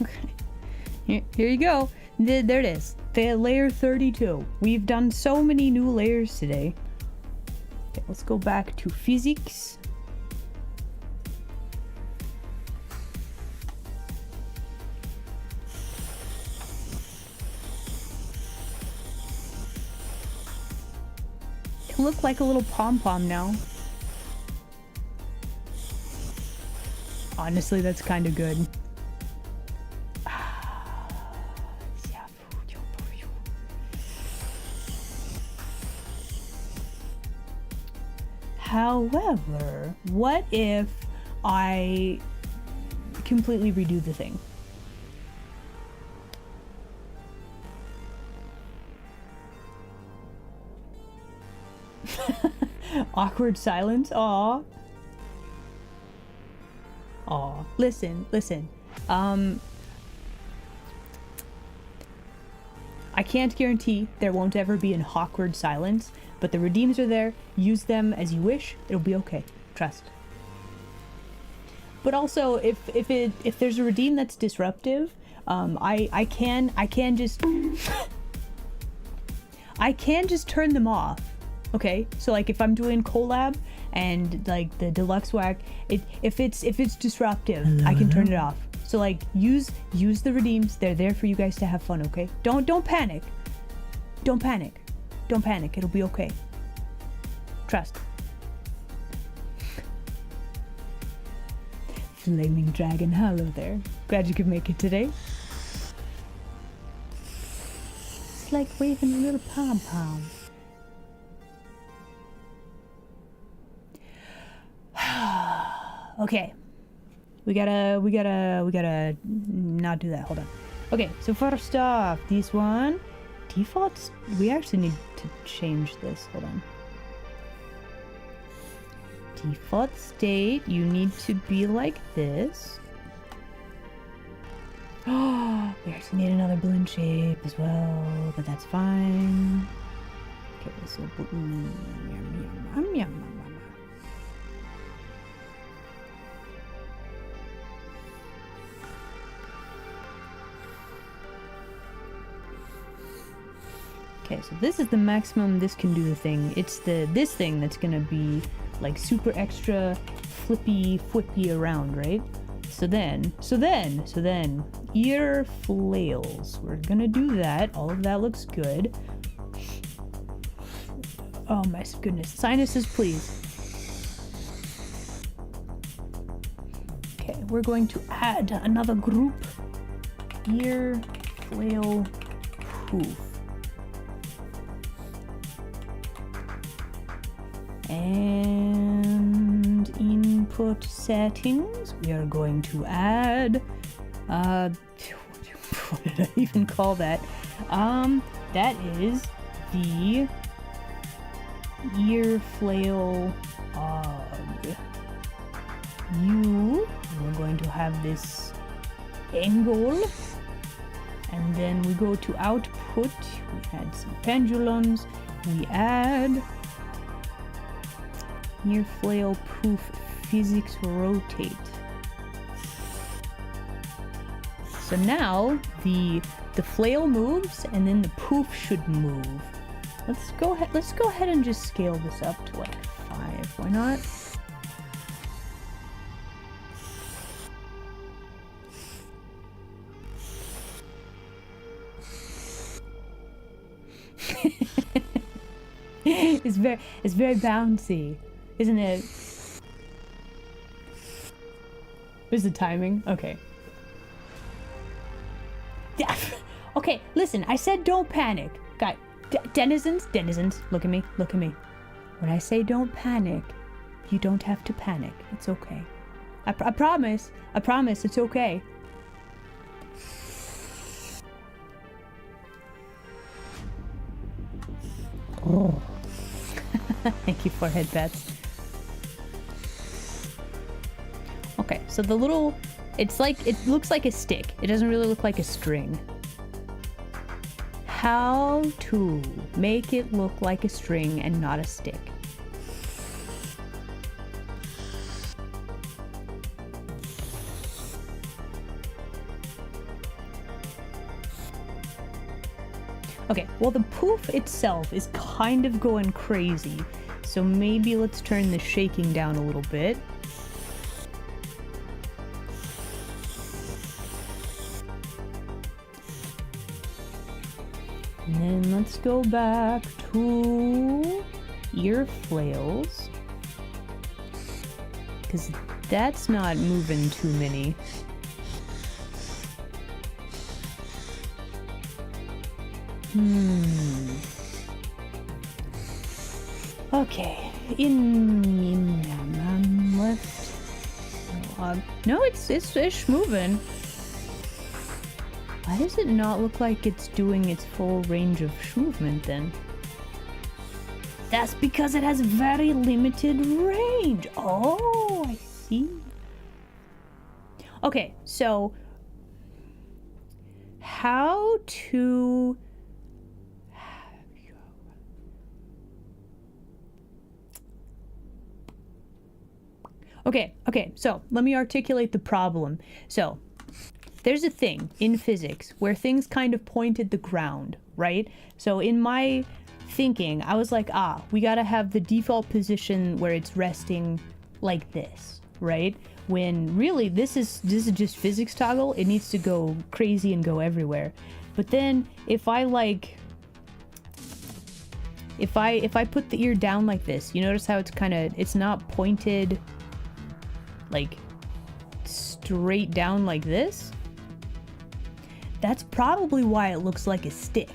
Okay. Here you go. There it is. The layer 32. We've done so many new layers today. Okay, let's go back to physics. Can look like a little pom-pom now. Honestly, that's kind of good. However, what if I completely redo the thing? Awkward silence. Aw. Aw. Listen. I can't guarantee there won't ever be an awkward silence, but the redeems are there. Use them as you wish. It'll be okay. Trust. But also, if there's a redeem that's disruptive, I can just turn them off. Okay, so like if I'm doing collab and like the deluxe whack, if it's disruptive, I can turn it off. So like use the redeems. They're there for you guys to have fun. Okay, don't panic. Don't panic. It'll be okay. Trust. Flaming Dragon, hello there. Glad you could make it today. It's like waving a little pom-pom. Okay. We gotta not do that. Hold on. Okay, so first off, this one. Defaults, we actually need to change this. Hold on. Default state, you need to be like this. Oh, we actually need another balloon shape as well, but that's fine. Okay, so okay, so this is the maximum this can do the thing. It's this thing that's gonna be like super extra flippy around, right? So then, ear flails. We're gonna do that. All of that looks good. Oh my goodness. Sinuses, please. Okay, we're going to add another group. Ear flail poof. And input settings, we are going to add what did I even call that? That is the ear flail we're going to have this angle, and then we go to output, we add some pendulums, we add ear flail poof physics rotate. So now the flail moves and then the poof should move. Let's go ahead and just scale this up to like 5. Why not? It's very bouncy, isn't it? Where's the timing? Okay. Yeah. Okay, listen, I said don't panic. Guys, denizens, look at me. When I say don't panic, you don't have to panic. It's okay. I promise, it's okay. Oh. Thank you, forehead pets. Okay, so the little, it looks like a stick. It doesn't really look like a string. How to make it look like a string and not a stick? Okay, well the poof itself is kind of going crazy. So maybe let's turn the shaking down a little bit. And then let's go back to ear flails. Because that's not moving too many. Okay, left. No, it's moving. Why does it not look like it's doing its full range of movement then? That's because it has very limited range. Oh, I see. Okay, so how to... Okay, so let me articulate the problem. So, there's a thing in physics where things kind of point at the ground, right? So in my thinking, I was like, we gotta have the default position where it's resting like this, right? When really this is just physics toggle. It needs to go crazy and go everywhere. But then if I put the ear down like this, you notice how it's not pointed like straight down like this? That's probably why it looks like a stick.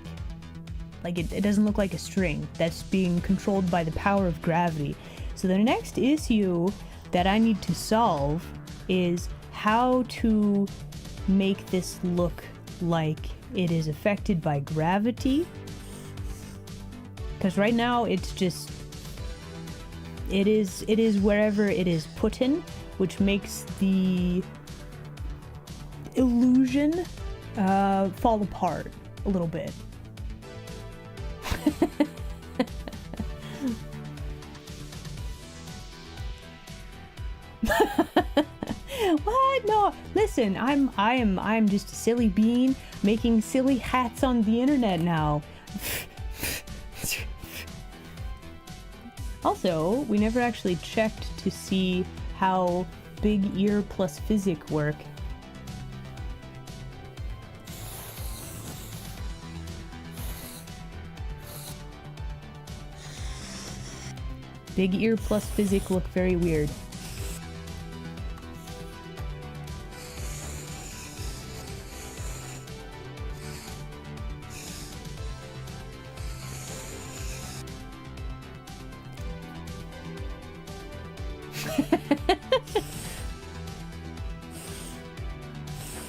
Like it doesn't look like a string that's being controlled by the power of gravity. So the next issue that I need to solve is how to make this look like it is affected by gravity. Because right now it's just, it is wherever it is put in, which makes the illusion fall apart a little bit. What? No, listen, I'm just a silly bean making silly hats on the internet now. Also, we never actually checked to see how big ear plus physic work. Big ear plus physic look very weird.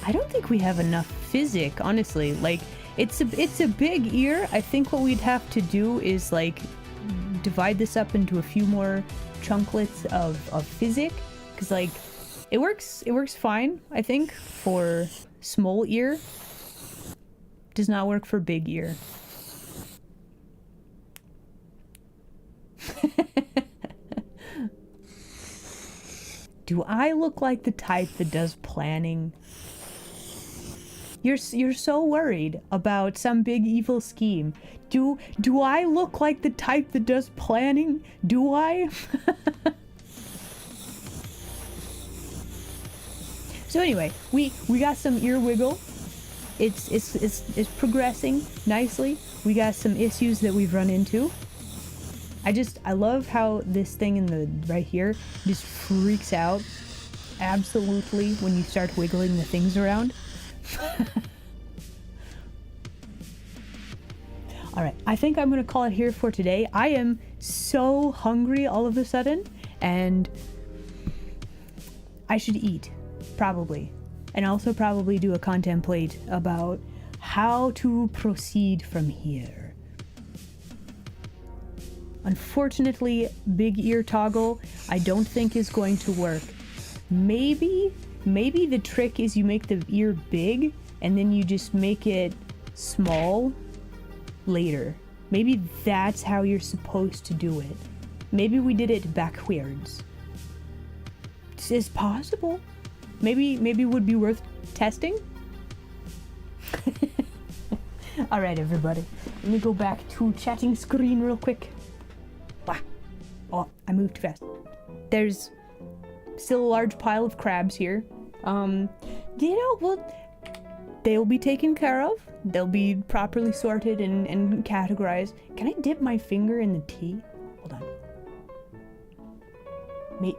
I don't think we have enough physic, honestly. Like, it's a big ear. I think what we'd have to do is like divide this up into a few more chunklets of physic, because like it works fine, I think, for small ear. Does not work for big ear. Do I look like the type that does planning? You're so worried about some big evil scheme. Do I look like the type that does planning? Do I? So anyway, we got some ear wiggle. It's progressing nicely. We got some issues that we've run into. I love how this thing in the right here just freaks out absolutely when you start wiggling the things around. Alright, I think I'm gonna call it here for today. I am so hungry all of a sudden, and I should eat, probably. And also probably do a contemplate about how to proceed from here. Unfortunately, big ear toggle I don't think is going to work. Maybe the trick is you make the ear big and then you just make it small later. Maybe that's how you're supposed to do it. Maybe we did it backwards. It's possible. Maybe it would be worth testing. All right, everybody. Let me go back to chatting screen real quick. Wow. Oh, I moved too fast. There's still a large pile of crabs here. Well, they'll be taken care of. They'll be properly sorted and categorized. Can I dip my finger in the tea? Hold on. Mate.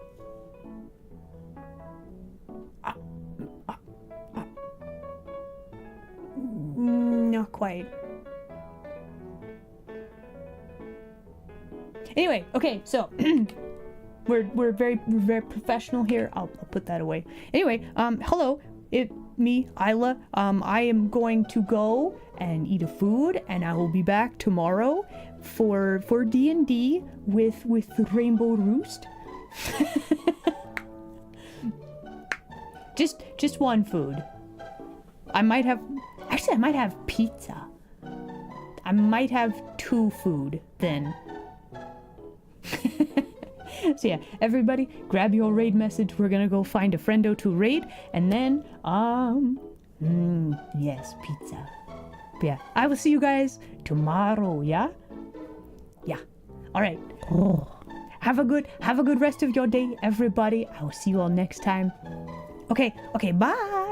Not quite. Anyway, okay, so we're very professional here. I'll put that away. Anyway, hello, me, Isla. I am going to go and eat a food, and I will be back tomorrow for D&D with Rainbow Roost. just one food. I might have pizza. I might have 2 food then. So yeah, everybody grab your raid message. We're gonna go find a friendo to raid, and then yes, pizza. But yeah, I will see you guys tomorrow. Yeah. All right. Oh. Have a good rest of your day, everybody. I will see you all next time. Okay, bye.